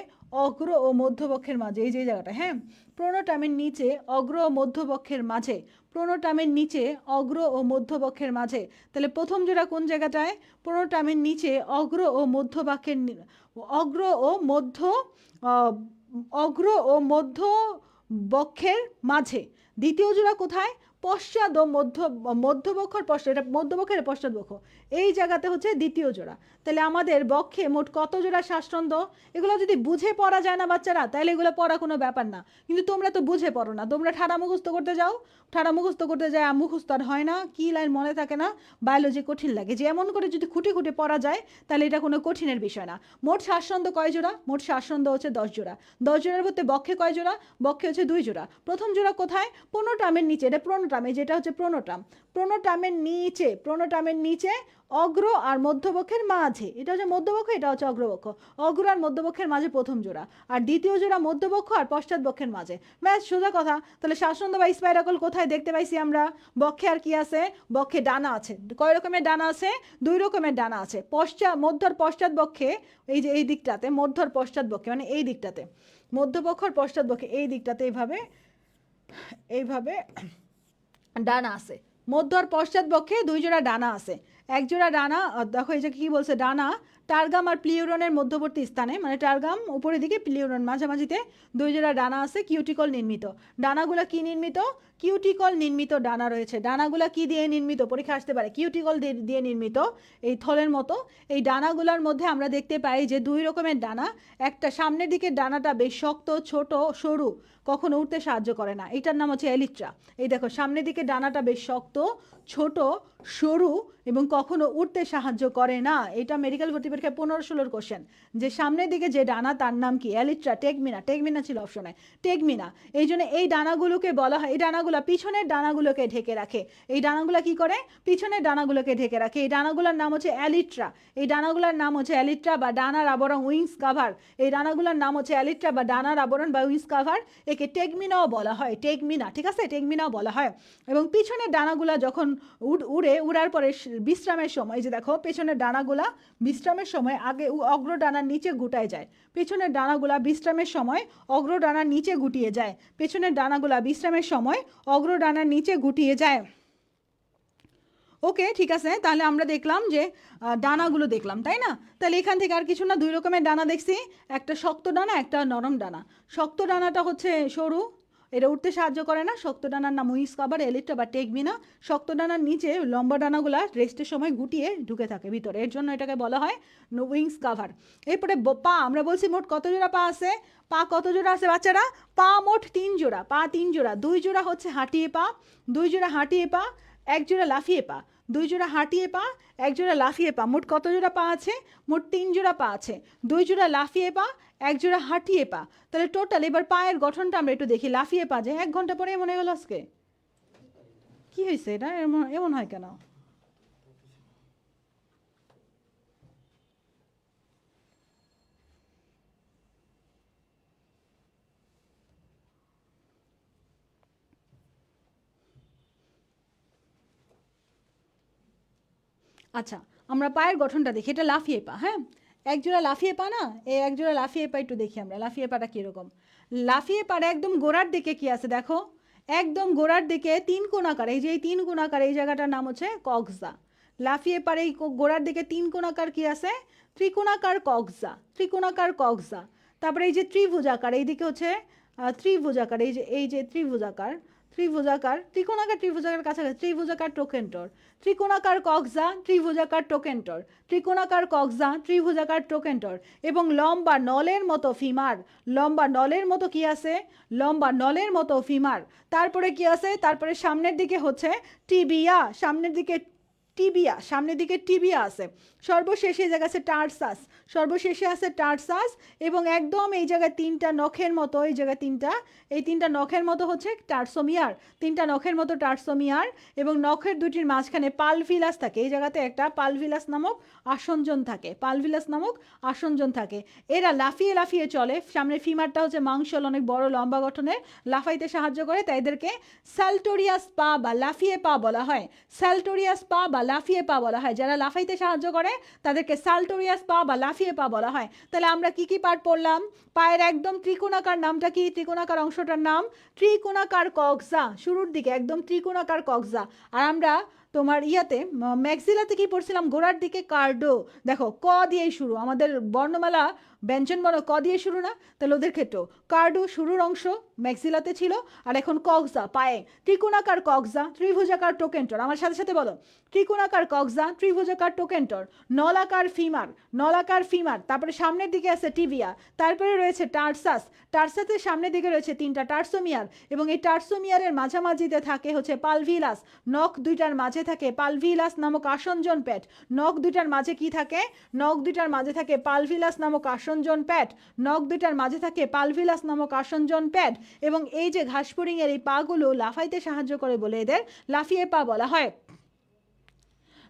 অগ্র ও মধ্যবক্ষের মাঝে এই যে জায়গাটা, হ্যাঁ, 15টামের নিচে অগ্র ও মধ্যবক্ষের মাঝে 15টামের নিচে অগ্র ও মধ্যবক্ষের মাঝে। তাহলে প্রথম জোড়া কোন জায়গাটায়? 15টামের নিচে অগ্র ও মধ্যবক্ষের অগ্র ও মধ্য অগ্র ও মধ্য বক্ষের মাঝে। দ্বিতীয় জোড়া কোথায়? পশ্চাৎ ও মধ্যবক্ষের পশ্চাৎ, এটা মধ্যবক্ষের পশ্চাৎবক্ষ, এই জায়গাতে হচ্ছে দ্বিতীয় জোড়া। তাহলে আমাদের বক্ষে মোট কত জোড়া শ্বাসরন্ধ্র? এগুলো যদি বুঝে পড়া যায় না বাচ্চারা, তাহলে এগুলো পড়া কোনো ব্যাপার না। কিন্তু তোমরা তো বুঝে পড়ো না, তোমরা ঠাড়া মুখস্থ করতে যাও, ঠাড়া মুখস্থ করতে যায় মুখস্থ আর হয় না, কি লাইন মনে থাকে না, বায়োলজি কঠিন লাগে। যে এমন করে যদি খুঁটে খুঁটে পড়া যায় তাহলে এটা কোনো কঠিনের বিষয় না। মোট শ্বাসরন্ধ্র কয় জোড়া? মোট শ্বাসরন্ধ্র হচ্ছে 10 জোড়া। 10 জোড়ার মধ্যে বক্ষে কয় জোড়া? বক্ষে হচ্ছে 2 জোড়া। প্রথম জোড়া কোথায়? প্রোনোটামের নিচে, এটা প্রোনোটামে, যেটা হচ্ছে প্রোনোটাম, প্রোনোটামের নিচে, প্রোনোটামের নিচে অগ্র আর মধ্যবক্ষের মাঝে, এটা হচ্ছে মধ্যবক্ষ, এটা হচ্ছে অগ্রবক্ষ, অগ্র আর মধ্যবক্ষের মাঝে প্রথম জোড়া, আর দ্বিতীয় জোড়া মধ্যবক্ষ আর পশ্চাৎবক্ষের মাঝে। ব্যাস, সোজা কথা। তাহলে শ্বাসরন্ধ্র বা স্পাইরাকল কোথায় দেখতে পাইছি আমরা? বক্ষে। আর কি আছে? বক্ষে ডানা আছে। কয় রকমের ডানা আছে? 2 রকমের ডানা আছে। মধ্যর পশ্চাৎবক্ষে, এই যে এই দিকটাতে, মধ্যর পশ্চাৎবক্ষে মানে এই দিকটাতে, মধ্যবক্ষর পশ্চাৎবক্ষে এই দিকটাতে এইভাবে এইভাবে ডানা আছে। মধ্য আর পশ্চাৎবক্ষে 2 জোড়া ডানা আছে। এক জোড়া ডানা, দেখো এই যে কি বলছে, ডানা টার্গাম আর প্লিউরনের মধ্যবর্তী স্থানে, মানে টার্গাম উপরের দিকে, প্লিউরন মাঝামাঝিতে 2 জোড়া ডানা আছে, কিউটিকল নির্মিত। ডানাগুলা কি নির্মিত? কিউটিকল নির্মিত ডানা রয়েছে। ডানাগুলা কি দিয়ে নির্মিত? পরীক্ষা আসতে পারে। কিউটিকল দিয়ে নির্মিত, এই থলের মতো। এই ডানাগুলোর মধ্যে আমরা দেখতে পাই যে 2 রকমের ডানা। একটা সামনের দিকের ডানাটা বেশ শক্ত, ছোট, সরু, কখনো উঠতে সাহায্য করে না, এটার নাম হচ্ছে এলিট্রা। এই দেখো সামনের দিকে ডানাটা বেশ শক্ত, ছোট, সরু এবং কখনো উঠতে সাহায্য করে না। এটা মেডিকেল ভর্তি পরীক্ষায় 15-16 কোশ্চেন, যে সামনের দিকে যে ডানা তার নাম কি? এলিট্রা। টেগমিনা, টেগমিনা ছিল অপশনে, টেগমিনা। এই জন্য এই ডানাগুলোকে বলা হয়, এই ডানাগুলো পিছনের ডানাগুলোকে ঢেকে রাখে। এই ডানাগুলো কি করে? পিছনের ডানাগুলোকে ঢেকে রাখে। এই ডানাগুলোর নাম হচ্ছে এলিট্রা। এই ডানাগুলোর নাম হচ্ছে এলিট্রা বা ডানার আবরণ, উইংস কাভার। এই ডানাগুলোর নাম হচ্ছে এলিট্রা বা ডানার আবরণ বা উইংস কাভার। একে টেগমিনাও বলা হয়, টেগমিনা, ঠিক আছে, টেগমিনাও বলা হয়। এবং পিছনের ডানাগুলা যখন উড়ার পরে বিশ্রামের সময়, যে দেখো পেছনের ডানাগুলা বিশ্রামের সময় আগে অগ্র ডানার নিচে গুটায় যায়। পেছনের ডানাগুলা বিশ্রামের সময় অগ্র ডানার নিচে গুটিয়ে যায়। পেছনের ডানাগুলা বিশ্রামের সময় অগ্র ডানার নিচে গুটিয়ে যায়। ওকে, ঠিক আছে। তাহলে আমরা দেখলাম যে ডানাগুলো দেখলাম, তাই না? তাহলে এখান থেকে আর কিছু না, 2 রকমের ডানা দেখছি, একটা শক্ত ডানা, একটা নরম ডানা। শক্ত ডানাটা হচ্ছে সরু, এটা উঠতে সাহায্য করে না। শক্ত ডানার নাম উইংস কাভার, এলিট্রা বা টেগমিনা। শক্ত ডানার নিচে লম্বা ডানাগুলা রেস্টের সময় গুটিয়ে ঢুকে থাকে ভিতরে, এর জন্য এটাকে বলা হয় উইংস কাভার। এরপরে পা, আমরা বলছি মোট কত জোড়া পা আছে? পা কত জোড়া আছে বাচ্চারা? পা মোট 3 জোড়া। পা 3 জোড়া। 2 জোড়া হচ্ছে হাঁটিয়ে পা, 2 জোড়া হাঁটিয়ে পা, 1 জোড়া লাফিয়ে পা। 2 জোড়া হাঁটিয়ে পা, 1 জোড়া লাফিয়ে পা। মোট কত জোড়া পা আছে? মোট 3 জোড়া পা আছে। 2 জোড়া লাফিয়ে পা, 1 জোড়া হাঁটিয়ে পা। তাহলে টোটাল এবার পায়ের গঠনটা আমরা একটু দেখি। লাফিয়ে পা, যে 1 ঘন্টা পরে মনে হলো আজকে কি হয়েছে, এটা এমন হয় কেন? আচ্ছা, আমরা পায়ের গঠনটা দেখি। এটা লাফিয়ে পা, হ্যাঁ, 1 জোড়া লাফিয়ে পা না, এই 1 জোড়া লাফিয়ে পা একটু দেখি আমরা। লাফিয়ে পাটা কীরকম? লাফিয়ে পাটা একদম গোড়ার দিকে কি আছে দেখো, একদম গোড়ার দিকে 3 কোণাকার, এই যে এই 3 কোণাকার, এই জায়গাটার নাম হচ্ছে কক্সা। লাফিয়ে পারে এই গোড়ার দিকে 3 কোণাকার কি আছে? ত্রিকোণাকার কক্সা, ত্রিকোণাকার কক্সা। তারপরে এই যে ত্রিভুজাকার, এইদিকে হচ্ছে ত্রিভুজাকার, এই যে ত্রিভুজাকার, ত্রিকোণাকার, ত্রিভুজাকার কাছাকাছি, ত্রিভুজাকার টোকেন্টর, ত্রিকোণাকার কক্সা, ত্রিভুজাকার টোকেন্টর, ত্রিকোণাকার কক্সা, ত্রিভুজাকার টোকেন্টর। এবং লম্বা নলের মতো ফিমার, লম্বা নলের মতো কি আছে? লম্বা নলের মতো ফিমার। তারপরে কি আছে? তারপরে সামনের দিকে হচ্ছে টিবিয়া, সামনের দিকে টিবিয়া, সামনের দিকে টিবিয়া আছে, সর্বশেষে এই জায়গায় আছে টার্সাস, সর্বশেষে আছে টার্সাস, এবং একদম এই জায়গায় তিনটা নখের মতো, এই জায়গায় এই তিনটা নখের মতো হচ্ছে টার্সোমিয়ার, তিনটা নখের মতো টার্সোমিয়ার, এবং নখের দুটির মাঝখানে পালভিলাস থাকে, এই জায়গাতে একটা পালভিলাস নামক আসঞ্জন থাকে, পালভিলাস নামক আসঞ্জন থাকে। এরা লাফিয়ে লাফিয়ে চলে, সামনের ফিমারটা হচ্ছে মাংসল, অনেক বড় লম্বা গঠনের, লাফাইতে সাহায্য করে, তাই এদেরকে স্যালটোরিয়াস পা বা লাফিয়ে পা বলা হয়, স্যালটোরিয়াস পা বা লাফিয়ে পা বলা হয়। যারা লাফাইতে সাহায্য করে তাদেরকে স্যালটোরিয়াস পা বা লাফিয়ে পা বলা হয়। তাহলে আমরা কি কি পার্ট পড়লাম? পায়ের একদম ত্রিকোণাকার নামটা কি? ত্রিকোণাকার অংশটার নাম ত্রিকোণাকার কক্সা, শুরুর দিকে একদম ত্রিকোণাকার কক্সা। আর আমরা তোমার ইয়াতে ম্যাক্সিলাতে কি পড়ছিলাম? গোড়ার দিকে কার্ডো, দেখো ক দিয়েই শুরু, আমাদের বর্ণমালা ব্যঞ্জন বর্ণ ক দিয়ে শুরু না, তাহলে ওদের ক্ষেত্রেও কার্ডো শুরুর অংশ ম্যাক্সিলাতে ছিল, আর এখন কক্সা পায়ে, ত্রিকোণাকার কক্সা, ত্রিভুজাকার টোকেন্টর, আমার সাথে সাথে বলো, ত্রিকোণাকার কক্সা, ত্রিভুজাকার টোকেন্টর, নলাকার ফিমার, নলাকার ফিমার, তারপরে সামনের দিকে আছে টিবিয়া, তারপরে রয়েছে টার্সাস, টার্সাসের সামনের দিকে রয়েছে তিনটা টার্সোমিয়ার, এবং এই টার্সোমিয়ারের মাঝামাঝিতে থাকে হচ্ছে পালভিলাস, নখ দুইটার মাঝে থাকে পালভিলাস নামক আসঞ্জন প্যাট, নখ দুইটার মাঝে কি থাকে? নখ দুইটার মাঝে থাকে পালভিলাস নামক আসঞ্জন প্যাট, নখ দুইটার মাঝে থাকে পালভিলাস নামক আসঞ্জন প্যাট, এবং এই যে ঘাসফড়িংয়ের এই পাগুলো লাফাইতে সাহায্য করে বলে এদের লাফিয়ে পা বলা হয়।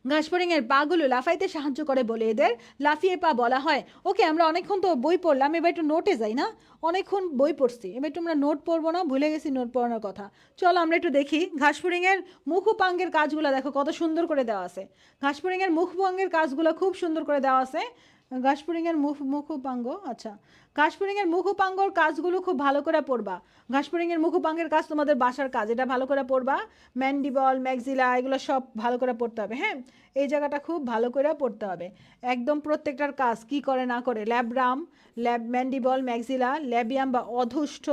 ঘাসফড়িংয়ের পাগুলো লাফাইতে সাহায্য করে বলে এদের লাফিয়ে পা বলা হয়। ওকে, আমরা অনেকক্ষণ তো বই পড়লাম, এবার একটু নোটে যাই না? অনেকক্ষণ বই পড়ছি, এবার একটু আমরা নোট পড়বো না? ভুলে গেছি নোট পড়ানোর কথা। চলো আমরা একটু দেখি ঘাসফড়িংয়ের মুখোপাঙ্গের কাজগুলো, দেখো কত সুন্দর করে দেওয়া আছে। ঘাসফড়িংয়ের মুখোপাঙ্গের কাজগুলো খুব সুন্দর করে দেওয়া আছে। ঘাসফড়িংয়ের মুখোপাঙ্গ, আচ্ছা, ঘাসফড়িংয়ের মুখোপাঙ্গর কাজগুলো খুব ভালো করে পড়বা। ঘাসফড়িংয়ের মুখোপাঙ্গের কাজ তোমাদের বাসার কাজ, এটা ভালো করে পড়বা। ম্যান্ডিবল, ম্যাক্সিলা, এগুলো সব ভালো করে পড়তে হবে। হ্যাঁ, এই জায়গাটা খুব ভালো করে পড়তে হবে, একদম প্রত্যেকটার কাজ কি করে না করে। ল্যাব্রাম, ম্যান্ডিবল, ম্যাক্সিলা, ল্যাবিয়াম বা অধুষ্ঠ,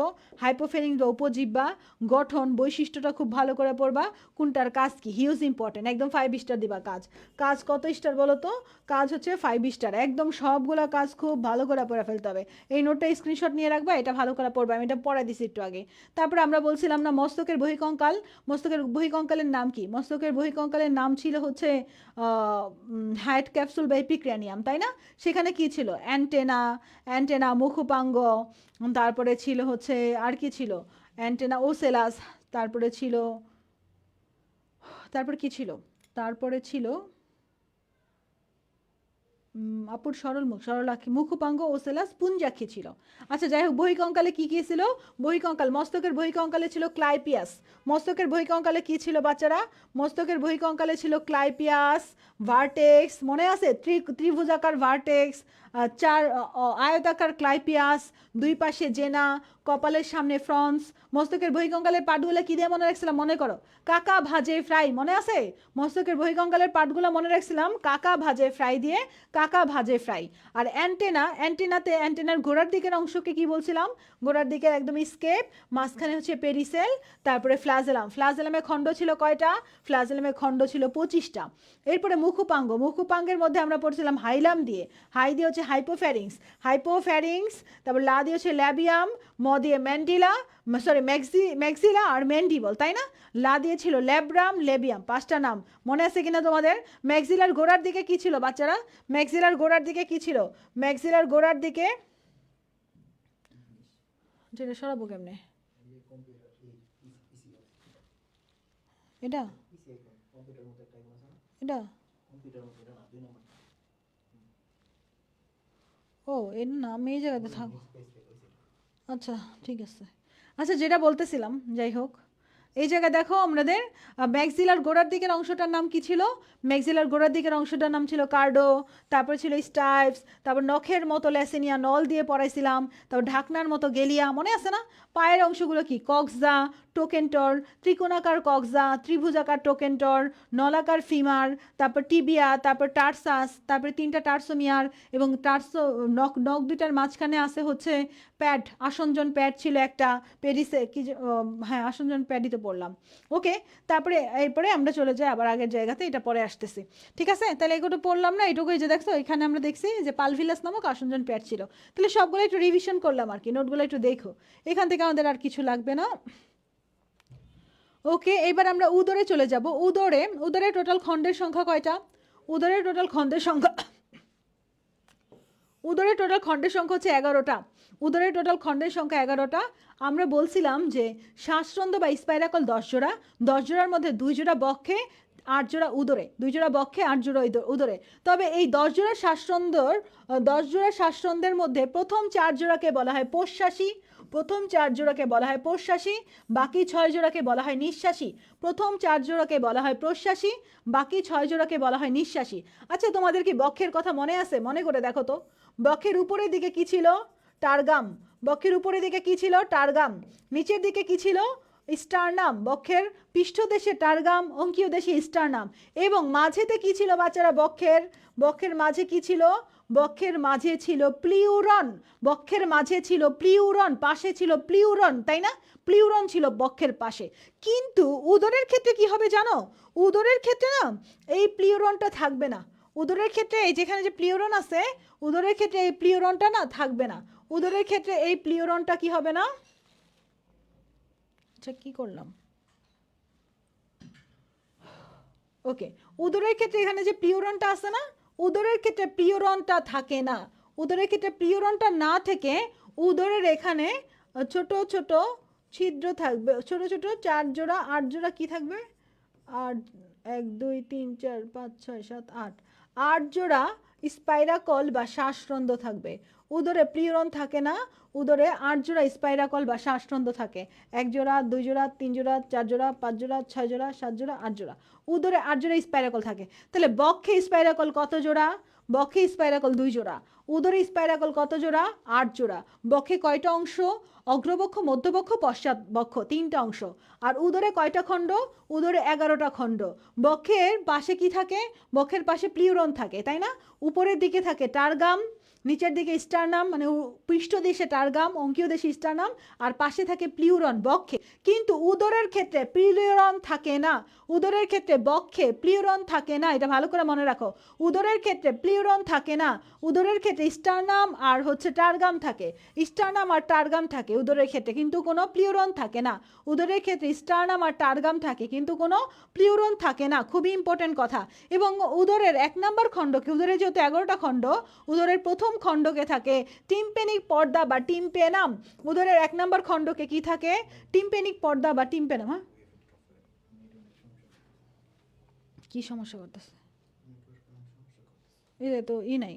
হাইপোফেরিং বা উপজিহ্বা, গঠন বৈশিষ্ট্যটা খুব ভালো করে পড়বা, কোনটার কাজ কি, হিউজ ইম্পর্টেন্ট, একদম 5 স্টার দিবা। কাজ কাজ কত স্টার বলো তো? কাজ হচ্ছে 5 স্টার, একদম সবগুলা কাজ খুব ভালো করে পড়ে ফেলতে হবে। এই নোটটা স্ক্রিনশট নিয়ে রাখবা, এটা ভালো করে পড়বা, আমি এটা পড়া দিছি একটু আগে। তারপরে আমরা বলছিলাম না মস্তকের বহিকঙ্কাল, মস্তকের বহিকঙ্কালের নাম কি? মস্তকের বহিকঙ্কালের নাম ছিল হচ্ছে হায়াট ক্যাপসুল বা এপিক্র্যানিয়াম, তাই না? সেখানে কি ছিল? অ্যান্টেনা, অ্যান্টেনা, মুখোপাঙ্গ, তারপরে ছিল হচ্ছে আর কি ছিল? অ্যান্টেনা, ওসেলাস, তারপরে ছিল, তারপরে কি ছিল? তারপরে ছিল আপুর সরলমুখ, সরলাক্ষী, মুখোপাঙ্গ, ওসেলাস, পুঞ্জাক্ষী ছিল। আচ্ছা যাই হোক, বহিকঙ্কালে কি কি ছিল? বহিকঙ্কাল, মস্তকের বহিকঙ্কালে ছিল ক্লাইপিয়াস। মস্তকের বহিকঙ্কালে কি ছিল বাচ্চারা? মস্তকের বহিকঙ্কালে ছিল ক্লাইপিয়াস, ভার্টেক্স, মনে আছে? ত্রিভুজাকার ভার্টেক্স, চার আয়তাকার ক্লাইপিয়াস, দুই পাশে জেনা, কপালের সামনে ফ্রন্স। মস্তকের বহিকঙ্কালের পাটগুলো কি দিয়ে মনে রাখছিলাম? মনে করো, কাকা ভাজে ফ্রাই, মনে আছে? মস্তকের বহিকঙ্কালের পাটগুলো মনে রাখছিলাম কাকা ভাজে ফ্রাই দিয়ে, কাকা ভাজে ফ্রাই। আর অ্যান্টেনা, অ্যান্টেনাতে অ্যান্টেনার গোড়ার দিকের অংশকে কি বলছিলাম? গোড়ার দিকের একদম স্কেপ, মাঝখানে হচ্ছে পেরিসেল, তারপরে ফ্লাজেলাম। ফ্লাজেলামের খণ্ড ছিল কয়টা? ফ্লাজেলামের খণ্ড ছিল 25টা। এরপরে মুখোপাঙ্গ, মুখোপাঙ্গের মধ্যে আমরা পড়ছিলাম হাইলাম দিয়ে, হাই দিয়ে হচ্ছে হাইপোফ্যারিংস, হাইপোফ্যারিংস, তারপর লা দিয়ে হচ্ছে ল্যাবিয়াম, ম দিয়ে ম্যান্ডিলা, সরি ম্যাক্সিলা আর ম্যান্ডিবল, তাই না? লা দিয়ে ছিল ল্যাব্রাম, লেবিয়াম, 5টা নাম মনে আছে কিনা তোমাদের? ম্যাক্সিলার গোড়ার দিকে কি ছিল বাচ্চারা? ম্যাক্সিলার গোড়ার দিকে কি ছিল? ম্যাক্সিলার গোড়ার দিকে, যেটা সরাবো কেমনে এটা? এটা ও, এর নাম এই জায়গাতে থাকো। আচ্ছা ঠিক আছে, আচ্ছা যেটা বলতেছিলাম, যাই হোক, এই জায়গায় দেখো আমাদের ম্যাক্সিলার গোড়ার দিকের অংশটার নাম কি ছিল? ম্যাক্সিলার গোড়ার দিকের অংশটার নাম ছিল কার্ডো, তারপর ছিল স্টাইপস, তারপর নখের মতো ল্যাসেনিয়া, নল দিয়ে পড়াইছিলাম, তারপর ঢাকনার মতো গেলিয়া, মনে আছে না? পায়ের অংশগুলো কি? কক্সা, টোকেন্টর, ত্রিকোণাকার কক্সা, ত্রিভুজাকার টোকেন্টর, নলাকার ফিমার, তারপর টিবিয়া, তারপর টার্সাস, তারপরে 3টা টার্সোমিয়ার, এবং নখ দুইটার মাঝখানে আছে হচ্ছে প্যাড, আসঞ্জন প্যাড ছিল একটা, পেরিসে কি হ্যাঁ আসঞ্জন প্যাডই তো পড়লাম। ওকে, তারপরে এরপরে আমরা চলে যাই আবার আগের জায়গাতে, এটা পরে আসতেছি, ঠিক আছে? তাহলে এগুলো পড়লাম না, এটুকুই যে দেখছো এখানে আমরা দেখছি যে পালভিলাস নামক আসঞ্জন প্যাড ছিল। তাহলে সবগুলো একটু রিভিশন করলাম আর কি, নোটগুলো একটু দেখো, এখান থেকে আমাদের আর কিছু লাগবে না। ওকে, এবার আমরা উদরে চলে যাব। উদরে টোটাল খণ্ডের সংখ্যা কয়টা? উদরের টোটাল খণ্ডের সংখ্যা উদরের টোটাল খণ্ডের সংখ্যা হচ্ছে 11টা। উদরের টোটাল খণ্ডের সংখ্যা 11টা। আমরা বলছিলাম যে শ্বাসরন্ধ্র বা স্পাইরাকল 10 জোড়া, 10 জোড়ার মধ্যে 2 জোড়া বক্ষে, 8 জোড়া উদরে, 2 জোড়া বক্ষে, 8 জোড়া উদরে। তবে এই 10 জোড়া শ্বাসরন্ধ্রর 10 জোড়া শ্বাসরন্ধ্রের মধ্যে প্রথম 4 জোড়াকে বলা হয় প্রশ্বাসী, প্রথম 4 জোড়াকে বলা হয় প্রশ্বাসী, বাকি 6 জোড়াকে বলা হয় নিঃশ্বাসী। প্রথম 4 জোড়াকে বলা হয় প্রশ্বাসী, বাকি 6 জোড়াকে বলা হয় নিঃশ্বাসী। আচ্ছা, তোমাদের কি বক্ষের কথা মনে আছে? মনে করে দেখো তো। বক্ষের উপরের দিকে কি ছিল? টার্গাম। বক্ষের উপরের দিকে কি ছিল? টার্গাম। নিচের দিকে কি ছিল? স্টার্নাম। বক্ষের পৃষ্ঠদেশে টার্গাম, অঙ্কীয় দেশে স্টার্নাম। এবং মাঝেতে কি ছিল বাচ্চারা? বক্ষের মাঝে কি ছিল? বক্ষের মাঝে ছিল প্লিউরন। বক্ষের মাঝে ছিল প্লিউরন, পাশে ছিল প্লিউরন, তাই না? প্লিউরন ছিল বক্ষের পাশে। কিন্তু উদরের ক্ষেত্রে কি হবে জানো? উদরের ক্ষেত্রে না এই প্লিউরনটা থাকবে না। উদরের ক্ষেত্রে এই যেখানে যে প্লিউরন আছে, উদরের ক্ষেত্রে এই প্লিউরনটা না থাকবে না। উদরের ক্ষেত্রে এই প্লিউরনটা কি হবে না? আচ্ছা, কি করলাম? ওকে, উদরের ক্ষেত্রে এখানে যে প্লিউরনটা আছে না, উদরের ক্ষেত্রে প্লিউরনটা থাকে না। উদরের ক্ষেত্রে প্লিউরনটা না থেকে উদরের এখানে ছোট ছোট ছিদ্র থাকবে, ছোট ছোট 4 জোড়া 8 জোড়া কি থাকবে? 8, 1 2 3 4 5 6 7 8, 8 জোড়া স্পাইরাকল বা শ্বাসরন্ধ্র থাকবে। উদরে প্লিউরন থাকে না, উদরে 8 জোড়া স্পাইরাকল বা শ্বাসরন্ধ্র থাকে। 1 জোড়া, 2 জোড়া, 3 জোড়া, 4 জোড়া, 5 জোড়া, 6 জোড়া, 7 জোড়া, 8 জোড়া। উদরে 8 জোড়া স্পাইরাকল থাকে। তাহলে বক্ষে স্পাইরাকল কত জোড়া? বক্ষে স্পাইরাকল 2 জোড়া। উদরে স্পাইরাকল কত জোড়া? 8 জোড়া। বক্ষে কয়টা অংশ? অগ্রবক্ষ, মধ্যবক্ষ, পশ্চাৎ বক্ষ, 3টা অংশ। আর উদরে কয়টা খণ্ড? উদরে 11টা খণ্ড। বক্ষের পাশে কি থাকে? বক্ষের পাশে প্লিউরন থাকে, তাই না? উপরের দিকে থাকে টার্গাম, নিচের দিকে স্টার্নাম, মানে পৃষ্ঠদেশে টার্গাম, অঙ্কীয় দেশে স্টার্নাম, আর পাশে থাকে প্লিউরন বক্ষে। কিন্তু উদরের ক্ষেত্রে প্লিউরন থাকে না। উদরের ক্ষেত্রে বক্ষে প্লিউরন থাকে না, এটা ভালো করে মনে রাখো। উদরের ক্ষেত্রে প্লিউরন থাকে না। উদরের ক্ষেত্রে স্টার্নাম আর হচ্ছে টার্গাম থাকে। স্টার্নাম আর টার্গাম থাকে উদরের ক্ষেত্রে, কিন্তু কোনো প্লিউরন থাকে না। উদরের ক্ষেত্রে স্টার্নাম আর টার্গাম থাকে, কিন্তু কোনো প্লিউরন থাকে না। খুবই ইম্পর্টেন্ট কথা। এবং উদরের 1 নম্বর খণ্ডকে, উদরের যেহেতু 11টা খণ্ড, উদরের প্রথম খণ্ডকে থাকে টিম্পেনিক পর্দা বা টিম্পেনাম। উদরের 1 নম্বর খণ্ডকে কি থাকে? টিম্পেনিক পর্দা বা টিম্পেনাম। হ্যাঁ, কি সমস্যা করতেছে? এটা তো নাই,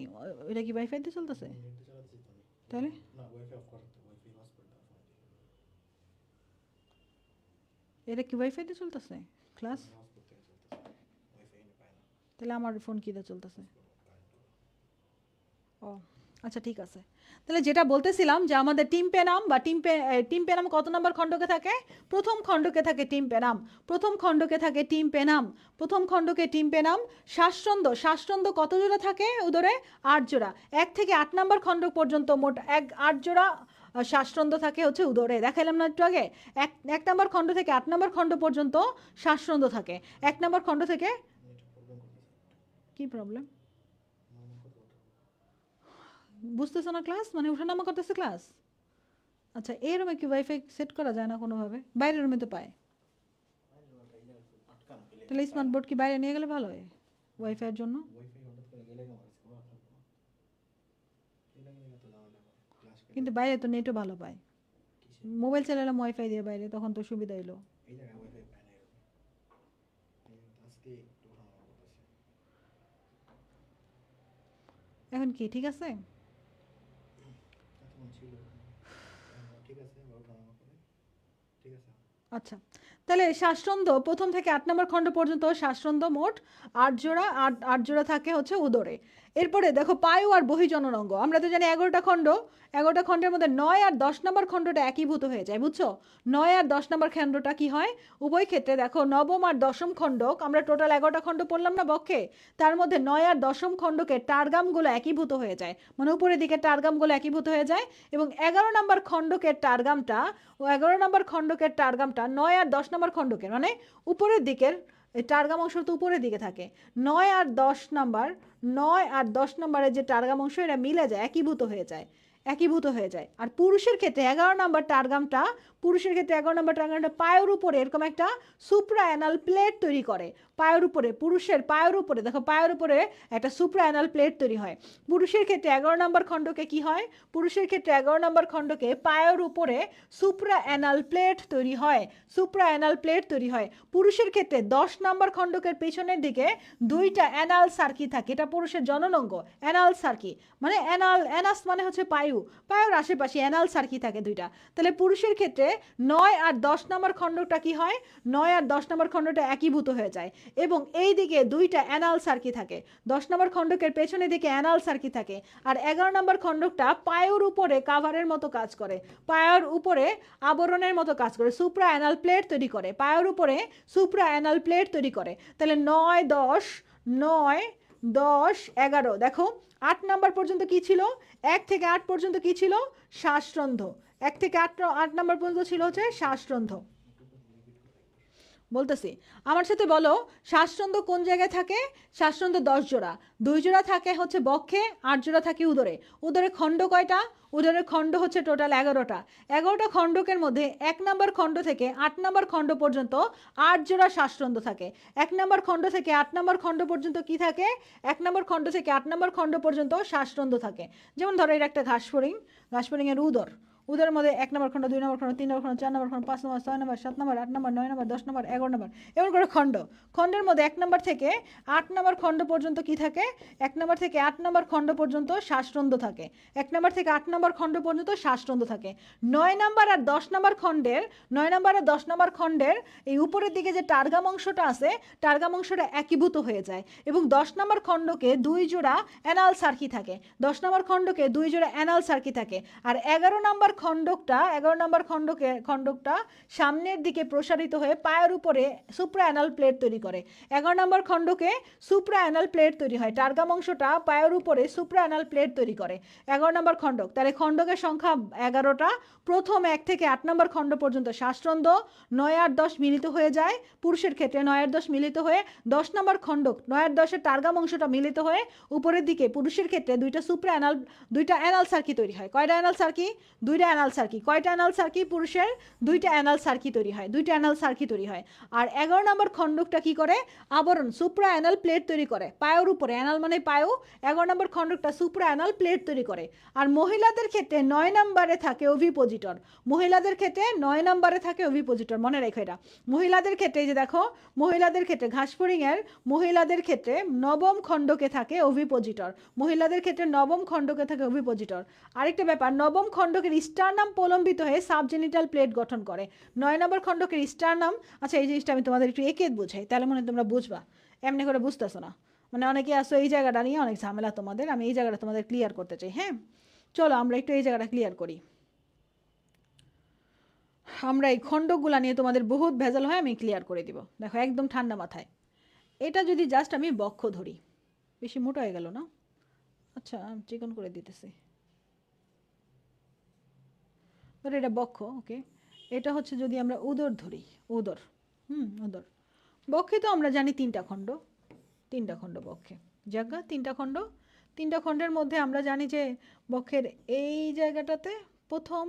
এটা কি ওয়াইফাই দিয়ে চলতেছে? তাহলে এটা কি ওয়াইফাই দিয়ে চলতেছে ক্লাস? তাহলে আমার ফোন কি দিয়ে চলতেছে? ও আচ্ছা, ঠিক আছে। তাহলে যেটা বলতেছিলাম যে আমাদের টিম্পেনাম বা টিম্পেনাম কত নম্বর খণ্ডকে থাকে? প্রথম খণ্ডকে থাকে টিম্পেনাম। প্রথম খণ্ডকে থাকে টিম্পেনাম। প্রথম খণ্ডকে টিম্পেনাম। শ্বাসরন্ধ্র কত জোড়া থাকে উদরে? 8 জোড়া। 1 থেকে 8 নম্বর খণ্ড পর্যন্ত মোট 8 জোড়া শ্বাসরন্ধ্র থাকে হচ্ছে উদরে। দেখাইলাম না একটু আগে? 1 নম্বর খণ্ড থেকে 8 নম্বর খণ্ড পর্যন্ত শ্বাসরন্ধ্র থাকে। 1 নম্বর খণ্ড থেকে কি প্রবলেম? বুঝতেছো না ক্লাস? মানে উঠানামা করতেছে ক্লাস? আচ্ছা, এই রুমে কি ওয়াইফাই সেট করা যায় না কোনোভাবে? বাইরের রুমে তো পায়। তাহলে স্মার্ট বোর্ড কি বাইরে নিয়ে গেলে ভালো হয় ওয়াইফাইয়ের জন্য? কিন্তু বাইরে তো নেটও ভালো পায়। মোবাইল চালালাম ওয়াইফাই দিয়ে বাইরে, তখন তো সুবিধা হইলো। এখন কি ঠিক আছে? আচ্ছা, তাহলে শ্বাসরন্ধ্র প্রথম থেকে 8 নম্বর খণ্ড পর্যন্ত শ্বাসরন্ধ্র মোট 8 জোড়া, 8 জোড়া থাকে হচ্ছে উদরে। এরপরে দেখো পায়ু আর বহির্জনন অঙ্গ। আমরা তো জানি 11টা খণ্ড। 11টা খণ্ডের মধ্যে 9 আর 10 নম্বর খণ্ডটা একীভূত হয়ে যায়, বুঝছো? 9 আর 10 নম্বর খণ্ডটা কি হয়? উভয় ক্ষেত্রে দেখো নবম আর দশম খণ্ড, আমরা টোটাল 11টা খণ্ড পড়লাম না বক্ষে? তার মধ্যে 9 আর দশম খণ্ডকে টার্গামগুলো একীভূত হয়ে যায়, মানে উপরের দিকে টার্গামগুলো একীভূত হয়ে যায়। এবং 11 নম্বর খণ্ডকের টার্গামটা, 11 নম্বর খণ্ডকের টার্গামটা 9 আর 10 নম্বর খণ্ডকের, মানে উপরের দিকের টার্গাম অংশ তো উপরের দিকে থাকে। 9 আর 10 নম্বরের যে টার্গাম অংশ, এটা মিলে যায়, একীভূত হয়ে যায়। একীভূত হয়ে যায়। আর পুরুষের ক্ষেত্রে 11 নম্বর টার্গামটা, পুরুষের ক্ষেত্রে 11 নম্বর টার্গামটা পায়ের উপরে এরকম একটা সুপ্রা অ্যানাল প্লেট তৈরি করে। পায়ের উপরে, পুরুষের পায়ের উপরে, দেখো পায়ের উপরে একটা সুপ্রা অ্যানাল প্লেট তৈরি হয়। পুরুষের ক্ষেত্রে 11 নম্বর খণ্ডকে কি হয়? পুরুষের ক্ষেত্রে 11 নম্বর খণ্ডকে পায়ের উপরে সুপ্রা অ্যানাল প্লেট তৈরি হয়, সুপ্রা অ্যানাল প্লেট তৈরি হয়। পুরুষের ক্ষেত্রে 10 নম্বর খণ্ডকের পেছনের দিকে দুইটা অ্যানাল সার্কি থাকে, এটা পুরুষের জননঙ্গ, অ্যানাল সার্কি মানে অ্যানাস মানে হচ্ছে পায়ু, পায়ুর আশেপাশে অ্যানাল সার্কি থাকে দুইটা। তাহলে পুরুষের ক্ষেত্রে 9 আর 10 নম্বর খণ্ডটা কি হয়? 9 আর 10 নম্বর খণ্ডটা একীভূত হয়ে যায় এবং এই দিকে দুইটা অ্যানাল সার্কি থাকে। 10 নম্বর খণ্ডকের পেছনের দিকে অ্যানাল সার্কি থাকে আর 11 নম্বর খণ্ডকটা পায়ের উপরে কাভারের মতো কাজ করে, পায়ের উপরে আবরণের মতো কাজ করে, সুপ্রা অ্যানাল প্লেট তৈরি করে, পায়ের উপরে সুপ্রা অ্যানাল প্লেট তৈরি করে। তাহলে 9 10 9 10 11, দেখো 8 নাম্বার পর্যন্ত কি ছিল? 1 থেকে 8 পর্যন্ত কি ছিল? শ্বাসরন্ধ্র। 1 থেকে 8 নাম্বার পর্যন্ত ছিল হচ্ছে শ্বাসরন্ধ্র। বলতেছি আমার সাথে বলো, শ্বাসরন্ধ্র কোন জায়গায় থাকে? শ্বাসরন্ধ্র 10 জোড়া, 2 জোড়া থাকে হচ্ছে বক্ষে, 8 জোড়া থাকে উদরে। উদরে খণ্ড কয়টা? উদরের খণ্ড হচ্ছে টোটাল 11টা। 11টা খণ্ডকের মধ্যে 1 নম্বর খণ্ড থেকে 8 নম্বর খণ্ড পর্যন্ত 8 জোড়া শ্বাসরন্ধ্র থাকে। 1 নম্বর খণ্ড থেকে 8 নম্বর খণ্ড পর্যন্ত কি থাকে? 1 নম্বর খণ্ড থেকে 8 নম্বর খণ্ড পর্যন্ত শ্বাসরন্ধ্র থাকে। যেমন ধরো এটা একটা ঘাসফড়িং, ঘাসফড়িংয়ের উদর, উদরের মধ্যে 1 নম্বর খণ্ড, 2 নম্বর খণ্ড, 3 নম্বর খণ্ড, 4 নম্বর খণ্ড, 5 নম্বর, 6 নম্বর, 7 নম্বর, 8 নম্বর, 9 নম্বর, 10 নম্বর, 11 নম্বর, এমন করে খণ্ড। খণ্ডের মধ্যে 1 নম্বর থেকে 8 নম্বর খণ্ড পর্যন্ত কি থাকে? 1 নম্বর থেকে 8 নম্বর খণ্ড পর্যন্ত শ্বাসরন্ধ্র থাকে। 1 নম্বর থেকে 8 নম্বর খণ্ড পর্যন্ত শ্বাসরন্ধ্র থাকে। 9 নম্বর আর 10 নম্বর খণ্ডের, 9 নম্বর আর 10 নম্বর খণ্ডের এই উপরের দিকে যে টার্গাম অংশটা আছে, টার্গাম অংশটা একীভূত হয়ে যায় এবং 10 নম্বর খণ্ডকে 2 জোড়া অ্যানাল সার্কি থাকে। 10 নম্বর খণ্ডকে 2 জোড়া অ্যানাল সার্কি থাকে। আর 11 নম্বর খণ্ডকটা সামনের দিকে প্রসারিত হয়ে পায়ের উপরে সুপ্রা অ্যানাল প্লেট তৈরি করে। 11 নম্বর খণ্ডকে সুপ্রা অ্যানাল প্লেট তৈরি হয়, টার্গাম অংশটা পায়ের উপরে সুপ্রা অ্যানাল প্লেট তৈরি করে। 11 নম্বর খণ্ডক, তাহলে খণ্ডকের সংখ্যা 11টা। প্রথম 1 থেকে 8 নম্বর খণ্ড পর্যন্ত শ্বাসরন্ধ্র, 9 আর 10 মিলিত হয়ে যায় পুরুষের ক্ষেত্রে, 9 আর 10 মিলিত হয়ে 10 নম্বর খণ্ডক, 9 আর 10 এর টার্গাম অংশটা মিলিত হয়ে উপরের দিকে পুরুষের ক্ষেত্রে দুইটা অ্যানাল সার্কি তৈরি হয়। কয়টা অ্যানাল সার্কি? 2টা অ্যানাল সার্কি। কয়টা অ্যানাল সার্কি? পুরুষের 2টা অ্যানাল সার্কি তৈরি হয়, 2টা অ্যানাল সার্কি তৈরি হয়। আর 11 নম্বর খণ্ডকটা কি করে? আবরণ, সুপ্রা অ্যানাল প্লেট তৈরি করে পায়ের উপরে, অ্যানাল মানে পায়ু, 11 নম্বর খণ্ডকটা সুপ্রা অ্যানাল প্লেট তৈরি করে। আর মহিলাদের ক্ষেত্রে 9 নম্বরে থাকে ওভিপোজিটর, মহিলাদের ক্ষেত্রে 9 নম্বরে থাকে ওভিপোজিটর, মনে রেখো এটা। মহিলাদের ক্ষেত্রে এই যে দেখো, মহিলাদের ক্ষেত্রে ঘাসফড়িংয়ের মহিলাদের ক্ষেত্রে 9ম খণ্ডকে থাকে ওভিপোজিটর, মহিলাদের ক্ষেত্রে 9ম খণ্ডকে থাকে ওভিপোজিটর। আরেকটা ব্যাপার, 9ম খণ্ডকের স্টারনাম প্রলম্বিত হয়ে সাবজেনিটাল প্লেট গঠন করে। 9 নম্বর খণ্ডকের স্টারনাম, আচ্ছা এই জিনিসটা আমি তোমাদের একটু এঁকে বোঝাই, তাহলে মনে হয় তোমরা বুঝবা, এমনি করে বুঝতেছো না। মানে অনেকে আসো এই জায়গাটা নিয়ে অনেক ঝামেলা তোমাদের, আমি এই জায়গাটা তোমাদের ক্লিয়ার করতে চাই। হ্যাঁ চলো আমরা একটু এই জায়গাটা ক্লিয়ার করি। আমরা এই খণ্ডকগুলা নিয়ে তোমাদের বহুত ভেজাল হয়, আমি ক্লিয়ার করে দিব। দেখো একদম ঠান্ডা মাথায়, এটা যদি জাস্ট আমি বক্ষ ধরি, বেশি মোটা হয়ে গেল না? আচ্ছা চিকন করে দিতেছি, ধরো এটা বক্ষ, ওকে। এটা হচ্ছে যদি আমরা উদর ধরি, উদর, উদর, বক্ষে তো আমরা জানি 3টা খণ্ড, 3টা খণ্ড বক্ষে, জায়গা 3টা খণ্ড। 3টা খণ্ডের মধ্যে আমরা জানি যে বক্ষের এই জায়গাটাতে প্রথম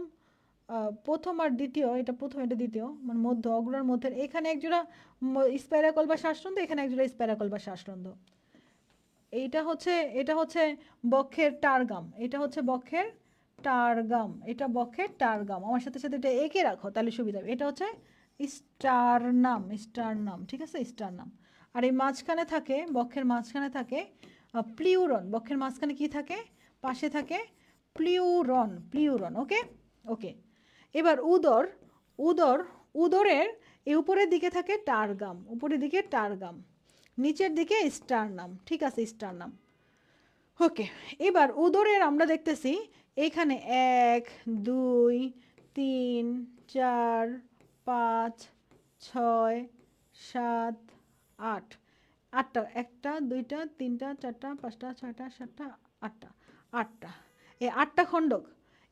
প্রথম আর দ্বিতীয়, এটা প্রথম এটা দ্বিতীয়, মানে মধ্য অগ্রর মধ্যে এখানে একজোড়া স্পাইরাকল বা শ্বাসরন্ধ্র, এখানে একজোড়া স্পাইরাকল বা শ্বাসরন্ধ্র। এটা হচ্ছে বক্ষের টার্গাম, এটা হচ্ছে বক্ষের টার্গাম, এটা বক্ষের টার্গাম। আমার সাথে সাথে এটা এঁকে রাখো তাহলে সুবিধা হবে। এটা হচ্ছে স্টারনাম, স্টারনাম, ঠিক আছে, স্টারনাম। আর এই মাঝখানে থাকে, বক্ষের মাঝখানে থাকে প্লিউরন, বক্ষের মাঝখানে কি থাকে? পাশে থাকে প্লিউরন, প্লিউরন, ওকে ওকে। এবার উদর, উদর, উদরের এই উপরের দিকে থাকে টার্গাম, উপরের দিকে টার্গাম, নিচের দিকে স্টারনাম, ঠিক আছে, স্টারনাম, ওকে। এবার উদরের আমরা দেখতেছি এখানে 1 2 3 4 5 6 7 8, 8টা, 1টা 2টা 3টা 4টা 5টা 6টা 7টা 8টা, 8টা, এই 8টা খণ্ডক।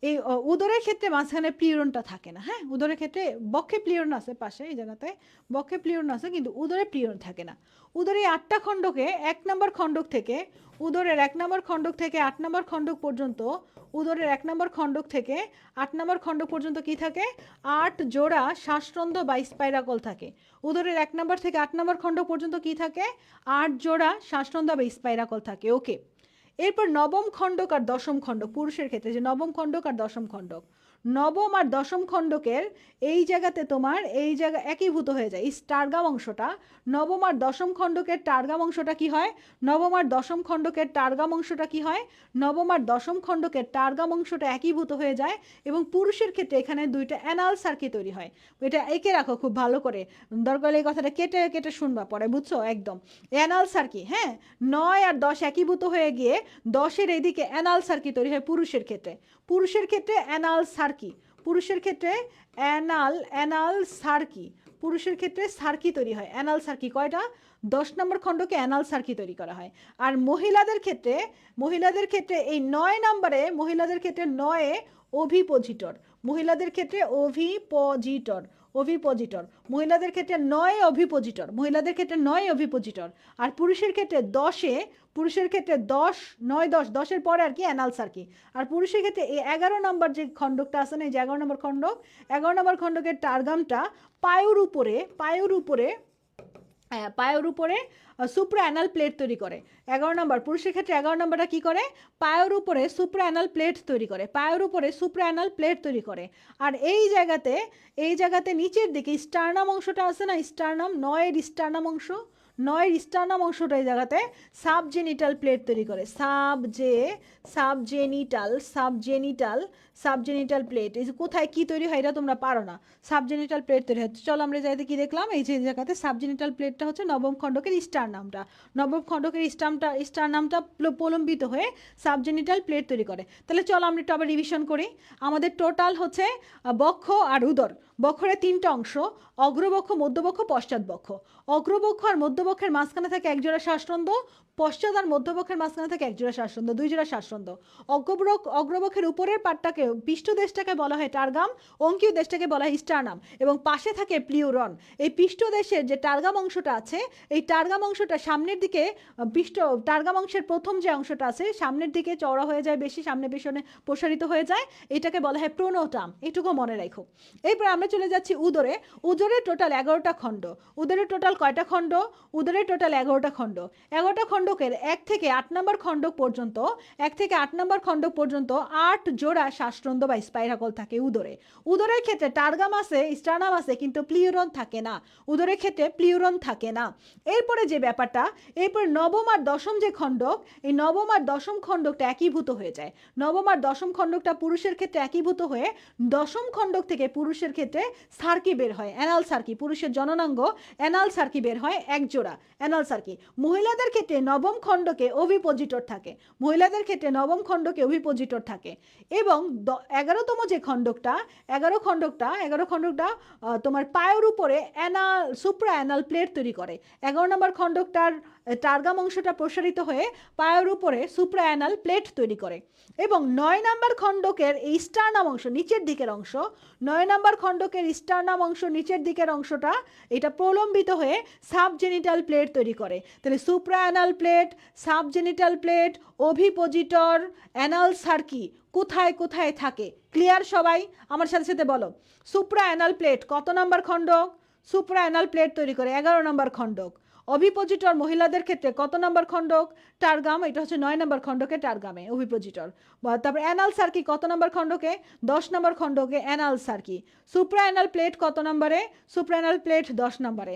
এই উদরের ক্ষেত্রে মাঝখানে প্লিউরনটা থাকে না, হ্যাঁ, উদরের ক্ষেত্রে বক্ষে প্লিউরন আছে পাশে এই জায়গাতে, বক্ষে প্লিউরন আছে কিন্তু উদরে প্লিউরন থাকে না। উদরে এই 8টা খণ্ডকে 1 নম্বর খণ্ডক থেকে, উদরের 1 নম্বর খণ্ডক থেকে 8 নম্বর খণ্ডক পর্যন্ত, উদরের 1 নম্বর খণ্ডক থেকে 8 নম্বর খণ্ডক পর্যন্ত কি থাকে? 8 জোড়া শ্বাসরন্ধ্র বা স্পাইরাকল থাকে। উদরের 1 নম্বর থেকে 8 নম্বর খণ্ডক পর্যন্ত কি থাকে? 8 জোড়া শ্বাসরন্ধ্র বা স্পাইরাকল থাকে। ওকে, এরপর নবম খণ্ডক আর দশম খণ্ডক, পুরুষের ক্ষেত্রে যে নবম খণ্ডক আর দশম খণ্ডক, নবম আর দশম খণ্ডকের এই জায়গাতে তোমার এই জায়গা একীভূত হয়ে যায়, এই টার্গাম অংশটা, নবম আর দশম খণ্ডকের টার্গাম অংশটা কি হয়? নবম আর দশম খণ্ডকের টার্গাম অংশটা কি হয়? নবম আর দশম খণ্ডকের টার্গাম অংশটা একীভূত হয়ে যায় এবং পুরুষের ক্ষেত্রে এখানে দুইটা অ্যানাল সার্কি তৈরি হয়। এটা এঁকে রাখো খুব ভালো করে, দরকার এই কথাটা কেটে কেটে শুনবা পরে, বুঝছো? একদম অ্যানাল সার্কি, হ্যাঁ, 9 আর 10 একীভূত হয়ে গিয়ে 10-এর এইদিকে অ্যানাল সার্কি তৈরি হয় পুরুষের ক্ষেত্রে। পুরুষের ক্ষেত্রে অ্যানাল সার্কি, পুরুষের ক্ষেত্রে অ্যানাল সার্কি, পুরুষের ক্ষেত্রে সার্কি তৈরি হয়, অ্যানাল সার্কি কয়টা? 10 নম্বর খণ্ডকে অ্যানাল সার্কি তৈরি করা হয়। আর মহিলাদের ক্ষেত্রে এই 9 নম্বরে, মহিলাদের ক্ষেত্রে 9-এ ওভিপোজিটর, মহিলাদের ক্ষেত্রে ওভিপোজিটর, মহিলাদের ক্ষেত্রে 9 অভিপোজিটর, মহিলাদের ক্ষেত্রে 9 অভিপোজিটর। আর পুরুষের ক্ষেত্রে 10-এ, পুরুষের ক্ষেত্রে 10, 9, 10, 10-এর পরে আর কি অ্যানাল সার্কি। আর পুরুষের ক্ষেত্রে এই 11 নম্বর যে খণ্ডকটা আছে না, এই যে 11 নম্বর খণ্ডক, 11 নম্বর খণ্ডকের টার্গামটা পায়ের উপরে সুপ্রা অ্যানাল প্লেট তৈরি করে। 11 নম্বর পুরুষের ক্ষেত্রে 11 নম্বরটা কি করে? পায়ের উপরে সুপ্রা অ্যানাল প্লেট তৈরি করে, পায়ের উপরে সুপ্রা অ্যানাল প্লেট তৈরি করে। আর এই জায়গাতে নিচের দিকে স্টার্নাম অংশটা আছে না, স্টার্নাম, 9-এর স্টার্নাম অংশ, 9-এর স্টার্নাম অংশটা এই জায়গাতে সাবজেনিটাল প্লেট তৈরি করে, সাবজেনিটাল প্লেট। এই যে কোথায় কি তৈরি হয় এটা তোমরা পারো না, সাবজেনিটাল প্লেট তৈরি হচ্ছে। চলো আমরা যাইতে কি দেখলাম, এই যে জায়গাতে সাবজেনিটাল প্লেটটা হচ্ছে নবম খণ্ডকের স্টারনামটা, নবম খণ্ডকের স্টারনামটা প্রলম্বিত হয়ে সাবজেনিটাল প্লেট তৈরি করে। তাহলে চলো আমরা একটু আবার রিভিশন করি। আমাদের টোটাল হচ্ছে বক্ষ আর উদর, বক্ষের 3টা অংশ, অগ্রবক্ষ, মধ্যবক্ষ, পশ্চাৎবক্ষ। অগ্রবক্ষ আর মধ্যবক্ষের মাঝখানে থাকে একজোড়া শ্বাসরন্ধ্র, পশ্চাৎ আর মধ্যবক্ষের মাঝখানে থাকে একজোড়া শ্বাসরন্ধ্র, 2 জোড়া শ্বাসরন্ধ্র। অগ্রবক্ষের উপরের পার্টটাকে, পৃষ্ঠদেশটাকে বলা হয় টার্গাম, অঙ্কীয় দেশটাকে বলা হয় স্টার্নাম, এবং পাশে থাকে প্লিউরন। এই পৃষ্ঠদেশের যে টার্গাম অংশটা আছে, এই টার্গাম অংশটা সামনের দিকে, টার্গাম অংশের প্রথম যে অংশটা আছে সামনের দিকে চওড়া হয়ে যায় বেশি, সামনে পেছনে প্রসারিত হয়ে যায়, এটাকে বলা হয় প্রোনোটাম, এটুকু মনে রাখো। এরপর আমরা চলে যাচ্ছি উদরে। উদরে টোটাল 11টা খণ্ড। উদরে টোটাল কয়টা খণ্ড? উদরে টোটাল 11টা খণ্ড। 11টা খণ্ডকের 1 থেকে 8 নম্বর খণ্ডক পর্যন্ত, 1 থেকে 8 নম্বর খণ্ডক পর্যন্ত 8 জোড়া শ্বাসরন্ধ্র বা স্পাইরাকল থাকে উদরে। উদরের ক্ষেত্রে টার্গাম আছে, স্টার্নাম আছে, কিন্তু প্লিউরন থাকে না, উদরের ক্ষেত্রে প্লিউরন থাকে না। এরপরে যে ব্যাপারটা, এরপর নবম আর দশম যে খণ্ডক, এই নবম আর দশম খণ্ডকটা একীভূত হয়ে যায়। নবম আর দশম খণ্ডকটা পুরুষের ক্ষেত্রে একীভূত হয়ে দশম খণ্ডক থেকে পুরুষের ক্ষেত্রে সার্কি বের হয়, অ্যানাল সার্কি, পুরুষের জননাঙ্গ অ্যানাল সার্কি বের হয় এক জোড়া অ্যানাল সার্কি। মহিলাদের ক্ষেত্রে নবম খণ্ডকে ওভিপোজিটর থাকে, মহিলাদের ক্ষেত্রে নবম খণ্ডকে ওভিপোজিটর থাকে। এবং 11তম যে খণ্ডকটা, 11 খণ্ডকটা তোমার পায়ের উপরে সুপ্রা অ্যানাল প্লেট তৈরি করে। 11 নম্বর খণ্ডকটার টার্গাম অংশটা প্রসারিত হয়ে পায়ের উপরে সুপ্রা অ্যানাল প্লেট তৈরি করে। এবং 9 নম্বর খণ্ডকের এই স্টার্নাম অংশ, নিচের দিকের অংশ, 9 নম্বর খণ্ডকের স্টার্নাম অংশ নিচের দিকের অংশটা, এটা প্রলম্বিত হয়ে সাবজেনিটাল প্লেট তৈরি করে। তাহলে supra anal plate, subgenital plate, ovipositor, anal cerci কোথায় কোথায় থাকে? ক্লিয়ার সবাই? আমার সাথে সাথে বলো, সুপ্রা অ্যানাল প্লেট কত নম্বর খণ্ডক? সুপ্রা অ্যানাল প্লেট তৈরি করে 11 নম্বর খণ্ডক। অভিপোজিটর মহিলাদের ক্ষেত্রে কত নম্বর খণ্ডক? টার্গাম, এটা হচ্ছে 9 নম্বর খণ্ডকে টার্গামে অভিপোজিটর। তারপর অ্যানাল সার্কি কত নম্বর খণ্ডকে? 10 নম্বর খণ্ডকে অ্যানাল সার্কি। সুপ্রা অ্যানাল প্লেট কত নম্বরে? সুপ্রা অ্যানাল প্লেট 10 নম্বরে,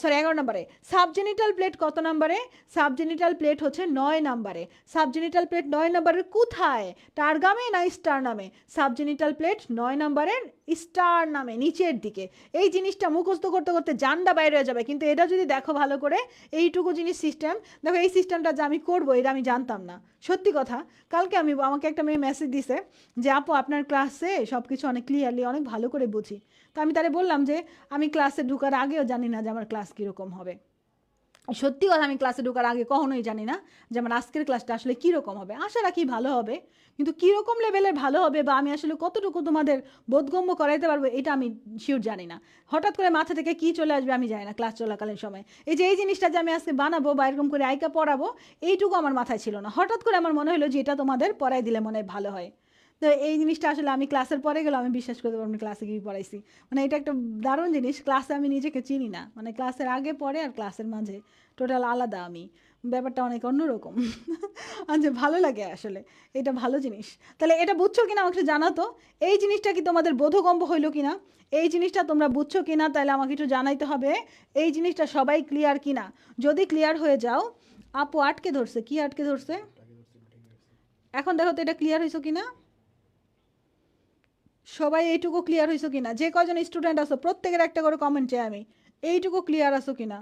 11 নম্বরে। সাবজেনিটাল প্লেট কত নম্বরে? সাবজেনিটাল প্লেট হচ্ছে 9 নম্বরে। সাবজেনিটাল প্লেট 9 নম্বরের কোথায়? টার্গামে না স্টার্নামে? সাবজেনিটাল প্লেট 9 নম্বরের স্টার্নামে, নিচের দিকে। এই জিনিসটা মুখস্থ করতে করতে জানটা বাইরে হয়ে যাবে, কিন্তু এটা যদি দেখো ভালো করে, এইটুকু জিনিস সিস্টেম দেখো, এই সিস্টেমটা যে আমি করবো এটা আমি জানতাম না, সত্যি কথা। কালকে আমাকে একটা মেয়ে মেসেজ দিছে যে আপু আপনার ক্লাসে সব কিছু অনেক ক্লিয়ারলি অনেক ভালো করে বুঝি। তো আমি তারে বললাম যে আমি ক্লাসে ঢুকার আগেও জানি না যে আমার ক্লাস কীরকম হবে। সত্যি কথা, আমি ক্লাসে ঢোকার আগে কখনোই জানি না যে আমার আজকের ক্লাসটা আসলে কীরকম হবে। আশা রাখি ভালো হবে, কিন্তু কীরকম লেভেলের ভালো হবে বা আমি আসলে কতটুকু তোমাদের বোধগম্য করাইতে পারবো এটা আমি শিওর জানি না। হঠাৎ করে মাথা থেকে কী চলে আসবে আমি জানি না ক্লাস চলাকালীন সময়। এই যে এই জিনিসটা যে আমি আজকে বানাবো বা এরকম করে আইকা পড়াবো, এইটুকু আমার মাথায় ছিল না। হঠাৎ করে আমার মনে হলো যে এটা তোমাদের পড়াই দিলে মনে হয় ভালো হয়। তো এই জিনিসটা আসলে আমি ক্লাসের পরে গেলে আমি বিশ্বাস করতে পারবো আমি ক্লাসে গিয়ে পড়াইছি। মানে এটা একটা দারুণ জিনিস, ক্লাসে আমি নিজেকে চিনি না, মানে ক্লাসের আগে পরে আর ক্লাসের মাঝে টোটাল আলাদা আমি, ব্যাপারটা অনেক অন্যরকম। আচ্ছা, ভালো লাগে আসলে, এটা ভালো জিনিস। তাহলে এটা বুঝছো কিনা আমাকে একটু জানাতো, এই জিনিসটা কি তোমাদের বোধগম্য হইলো কিনা, এই জিনিসটা তোমরা বুঝছো কিনা, তাহলে আমাকে একটু জানাইতে হবে এই জিনিসটা সবাই ক্লিয়ার কিনা। যদি ক্লিয়ার হয়ে যাও, আপু আটকে ধরছে, কি আটকে ধরছে এখন দেখো তো এটা ক্লিয়ার হয়েছো কিনা, সবাই এইটুকু ক্লিয়ার হয়েছো কিনা, যে কজন স্টুডেন্ট আছো প্রত্যেকের একটা করে কমেন্ট চাই আমি, এইটুকু ক্লিয়ার আছো কিনা।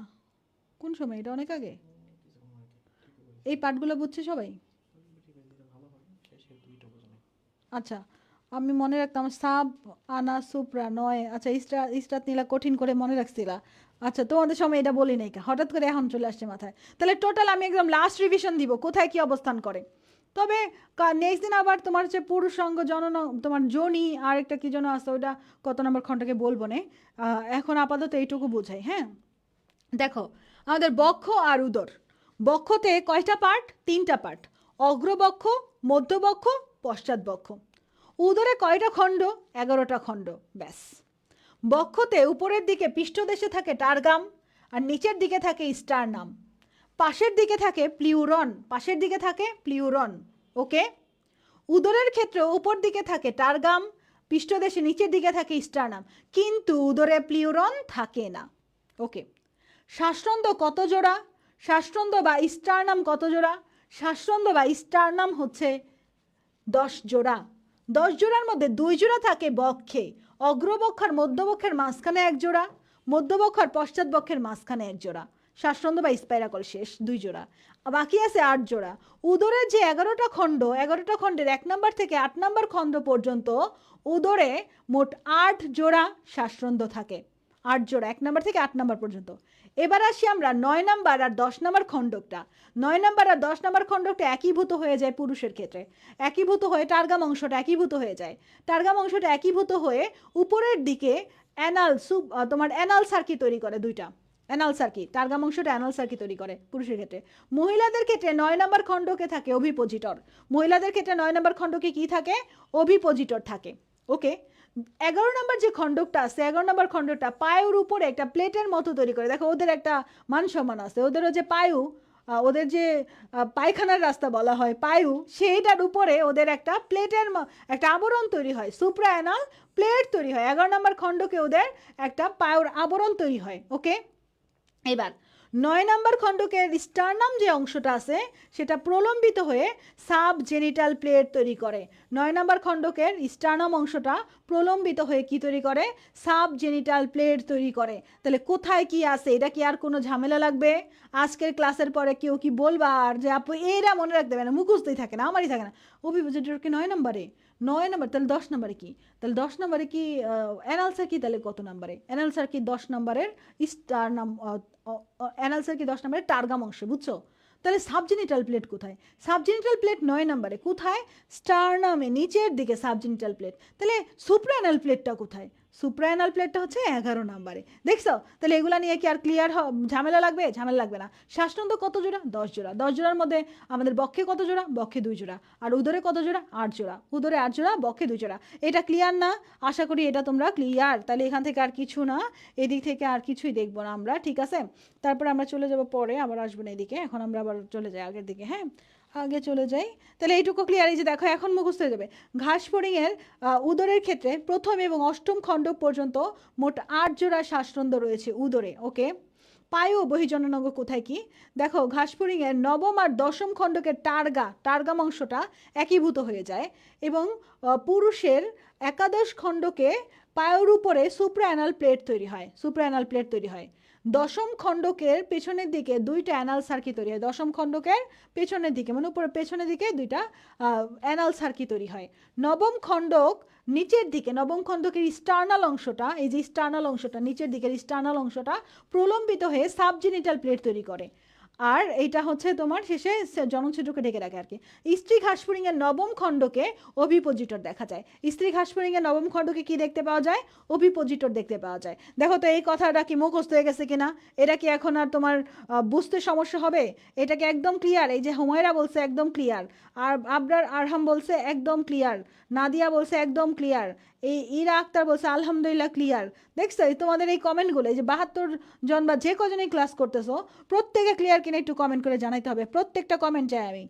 কোন সময় এটা, অনেক আগে এই পার্টগুলো বুঝছে সবাই? আচ্ছা, আমি মনে রাখতাম সাব আনা সুপ্রা নয়, আচ্ছা ইস্টাত নীলা কঠিন করে মনে রাখছিলা। আচ্ছা, তোমাদের সময় এটা বলি নাই, হঠাৎ করে এখন চলে আসছে মাথায়। তাহলে টোটাল আমি একদম লাস্ট রিভিশন দিব কোথায় কি অবস্থান করে। তবে নেক্সট দিন আবার তোমার হচ্ছে পুরুষ সঙ্গ তোমার জনি আর একটা কি যেন আছে, ওটা কত নম্বর খণ্ডকে বলবো না, এখন আপাতত এইটুকু বোঝাই। হ্যাঁ, দেখো আমাদের বক্ষ আর উদর, বক্ষতে কয়টা পার্ট? 3টা পার্ট, অগ্রবক্ষ, মধ্যবক্ষ, পশ্চাৎবক্ষ। উদরে কয়টা খণ্ড? 11টা খণ্ড, ব্যাস। বক্ষতে উপরের দিকে পৃষ্ঠদেশে থাকে টারগাম আর নিচের দিকে থাকে স্টারনাম, পাশের দিকে থাকে প্লিউরন, পাশের দিকে থাকে প্লিউরন। ওকে, উদরের ক্ষেত্রে উপর দিকে থাকে টারগাম, পৃষ্ঠদেশে নিচের দিকে থাকে স্টারনাম, কিন্তু উদরে প্লিউরন থাকে না। ওকে, শ্বাসরন্ধ্র কত জোড়া? শ্বাসরন্ধ্র বা স্টারনাম কত জোড়া? শ্বাসরন্ধ্র বা স্টারনাম হচ্ছে 10 জোড়া। 10 জোড়ার মধ্যে 2 জোড়া থাকে বক্ষে, অগ্রবক্ষ আর মধ্যবক্ষের মাঝখানে 1 জোড়া, মধ্যবক্ষ আর পশ্চাৎবক্ষের মাঝখানে 1 জোড়া। শ্বাসরন্ধ্র বা স্পাইরাকল শেষ 2 জোড়া, বাকি আছে 8 জোড়া। উদরের যে 11টা খণ্ড, 11টা খণ্ডের 1 নম্বর থেকে 8 নম্বর খণ্ড পর্যন্ত উদরে মোট 8 জোড়া শ্বাসরন্ধ্র থাকে, 8 জোড়া 1 নম্বর থেকে 8 নম্বর পর্যন্ত। এবার আসি আমরা 9 নম্বর আর 10 নম্বর খণ্ডকটা। 9 নম্বর আর 10 নম্বর খণ্ডকটা একীভূত হয়ে যায় পুরুষের ক্ষেত্রে, একীভূত হয়ে টার্গাম অংশটা একীভূত হয়ে যায়। টার্গাম অংশটা একীভূত হয়ে উপরের দিকে তোমার অ্যানাল সার্কি তৈরি করে, 2টা অ্যানাল সার্কি, টার্গাম অংশটা অ্যানাল সার্কি তৈরি করে পুরুষের ক্ষেত্রে। মহিলাদের ক্ষেত্রে 9 নম্বর খণ্ডকে থাকে অভিপোজিটর, মহিলাদের ক্ষেত্রে 9 নম্বর খণ্ডকে কি থাকে? অভিপোজিটর থাকে। ওকে, 11 নম্বর যে খণ্ডকটা আছে, 11 নম্বর খণ্ডটা পায়ের উপরে একটা প্লেটের মতো তৈরি করে। দেখো ওদের একটা মান সম্মান আছে, ওদেরও যে পায়ু, ওদের যে পায়খানার রাস্তা বলা হয় পায়ু, সেইটার উপরে ওদের একটা প্লেটের একটা আবরণ তৈরি হয়, সুপ্রা অ্যানাল প্লেট তৈরি হয়। 11 নম্বর খণ্ডকে ওদের একটা পায়ুর আবরণ তৈরি হয়। ওকে, এবার 9 নম্বর খণ্ডকের স্টারনাম যে অংশটা আছে সেটা প্রলম্বিত হয়ে সাব জেনিটাল প্লেট তৈরি করে। 9 নম্বর খণ্ডকের স্টারনাম অংশটা প্রলম্বিত হয়ে কি তৈরি করে? সাব জেনিটাল প্লেট তৈরি করে। তাহলে কোথায় কি আছে, এটা কি আর কোনো ঝামেলা লাগবে? আজকের ক্লাসের পরে কেউ কি বলবা আর যে আপু এরা মনে রাখতে পারে না, মুখস্থই থাকে না, আমারই থাকে না। অভিপোজিটর কি 9 নম্বরে? 9 নম্বর, তাহলে 10 নম্বরে কি? তাহলে 10 নম্বরে কি অ্যানালসার কি? তাহলে কত নম্বরে অ্যানালসার কি? 10 নম্বরের স্টারনাম, অ্যানালসার কি 10 নম্বরের টার্গাম অংশ, বুঝছো? তাহলে সাবজেনিটাল প্লেট কোথায়? সাবজেনিটাল প্লেট 9 নম্বরে, কোথায়? স্টারনামে নিচের দিকে সাবজেনিটাল প্লেট। তাহলে সুপ্রাঅ্যানাল প্লেটটা কোথায়? সুপ্রাঅ্যানাল প্লেটটা হচ্ছে 11 নম্বরে। দেখছো? তাহলে এগুলা নিয়ে কি আর ক্লিয়ার ঝামেলা লাগবে? ঝামেলা লাগবে না। শ্বাসরন্ধ্র কত জোড়া? 10 জোড়া। 10 জোড়ার মধ্যে আমাদের বক্ষে কত জোড়া? বক্ষে 2 জোড়া। আর উদরে কত জোড়া? 8 জোড়া। উদরে 8 জোড়া, বক্ষে 2 জোড়া। এটা ক্লিয়ার না? আশা করি এটা তোমরা ক্লিয়ার। তাহলে এখান থেকে আর কিছু না, এদিক থেকে আর কিছুই দেখবো না আমরা, ঠিক আছে? তারপরে আমরা চলে যাব পরে, আবার আসবো না এদিকে, এখন আমরা আবার চলে যাই আগের দিকে। হ্যাঁ, আগে চলে যাই। তাহলে এইটুকু ক্লিয়ার। এই যে দেখো এখন মুখস্থ হয়ে যাবে। ঘাসফড়িংয়ের উদরের ক্ষেত্রে প্রথম এবং অষ্টম খণ্ডক পর্যন্ত মোট 8 জোড়া শ্বাসরন্ধ্র রয়েছে উদরে। ওকে, পায়ু বহির্জননাঙ্গ কোথায় কি? দেখো ঘাসফড়িংয়ের নবম আর দশম খণ্ডকের টার্গাম অংশটা একীভূত হয়ে যায় এবং পুরুষের একাদশ খণ্ডকে পায়ের উপরে সুপ্রাঅ্যানাল প্লেট তৈরি হয়, সুপ্রাঅ্যানাল প্লেট তৈরি হয়। দশম খণ্ডকের পেছনের দিকে 2টা অ্যানাল সার্কি তৈরি হয়, দশম খণ্ডকের পেছনের দিকে, মানে উপরে পেছনের দিকে 2টা অ্যানাল সার্কি তৈরি হয়। নবম খণ্ডক নিচের দিকে নবম খণ্ডকের স্টার্নাল অংশটা, এই যে স্টার্নাল অংশটা, নিচের দিকের স্টার্নাল অংশটা প্রলম্বিত হয়ে সাবজেনিটাল প্লেট তৈরি করে। আর এইটা হচ্ছে তোমার শেষে জননছিদ্রকে ঢেকে রাখে আর কি। স্ত্রী ঘাসফড়িংয়ের নবম খণ্ডকে অভিপোজিটর দেখা যায়। স্ত্রী ঘাসফড়িংয়ের নবম খণ্ডকে কি দেখতে পাওয়া যায়? অভিপোজিটর দেখতে পাওয়া যায়। দেখো তো এই কথাটা কি মুখস্থ হয়ে গেছে কিনা? এটা কি এখন আর তোমার বুঝতে সমস্যা হবে? এটাকে একদম ক্লিয়ার। এই যে হুমায়রা বলছে একদম ক্লিয়ার, আর আবরার আরহাম বলছে একদম ক্লিয়ার, নাদিয়া বলছে একদম ক্লিয়ার, এই ইরা আক্তার বলছে আলহামদুলিল্লাহ ক্লিয়ার। দেখছো এই তোমাদের এই কমেন্টগুলো, এই যে 72 জন বা যে কজনই ক্লাস করতেছো প্রত্যেকে ক্লিয়ার কিনা একটু কমেন্ট করে জানাইতে হবে। প্রত্যেকটা কমেন্ট চাই আমি।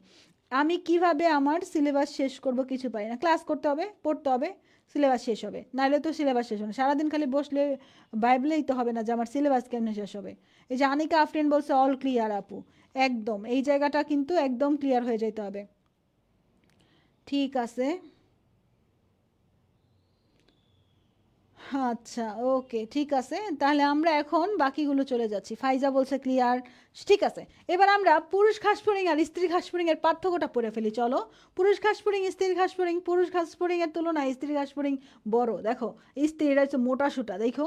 আমি কিভাবে আমার সিলেবাস শেষ করব কিছু পারি না। ক্লাস করতে হবে, পড়তে হবে, সিলেবাস শেষ হবে, নাহলে তো সিলেবাস শেষ হবে না। সারাদিন খালি বসলে বাইবেলেই তো হবে না যে আমার সিলেবাস কেমনে শেষ হবে। এই যে আনিকা আফরিন বলছে অল ক্লিয়ার আপু, একদম এই জায়গাটা কিন্তু একদম ক্লিয়ার হয়ে যেতে হবে। ঠিক আছে, আচ্ছা ওকে ঠিক আছে, তাহলে আমরা এখন বাকিগুলো চলে যাচ্ছি। ফাইজা বলছে ক্লিয়ার, ঠিক আছে। এবার আমরা পুরুষ ঘাসফড়িং আর স্ত্রী ঘাসফড়িং এর পার্থক্যটা পড়ে ফেলি, চলো। পুরুষ ঘাসফড়িং, স্ত্রী ঘাসফড়িং। পুরুষ ঘাসফড়িং এর তুলনায় স্ত্রী ঘাসফড়িং বড়। দেখো স্ত্রীরা হচ্ছে মোটা সুটা, দেখো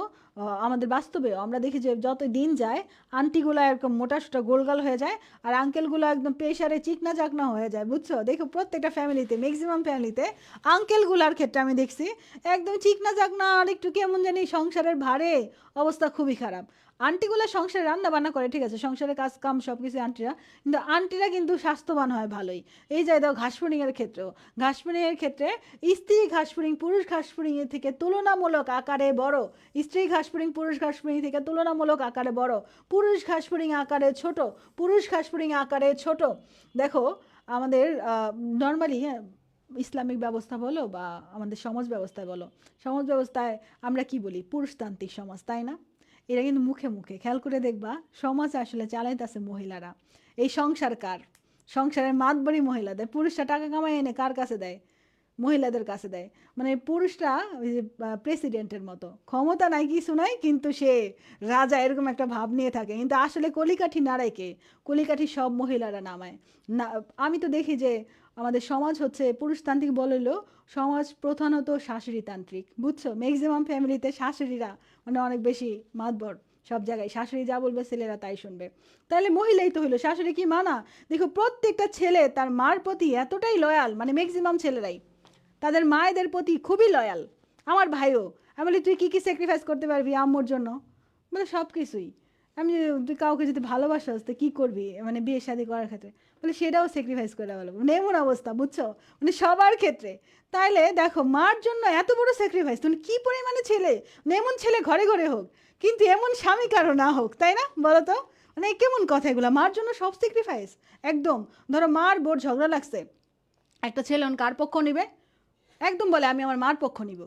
আমাদের বাস্তবে আমরা দেখি যে যত দিন যায় আন্টিগুলো এরকম মোটা সুটা গোলগাল হয়ে যায়, আর আঙ্কেলগুলো একদম প্রেশারে চিকনা চাকনা হয়ে যায়, বুঝছো? দেখো প্রত্যেকটা ফ্যামিলিতে, ম্যাক্সিমাম ফ্যামিলিতে আঙ্কেলগুলার ক্ষেত্রে আমি দেখছি একদম চিকনা চাকনা, আর একটু কেমন জানি সংসারের ভারে অবস্থা খুবই খারাপ। আন্টিগুলো সংসারে রান্না বান্না করে, ঠিক আছে, সংসারের কাজ কাম সব কিছু আন্টিরা, কিন্তু আন্টিরা কিন্তু স্বাস্থ্যবান হয় ভালোই। এই যে দাও ঘাসফড়িংয়ের ক্ষেত্রেও, ঘাসফড়িংয়ের ক্ষেত্রে স্ত্রী ঘাসফড়িং পুরুষ ঘাসফড়িংয়ের থেকে তুলনামূলক আকারে বড়, স্ত্রী ঘাসফড়িং পুরুষ ঘাসফড়িং থেকে তুলনামূলক আকারে বড়, পুরুষ ঘাসফড়িং আকারে ছোট, পুরুষ ঘাসফড়িং আকারে ছোট। দেখো আমাদের নর্মালি ইসলামিক ব্যবস্থা বলো বা আমাদের সমাজ ব্যবস্থায় বলো, সমাজ ব্যবস্থায় আমরা কি বলি? পুরুষতান্ত্রিক সমাজ, তাই না? এরা কিন্তু মুখে মুখে খেয়াল করে দেখবা সমাজ আসলে চালাইতেছে মহিলারা। এই সংসার কার? সংসারের মাতবরি মহিলাদের। পুরুষরা টাকা কামাই এনে কার কাছে দেয়? মহিলাদের কাছে দেয়। মানে পুরুষরা ওই যে প্রেসিডেন্টের মতো, ক্ষমতা নাই কিছু নাই, কিন্তু সে রাজা এরকম একটা ভাব নিয়ে থাকে, কিন্তু আসলে কলিকাঠি নাড়ায় কে? কলিকাঠি সব মহিলারা নামায় না। আমি তো দেখি যে আমাদের সমাজ হচ্ছে পুরুষতান্ত্রিক বললেও সমাজ প্রধানত শাশুড়িতান্ত্রিক, বুঝছো? ম্যাক্সিমাম ফ্যামিলিতে শাশুড়িরা মানে অনেক বেশি মাতবর, সব জায়গায় শাশুড়ি যা বলবে ছেলেরা তাই শুনবে। তাহলে মহিলাই তো হইলো, শাশুড়ি কি মানা? দেখো প্রত্যেকটা ছেলে তার মার প্রতি এতটাই লয়াল, মানে ম্যাক্সিমাম ছেলেরাই তাদের মায়েদের প্রতি খুবই লয়াল। আমার ভাইও, আমি বলি তুই কী কী স্যাক্রিফাইস করতে পারবি আম্মুর জন্য? বলে সব কিছুই। আমি তুই কাউকে যদি ভালোবাসাস তো কী করবি, মানে বিয়ে শাদী করার ক্ষেত্রে? বলে সেটাও স্যাক্রিফাইস করে ভালো, মানে এমন অবস্থা, বুঝছো? মানে সবার ক্ষেত্রে। তাইলে দেখো মার জন্য এত বড় স্যাক্রিফাইস, তুমি কী পরিমাণে ছেলে, মানে এমন ছেলে ঘরে ঘরে হোক, কিন্তু এমন স্বামী কারো না হোক, তাই না? বলো তো, মানে কেমন কথা এগুলো? মার জন্য সব স্যাক্রিফাইস একদম। ধরো মার বোর ঝগড়া লাগছে, একটা ছেলে কার পক্ষ নিবে? একদম বলে আমি আমার মার পক্ষ নিব,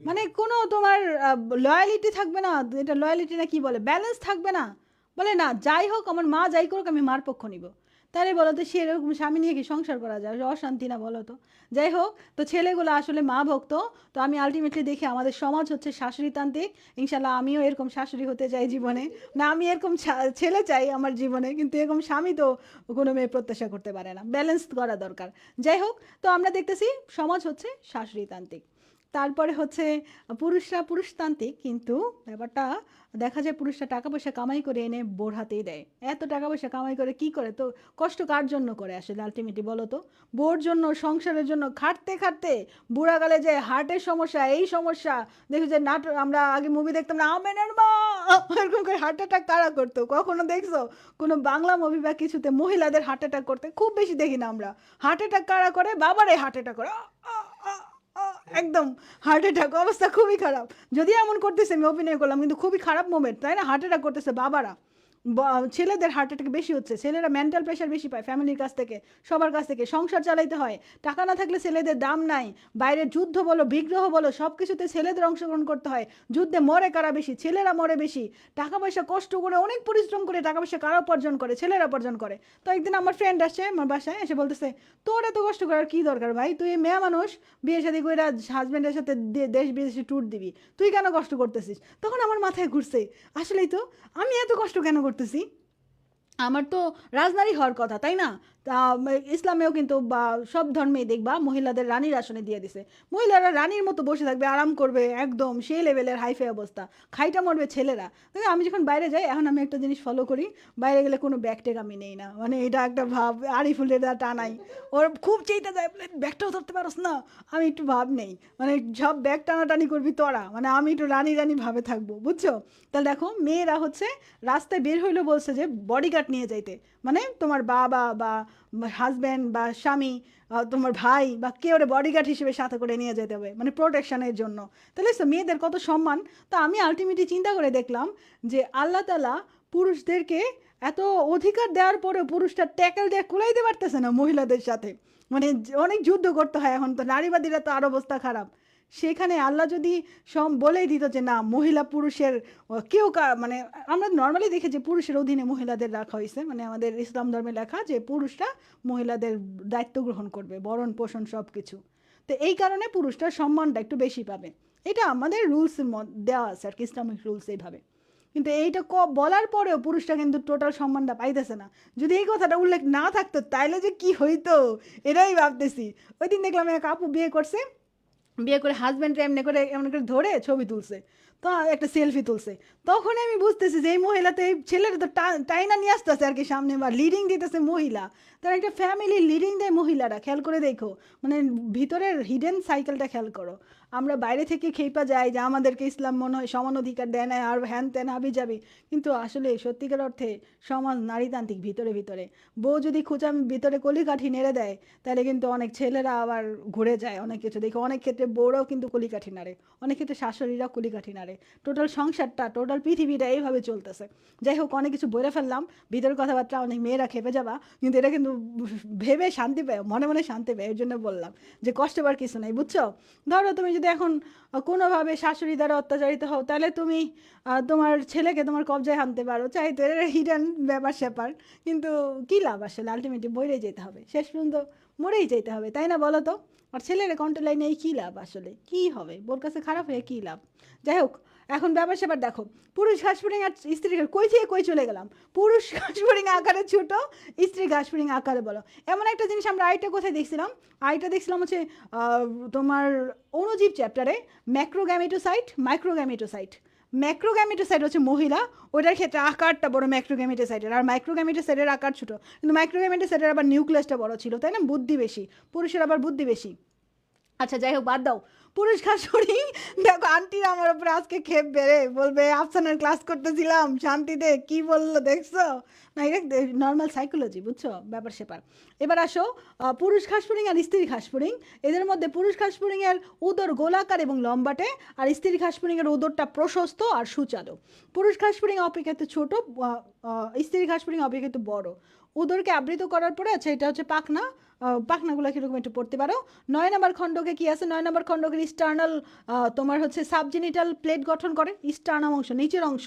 মানে কোনো তোমার লয়ালিটি থাকবে না, এটা লয়ালিটি না কি বলে, ব্যালেন্স থাকবে না। বলে না যাই হোক আমার মা যাই করুক আমি মার পক্ষ নিব। তাহলে বলো তো সে এরকম স্বামী নিয়ে কি সংসার করা যায়? অশান্তি না বলো তো? যাই হোক, তো ছেলেগুলো আসলে মা ভক্ত। তো আমি আলটিমেটলি দেখি আমাদের সমাজ হচ্ছে শাশুড়িতান্ত্রিক। ইনশাল্লাহ আমিও এরকম শাশুড়ি হতে চাই জীবনে, না আমি এরকম ছেলে চাই আমার জীবনে, কিন্তু এরকম স্বামী তো কোনো মেয়ে প্রত্যাশা করতে পারে না। ব্যালেন্স করা দরকার। যাই হোক, তো আমরা দেখতেছি সমাজ হচ্ছে শাশুড়িতান্ত্রিক। তারপরে হচ্ছে পুরুষরা পুরুষতান্ত্রিক, কিন্তু ব্যাপারটা দেখা যায় পুরুষরা টাকা পয়সা কামাই করে এনে বোর হাতেই দেয়। এত টাকা পয়সা কামাই করে কি করে? তো কষ্ট কার জন্য করে আসলে আলটিমেটলি বলো তো? বোর জন্য, সংসারের জন্য খাটতে খাটতে বুড়াকালে যে হার্টের সমস্যা, এই সমস্যা। দেখো যে নাটক আমরা আগে মুভি দেখতাম না, আমেনের মা এরকম করে হার্ট অ্যাটাক কারা করতো? কখনো দেখছো কোনো বাংলা মুভি বা কিছুতে মহিলাদের হার্ট অ্যাটাক করতে? খুব বেশি দেখি না আমরা। হার্ট অ্যাটাক কারা করে? বাবারাই হার্ট অ্যাটাক করে, একদম হার্ট অ্যাটাক, অবস্থা খুবই খারাপ। যদি এমন করতেছে আমি অভিনয় করলাম, কিন্তু খুবই খারাপ মোমেন্ট, তাই না? হার্ট অ্যাটাক করতেছে বাবারা। ছেলেদের হার্ট অ্যাটাক বেশি হচ্ছে, ছেলেরা মেন্টাল প্রেশার বেশি পায় ফ্যামিলির কাছ থেকে, সবার কাছ থেকে। সংসার চালাইতে হয়, টাকা না থাকলে ছেলেদের দাম নাই। বাইরে যুদ্ধ বলো, বিগ্রহ বলো, সব কিছুতে ছেলেদের অংশগ্রহণ করতে হয়। যুদ্ধে মরে কারা বেশি? ছেলেরা মরে বেশি। টাকা পয়সা কষ্ট করে অনেক পরিশ্রম করে টাকা পয়সা কারা উপার্জন করে? ছেলেরা উপার্জন করে। তো একদিন আমার ফ্রেন্ড আসছে আমার বাসায়, এসে বলতেছে তোর এত কষ্ট করার কী দরকার ভাই? তুই মেয়ে মানুষ, বিয়ে শাদী করে হাজব্যান্ডের সাথে দেশ বিদেশে ট্যুর দিবি, তুই কেন কষ্ট করতেছিস? তখন আমার মাথায় ঘুরছে, আসলেই তো আমি এত কষ্ট কেন করতেছি? আমার তো রাজনারী হওয়ার কথা, তাই না? তা ইসলামেও কিন্তু বা সব ধর্মেই দেখবা মহিলাদের রানীর আসনে দিয়ে দিছে, মহিলারা রানীর মতো বসে থাকবে, আরাম করবে, একদম সেই লেভেলের হাইফাই অবস্থা, খাইটা মরবে ছেলেরা। তবে আমি যখন বাইরে যাই এখন আমি একটা জিনিস ফলো করি, বাইরে গেলে কোনো ব্যাগ ট্যাগ আমি নেই না, মানে এটা একটা ভাব, আরিফুলের টানাই, ওর খুব চেইটা যায় বলে ব্যাগটাও ধরতে পারস না, আমি একটু ভাব নেই, মানে সব ব্যাগ টানাটানি করবি তোরা, মানে আমি একটু রানী রানী ভাবে থাকবো, বুঝছো? তাহলে দেখো মেয়েরা হচ্ছে রাস্তায় বের হইলে বলছে যে বডিগার্ড নিয়ে যাইতে, মানে তোমার বাবা বা হাজব্যান্ড বা স্বামী, তোমার ভাই বা কেউ বডিগার্ড হিসেবে সাথে করে নিয়ে যেতে হবে, মানে প্রোটেকশনের জন্য। তাহলে মেয়েদের কত সম্মান। তো আমি আলটিমেটলি চিন্তা করে দেখলাম যে আল্লাহ তালা পুরুষদেরকে এত অধিকার দেওয়ার পরেও পুরুষটা ট্যাকেল দিয়ে কুলাইতে পারতেছে না মহিলাদের সাথে, মানে অনেক যুদ্ধ করতে হয়, এখন তো নারীবাদীরা তো আরও অবস্থা খারাপ। সেখানে আল্লাহ যদি বলেই দিত যে না মহিলা পুরুষের কেউ মানে আমরা নর্মালি দেখি যে পুরুষের অধীনে মহিলাদের রাখা হয়েছে, মানে আমাদের ইসলাম ধর্মে লেখা যে পুরুষরা মহিলাদের দায়িত্ব গ্রহণ করবে, ভরণ পোষণ সব কিছু। তো এই কারণে পুরুষটার সম্মানটা একটু বেশি পাবে, এটা আমাদের রুলসের দেওয়া আছে আর কি, ইসলামিক রুলস এইভাবে। কিন্তু এইটা বলার পরেও পুরুষটা কিন্তু টোটাল সম্মানটা পাইতেছে না। যদি এই কথাটা উল্লেখ না থাকতো তাইলে যে কি হইতো এটাই ভাবতেছি। ওই দিন দেখলাম এক আপু বিয়ে করছে, বিয়ে করে হাজব্যান্ডরা এমনি করে ধরে ছবি তুলছে, তো একটা সেলফি তুলছে, তখন আমি বুঝতেছি যে এই মহিলা তো এই ছেলেটা তো টাইনা নিয়ে আসতেছে আর কি সামনে, বা লিডিং দিতেছে মহিলা, তার একটা ফ্যামিলি লিডিং দেয় মহিলারা, খেয়াল করে দেখো, মানে ভিতরের হিডেন সাইকেলটা খেয়াল করো। আমরা বাইরে থেকে খেপা যাই যে আমাদেরকে ইসলাম মনে হয় সমান অধিকার দেয় না আর হ্যান ত্যান হাবি যাবি, কিন্তু আসলে সত্যিকার অর্থে সমাজ নারীতান্ত্রিক ভিতরে ভিতরে। বউ যদি খোঁচা ভিতরে কলিকাঠি নেড়ে দেয় তাহলে কিন্তু অনেক ছেলেরা আবার ঘুরে যায়, অনেক কিছু দেখো, অনেক ক্ষেত্রে বউরাও কিন্তু কলিকাঠি নাড়ে, অনেক ক্ষেত্রে শাশুড়িরাও কলিকাঠি নাড়ে, টোটাল সংসারটা টোটাল পৃথিবীটা এইভাবে চলতেছে। যাই হোক অনেক কিছু বলে ফেললাম, ভিতরের কথাবার্তা অনেক মেয়েরা খেপে যাবা, কিন্তু এটা কিন্তু ভেবে শান্তি পায়, মনে মনে শান্তি পায়, এর জন্য বললাম যে কষ্ট পাওয়ার কিছু নেই, বুঝছো? ধরো তুমি যদি এখন কোনোভাবে শাশুড়ি দ্বারা অত্যাচারিত হও তাহলে তুমি তোমার ছেলেকে তোমার কবজায় আনতে পারো, চাই তো এর হিডেন ব্যাপার স্যাপার, কিন্তু কী লাভ আসলে, আলটিমেটলি মরেই যেতে হবে, শেষ পর্যন্ত মরেই যেতে হবে, তাই না বলো তো? আর ছেলেরা কন্ট্রোল লাইনে এই কী লাভ আসলে, কী হবে বোর কাছে খারাপ হয়ে কী লাভ? যাই হোক এখন ব্যাপার স্যাপার দেখো, পুরুষ ঘাসফড়িং আর স্ত্রী কই থেকে কই চলে গেলাম, পুরুষ ঘাসফড়িং আকারে ছোট, স্ত্রী ঘাসফড়িং আকারে বলো। এমন একটা জিনিস আমরা আরেকটা কোথায় দেখছিলাম, আরেকটা দেখছিলাম হচ্ছে তোমার অণুজীব চ্যাপ্টারে, ম্যাক্রোগ্যামেটোসাইট মাইক্রোগ্যামেটোসাইট। ম্যাক্রোগ্যামেটোসাইট হচ্ছে মহিলা, ওটার ক্ষেত্রে আকারটা বড় ম্যাক্রোগ্যামেটোসাইটের, আর মাইক্রোগ্যামেটোসাইটের আকার ছোট, কিন্তু মাইক্রোগ্যামেটোসাইটের আবার নিউক্লিয়াসটা বড় ছিল, তাই না? বুদ্ধি বেশি, পুরুষের আবার বুদ্ধি বেশি। আচ্ছা যাই হোক বাদ দাও, পুরুষ খাসুরি। দেখো আন্টিরা আমার উপরে আজকে খেপ বেড়ে বলবে আফসানের ক্লাস করতেছিলাম শান্তিতে কি বললো দেখছো, না এটা নর্মাল সাইকোলজি, বুঝছো ব্যাপার স্যাপার। এবার আসো পুরুষ ঘাসফড়িং আর স্ত্রী ঘাসফড়িং, এদের মধ্যে পুরুষ ঘাসফড়িংয়ের উদর গোলাকার এবং লম্বাটে, আর স্ত্রী ঘাসফড়িংয়ের উদরটা প্রশস্ত আর সুচালো। পুরুষ ঘাসফড়িং অপেক্ষাকৃত ছোট, স্ত্রী ঘাসফড়িং অপেক্ষাকৃত বড়। উদরকে আবৃত করার পরে আছে এটা হচ্ছে পাখনা, পাখনাগুলো কীরকম একটু পড়তে পারো। 9 নম্বর খণ্ডকে কি আছে, 9 নম্বর খণ্ডকের ইস্টার্নাল তোমার হচ্ছে সাবজেনিটাল প্লেট গঠন করে, ইস্টার্নাম অংশ নিচের অংশ।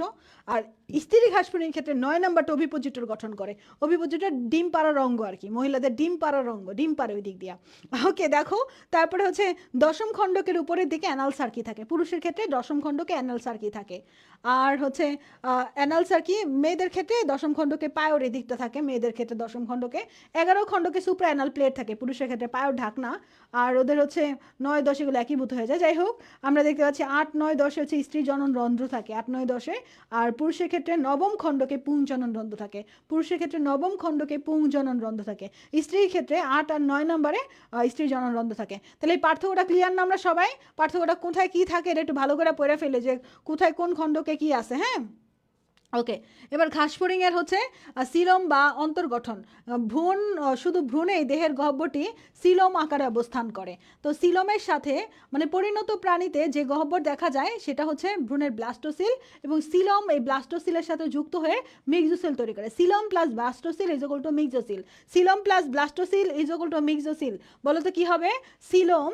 আর স্ত্রী ঘাসফড়িংয়ের ক্ষেত্রে 9 নম্বরটা অভিপজিটর গঠন করে, অভিপজিটর ডিম পাড়ার অঙ্গ আর কি, মহিলাদের ডিম পাড়ার অঙ্গ, ডিম পাড়ে ওই দিক দিয়া। ওকে দেখো তারপরে হচ্ছে দশম খণ্ডকের উপরের দিকে অ্যানাল সার্কি থাকে, পুরুষের ক্ষেত্রে দশম খণ্ডকে অ্যানাল সার্কি থাকে। আর হচ্ছে অ্যানাল সার্কি মেয়েদের ক্ষেত্রে দশম খণ্ডকে পায়ের এই দিকটা থাকে, মেয়েদের ক্ষেত্রে দশম খণ্ডকে। 11 খণ্ডকে সুপ্রা অ্যানাল প্লেট থাকে, পুরুষের ক্ষেত্রে পায়ের ঢাকনা। আর ওদের হচ্ছে 9, 10 এগুলো একীভূত হয়ে যায়। যাই হোক আমরা দেখতে পাচ্ছি 8, 9, 10 হচ্ছে স্ত্রী জনন রন্ধ্র থাকে, 8, 9, 10। আর পুরুষের ক্ষেত্রে নবম খণ্ডকে পুংজনন রন্ধ্র থাকে, পুরুষের ক্ষেত্রে নবম খণ্ডকে পুংজনন রন্ধ্র থাকে, স্ত্রীর ক্ষেত্রে 8 আর 9 নম্বরে স্ত্রী জনন রন্ধ্র থাকে। তাহলে এই পার্থক্যটা ক্লিয়ার না আমরা সবাই? পার্থক্যটা কোথায় কি থাকে এটা একটু ভালো করে পড়ে ফেলে যে কোথায় কোন খণ্ডকে কি আছে, হ্যাঁ? ওকে এবার ঘাসফড়িংয়ের হচ্ছে সিলম বা অন্তর্গঠন, ভ্রূণ শুধু ভ্রূণেই দেহের গহ্বরটি সিলম আকারে অবস্থান করে। তো সিলমের সাথে মানে পরিণত প্রাণীতে যে গহ্বর দেখা যায় সেটা হচ্ছে ভ্রূণের ব্লাস্টোসিল, এবং সিলম এই ব্লাস্টোসিলের সাথে যুক্ত হয়ে মিক্সোসিল তৈরি করে। Coelom plus blastocoel is equal to mixocoel, coelom plus blastocoel is equal to mixocoel. বলো তো কি হবে? Coelom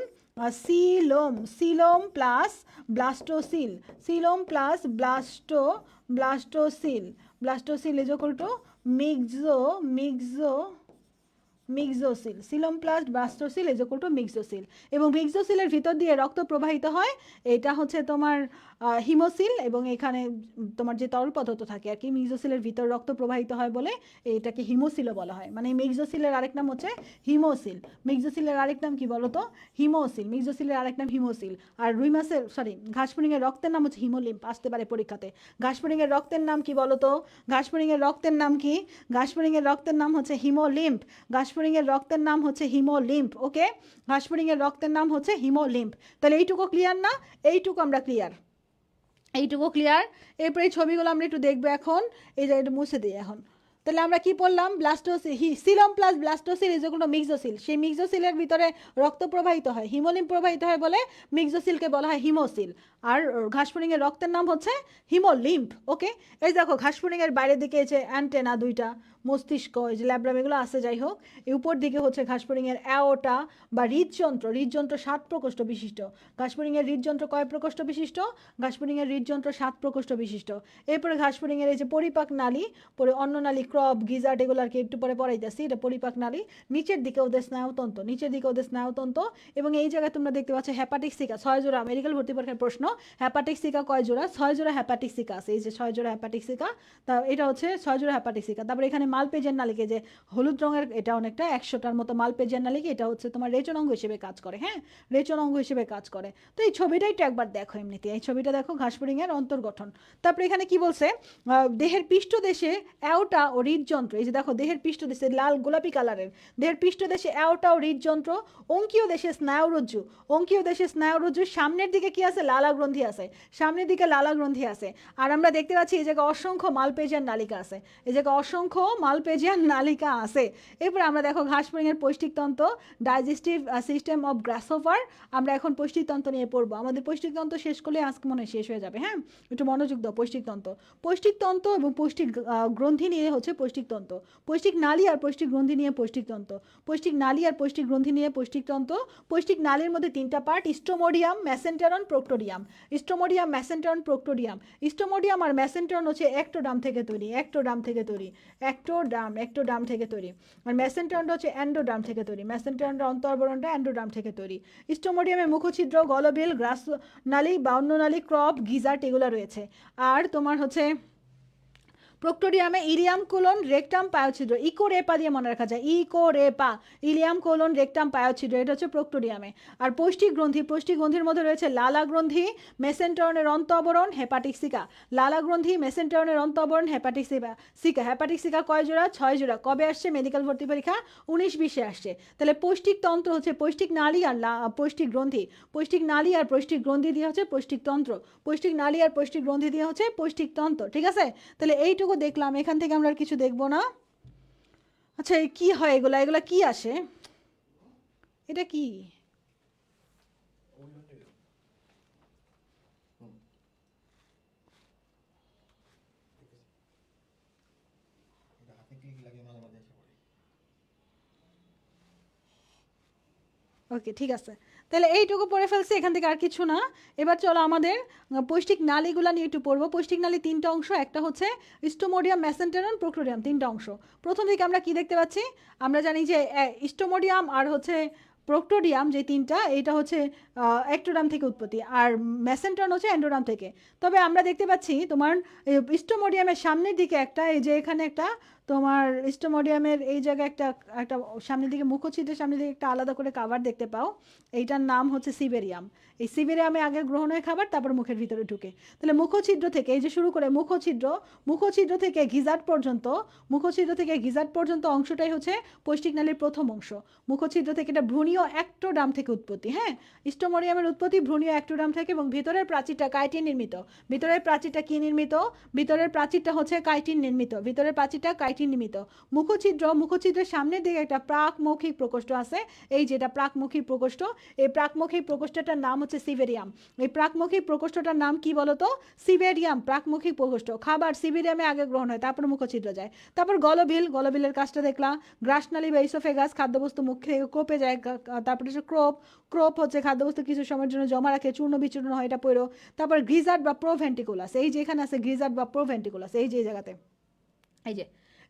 coelom plus blastocoel, coelom plus blastocoel is equal to mixo mixocoel. Coelom plus blastocoel is equal to mixocoel. এবং মিক্সোসিলের ভিতর দিয়ে রক্ত প্রবাহিত হয়, এটা হচ্ছে তোমার হিমোসিল, এবং এখানে তোমার যে তরল পদার্থ থাকে আর কি, মিক্সোসিলের ভিতর রক্ত প্রবাহিত হয় বলে এটাকে হিমোসিলও বলা হয়। মানে মিক্সোসিলের আরেক নাম হচ্ছে হিমোসিল। মিক্সোসিলের আরেক নাম কি বলো তো? হিমোসিল। মিক্সোসিলের আরেক নাম হিমোসিল। আর রুই মাছের ঘাসফড়িংয়ের রক্তের নাম হচ্ছে হিমোলিম্প, আসতে পারে পরীক্ষাতে। ঘাসফড়িংয়ের রক্তের নাম কি বলো তো? ঘাসফড়িংয়ের রক্তের নাম কি? ঘাসফড়িংয়ের রক্তের নাম হচ্ছে হিমোলিম্প। ঘাসফড়িংয়ের রক্তের নাম হচ্ছে হিমোলিম্প। ওকে, ঘাসফড়িংয়ের রক্তের নাম হচ্ছে হিমোলিম্প। তাহলে এইটুকু ক্লিয়ার না? এইটুকু আমরা ক্লিয়ার, এইটুকু ক্লিয়ার। এরপরে এই ছবিগুলো আমরা একটু দেখবো এখন। এই জায়গাটা মুছে দিই এখন। তাহলে আমরা কি পড়লাম? Blastocoel, coelom plus blastocoel is equal to mixocoel. সেই মিক্সোসিলের ভিতরে রক্ত প্রবাহিত হয়, হিমোলিম্প প্রবাহিত হয় বলে মিক্সোসিলকে বলা হয় হিমোসিল। আর ঘাসফড়িংয়ের রক্তের নাম হচ্ছে হিমোলিম্প। ওকে, এই দেখো ঘাসফড়িংয়ের বাইরের দিকে এই যে অ্যান্টেনা দুইটা, মস্তিষ্ক, এই যে ল্যাব্রাম, এগুলো আছে। যাই হোক, এই উপর দিকে হচ্ছে ঘাসফড়িংয়ের অ্যাওটা বা হৃদযন্ত্র। হৃদযন্ত্র 7 প্রকোষ্ঠ বিশিষ্ট। ঘাসফড়িংয়ের হৃদযন্ত্র কয় প্রকোষ্ঠ বিশিষ্ট? ঘাসফড়িংয়ের হৃদযন্ত্র 7 প্রকোষ্ঠ বিশিষ্ট। এরপরে ঘাসফড়িংয়ের এই যে পরিপাক নালী, পরে অন্য নালী, ক্রপ, গিজার্ড, এগুলো আর কি একটু পরে পড়াইতেছি। এটা পরিপাক নালী। নিচের দিকে ওদের স্নায়ুতন্ত্র, নিচের দিকে ওদের স্নায়ুতন্ত্র। এবং এই জায়গায় তোমরা দেখতে পাচ্ছ হ্যাপাটিক সিকা 6 জোড়া। মেডিকেল ভর্তি পরীক্ষার প্রশ্ন, হ্যাপাটিক সিকা কয় জোড়া? 6 জোড়া হ্যাপাটিক সিকা আছে। এই যে 6 জোড়া হ্যাপাটিক সিকা, তা এটা হচ্ছে 6 জোড়া হ্যাপাটিক সিকা। তারপরে এখানে মালপেজিয়ান নালীকে, যে হলুদ রঙের, এটা অনেকটা 100টার মতো মালপেজিয়ান নালীকে, এটা হচ্ছে তোমার রেচন অঙ্গ হিসেবে কাজ করে। হ্যাঁ, রেচন অঙ্গ হিসেবে কাজ করে। তো এই ছবিটা একটু একবার দেখো এমনিতে, এই ছবিটা দেখো ঘাসফড়িংয়ের অন্তর্গঠন। তারপরে এখানে কি বলছে? দেহের পৃষ্ঠদেশে অ্যাওটা ও হৃদযন্ত্র। এই যে দেখো দেহের পৃষ্ঠদেশে লাল গোলাপি কালারের, দেহের পৃষ্ঠদেশে অ্যাওটা ও হৃদযন্ত্র। অঙ্কীয় দেশে স্নায়ুরজ্জু। অঙ্কীয় দেশে স্নায়ুরজ্জুর সামনের দিকে কি আছে? লালা গ্রন্থি আছে। সামনের দিকে লালা গ্রন্থি আছে। আর আমরা দেখতে পাচ্ছি এই জায়গায় অসংখ্য মালপেজিয়ান নালিকা আছে। এই জায়গায় অসংখ্য মালপেজিয়ান নালিকা আছে। এরপর আমরা দেখো ঘাসফড়িংয়ের পৌষ্টিকতন্ত্র, ডাইজেস্টিভ সিস্টেম অফ গ্রাসহোপার। আমরা এখন পৌষ্টিকতন্ত্র নিয়ে পড়বো। আমাদের পৌষ্টিকতন্ত্র শেষ করলে আজকে মনে হয় শেষ হয়ে যাবে। হ্যাঁ, একটু মনোযোগ দাও। পৌষ্টিকতন্ত্র, পৌষ্টিকতন্ত্র এবং পৌষ্টিক গ্রন্থি নিয়ে হচ্ছে পৌষ্টিকতন্ত্র। পৌষ্টিক নালী আর পৌষ্টিক গ্রন্থি নিয়ে পৌষ্টিকতন্ত্র। পৌষ্টিক নালী আর পৌষ্টিক গ্রন্থি নিয়ে পৌষ্টিকতন্ত্র। পৌষ্টিক নালীর মধ্যে 3টা part: স্ট্রোমোডিয়াম, mesenteron, proctodaeum. স্ট্রোমোডিয়াম, mesenteron, proctodaeum. স্ট্রোমোডিয়াম আর মেসেন্টেরন হচ্ছে একটোডার্ম থেকে তৈরি। একটোডার্ম থেকে তৈরি। একটোডার্ম থেকে তৈরি। আর মেসেন্টেরনটা হচ্ছে এন্ডোডার্ম থেকে তৈরি। মেসেন্টেরনটা অন্তর্বরণটা এন্ডোডার্ম থেকে তৈরি। স্ট্রোমোডিয়ামে মুখছিদ্র, গলবিল, গ্রাস নালী, বাউন্ন নালী, ক্রপ, গিজার্ট এগুলো রয়েছে। আর তোমার হচ্ছে প্রোক্টোডিয়ামে ইলিয়াম কোলন রেকটাম পায়োছিদ্র। ইকোরেপা দিয়ে মনে রাখা যায়, ইকোরেপা, ইলিয়াম কোলন রেকটাম পায়োছিদ্র, এটা হচ্ছে প্রোক্টোডিয়ামে। আর পৌষ্টিক গ্রন্থি, পৌষ্টিক গ্রন্থির মধ্যে রয়েছে লালা গ্রন্থি, মেসেন্টেরনের অন্তঃবরণ, হেপাটিক সিকা। লালা গ্রন্থি, মেসেন্টেরনের অন্তঃবরণ, হেপাটিক সিকা। হেপাটিক সিকা কয় জোড়া? 6 জোড়া। কবে আসছে মেডিকেল ভর্তি পরীক্ষা? 19-20-এ আসছে। তাহলে পৌষ্টিক তন্ত্র হচ্ছে পৌষ্টিক নালী আর পৌষ্টিক গ্রন্থি। পৌষ্টিক নালী আর পৌষ্টিক গ্রন্থি দিয়ে হচ্ছে পৌষ্টিক তন্ত্র। পৌষ্টিক নালী আর পৌষ্টিক গ্রন্থি দিয়ে হচ্ছে পৌষ্টিক তন্ত্র। ঠিক আছে, তাহলে এইটুকু দেখলাম। এখান থেকে আমরা আর কিছু দেখবো না। আচ্ছা, কি হয় এগুলা? এগুলা কি আসে? এটা কি? ওকে, ঠিক আছে। তাহলে এইটুকু পড়ে ফেলছি, এখান থেকে আর কিছু না। এবার চলো আমাদের পৌষ্টিক নালীগুলো নিয়ে একটু পড়বো। পৌষ্টিক নালী 3টা অংশ। একটা হচ্ছে স্টোমোডিয়াম, মেসেন্টেরন, প্রোক্টোডিয়াম, 3টা অংশ। প্রথম দিকে আমরা কি দেখতে পাচ্ছি? আমরা জানি যে স্টোমোডিয়াম আর হচ্ছে প্রোক্টোডিয়াম, যে 3টা, এইটা হচ্ছে একটোডাম থেকে উৎপত্তি, আর মেসেন্টেরন হচ্ছে এন্ডোডাম থেকে। তবে আমরা দেখতে পাচ্ছি তোমার স্টোমোডিয়ামের সামনের দিকে একটা, এই যে এখানে একটা তোমার স্টোমোডিয়ামের এই জায়গায় একটা একটা সামনের দিকে, মুখছিদ্রের সামনের দিকে একটা আলাদা করে কাভার দেখতে পাও। এইটার নাম হচ্ছে সিবেরিয়াম। এই সিবেরিয়ামে আগে গ্রহণ হয় খাবার, তারপর মুখের ভিতরে ঢুকে। তাহলে মুখছিদ্র থেকে, এই যে শুরু করে মুখছিদ্র থেকে গিজার্ড পর্যন্ত, মুখছিদ্র থেকে গিজার্ড পর্যন্ত অংশটাই হচ্ছে পৌষ্টিক নালীর প্রথম অংশ। মুখছিদ্র থেকে এটা ভ্রূণীয় অ্যাক্টোডাম থেকে উৎপত্তি। হ্যাঁ, স্টোমোডিয়ামের উৎপত্তি ভ্রূণীয় অ্যাক্টোডাম থেকে, এবং ভিতরের প্রাচীরটা কাইটিন নির্মিত। ভিতরের প্রাচীরটা কি নির্মিত? ভিতরের প্রাচীরটা হচ্ছে কাইটিন নির্মিত। ভিতরের প্রাচীরটা কাইটিন নির্মিত। মুখছিদ্রের সামনের দিকে একটা প্রাকমৌখিক প্রকোষ্ঠ আছে। এই যেটা প্রাকমৌখিক প্রকোষ্ঠ, এই প্রাকমৌখিক প্রকোষ্ঠটার নাম হচ্ছে সিবেরিয়াম। এই প্রাকমৌখিক প্রকোষ্ঠটার নাম কি বলতো? সিবেরিয়াম, প্রাকমৌখিক প্রকোষ্ঠ। খাবার সিবেরিয়ামে আগে গ্রহণ হয়, তারপর মুখছিদ্র যায়। তারপর গলবিল, গলবিলের কাজটা দেখলাম। গ্রাসনালী বা ইসোফেগাস, খাদ্যবস্তু মুখ থেকে কোপে যায়। তারপরে হচ্ছে ক্রোপ হচ্ছে খাদ্যবস্তু কিছু সময়ের জন্য জমা রাখে, চূর্ণ বিচূর্ণ হয়, এটা পড়ো। তারপর গ্রিজার্ড বা প্রোভেন্টিকুলাস, এই যে এখানে আছে গ্রিজার্ড বা প্রোভেন্টিকুলাস, এই যে জায়গাতে, এই যে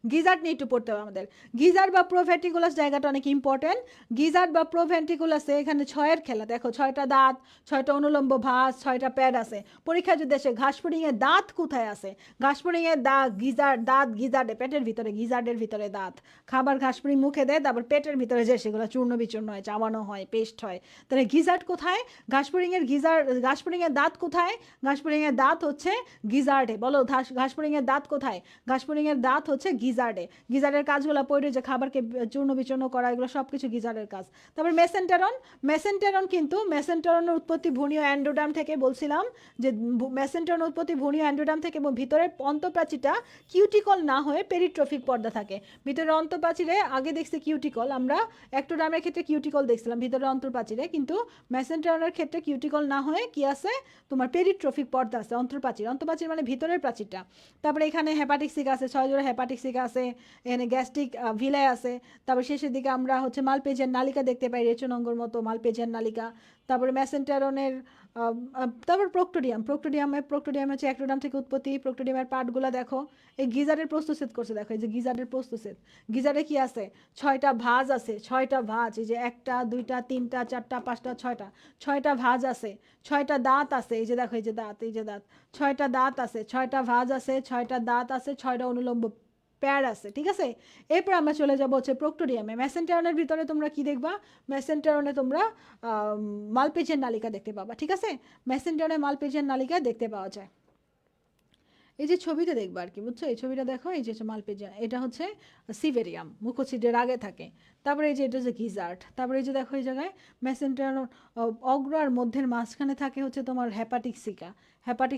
গিজার্ড নিয়ে একটু পড়তে হবে আমাদের। গিজার্ড বা প্রোভেন্ট্রিকুলাস জায়গাটা অনেক ইম্পর্টেন্ট। গিজার্ড বা প্রোভেন্ট্রিকুলাসে এখানে 6-এর খেলা, দেখো 6টা দাঁত, 6টা অনুলম্ব ভাঁজ, 6টা প্যাড আছে। পরীক্ষা যদি আসে ঘাসফড়িংয়ের দাঁত কোথায় আছে, ঘাসফড়িংয়ের দাঁত গিজার্ডে, পেটের ভিতরে, গিজার্ডের ভিতরে দাঁত। খাবার ঘাসফড়িং মুখে দেয়, তারপর পেটের ভিতরে যে সেগুলো চূর্ণ বিচূর্ণ হয়, চাবানো হয়, পেস্ট হয়। তাহলে গিজার্ড কোথায়, ঘাসফড়িংয়ের দাঁত কোথায়, ঘাসফড়িংয়ের দাঁত হচ্ছে গিজার্ডে। বলো ঘাসফড়িংয়ের দাঁত কোথায়, ঘাসফড়িংয়ের দাঁত হচ্ছে গিজার্ডে। গিজার্ডের কাজগুলো পড়ে, যে খাবারকে চূর্ণ বিচূর্ণ করা, এগুলো সব কিছু গিজার্ডের কাজ। তারপর মেসেন্টেরন কিন্তু মেসেন্টেরনের উৎপত্তি ভ্রূণীয় অ্যান্ডোডার্ম থেকে, বলছিলাম যে মেসেন্টেরন উৎপত্তি ভ্রূণীয় অ্যান্ডোডার্ম থেকে, এবং ভিতরের অন্তঃপ্রাচীরটা কিউটিকল না হয়ে পেরিট্রফিক পর্দা থাকে। ভিতরের অন্তঃপ্রাচীরে আগে দেখছি কিউটিকল, আমরা অ্যাক্টোডার্মের ক্ষেত্রে কিউটিকল দেখছিলাম ভিতরের অন্তঃপ্রাচীরে, কিন্তু মেসেন্টেরনের ক্ষেত্রে কিউটিকল না হয়ে কি আছে, তোমার পেরিট্রফিক পর্দা আছে, অন্তঃপ্রাচীর মানে ভিতরের প্রাচীরটা। তারপরে এখানে হেপাটিক সিকা আছে, 6 জোড়া হেপাটিক সিকা আছে, এখানে গ্যাস্ট্রিক ভিলাই আছে। তারপর শেষের দিকে আমরা হচ্ছে মালপেজিয়ান নালিকা দেখতে পাই, রেচনাঙ্গর মতো মালপেজিয়ান নালিকা। তারপরে মেসেন্টেরনের তারপর প্রোক্টোডিয়াম হচ্ছে অ্যাক্টোডার্ম থেকে উৎপত্তি। প্রোক্টোডিয়ামের পার্টগুলো দেখো, এই গিজার্ডের প্রস্তুচ্ছেদ করছে, দেখো এই যে গিজার্ডের প্রস্তুচ্ছেদ। গিজার্ডে কি আছে, 6টা ভাঁজ আছে, 6টা ভাঁজ, এই যে 1টা 2টা 3টা 4টা 5টা 6টা ভাঁজ আছে, 6টা দাঁত আছে, এই যে দেখো এই যে দাঁত, এই যে দাঁত, 6টা দাঁত আছে, 6টা ভাঁজ আছে, 6টা দাঁত আছে, 6টা অনুলম্ব প্যাড আছে, ঠিক আছে। এরপর আমরা চলে যাব হচ্ছে প্রোক্টোডিয়ামে। মেসেন্টেরনের ভিতরে তোমরা কি দেখবা, মেসেন্টেরনে তোমরা মালপেজিয়ান নালিকা দেখতে পাবা, ঠিক আছে। মেসেন্টেরনে মালপেজিয়ান নালিকা দেখতে পাওয়া যায়। এই যে ছবিটা দেখবা আর কি, বুঝছো, এই ছবিটা দেখো, এই যে মালপেজিয়ান, এটা হচ্ছে সিভেরিয়াম, মুখোছিডের আগে থাকে। তারপরে এই যে এটা হচ্ছে গিজার্ড। তারপরে এই যে দেখো এই জায়গায় মেসেন্টেরন অগ্র আর মধ্যের মাঝখানে থাকে হচ্ছে তোমার হেপাটিক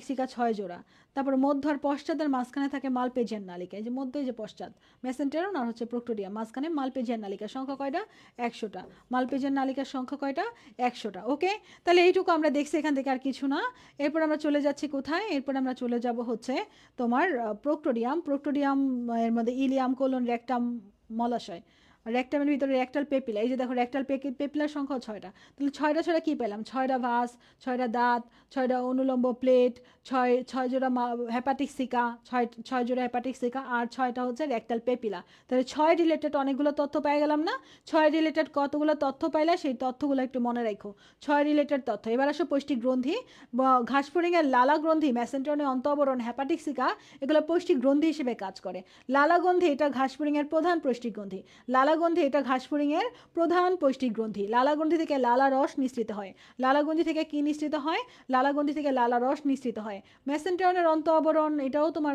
সিকা 6 জোড়া। তারপর মধ্য আর পশ্চাতের মাঝখানে থাকে মালপেজিয়ান নালিকা, এই যে মধ্যে এই যে পশ্চাৎ মেসেন্টেরন আর হচ্ছে প্রোক্টোডিয়াম, মাঝখানে মালপেজিয়ান নালিকা। সংখ্যা কয়টা, 100টা। মালপেজিয়ান নালিকার সংখ্যা কয়টা, 100টা। ওকে, তাহলে এইটুকু আমরা দেখছি, এখান থেকে আর কিছু না। এরপর আমরা চলে যাচ্ছি কোথায়, এরপর আমরা চলে যাব হচ্ছে তোমার প্রোক্টোডিয়াম এর মধ্যে ইলিয়াম, কোলন, রেকটাম, মলাশয়। রেকটামের ভিতরে রেকটাল পেপিলা, এই যে দেখো রেকটাল পেপিলার সংখ্যা 6টা। তাহলে 6টা ছড়া কী পেলাম, 6টা ভাঁজ, 6টা দাঁত, 6টা অনুলম্ব প্লেট, 6 জোড়া হেপাটিক সিকা, 6 জোড়া হেপাটিক সিকা, আর 6টা হচ্ছে রেকটাল পেপিলা। তাহলে 6 রিলেটেড অনেকগুলো তথ্য পেয়ে গেলাম না। 6 রিলেটেড কতগুলো তথ্য পাইলে সেই তথ্যগুলো একটু মনে রাখো, 6 রিলেটেড তথ্য। এবার আসো পৌষ্টিক গ্রন্থি, ঘাসফড়িংয়ের লালা গ্রন্থি, মেসেন্টেরনের অন্তঃবরণ, হেপাটিক সিকা, এগুলো পৌষ্টিক গ্রন্থি হিসেবে কাজ করে। লালা গ্রন্থি এটা ঘাসফড়িংয়ের প্রধান পৌষ্টিক গ্রন্থি। লালা গ্রন্থি এটা ঘাসফড়িংয়ের প্রধান পৌষ্টিক গ্রন্থি। লালা গ্রন্থি থেকে লালা রস নিঃসৃত হয়। লালা গ্রন্থি থেকে কি নিঃসৃত হয়, লালা গ্রন্থি থেকে লালা রস নিঃসৃত হয়। মেসেন্টেরনের অন্ত আবরণ, এটাও তোমার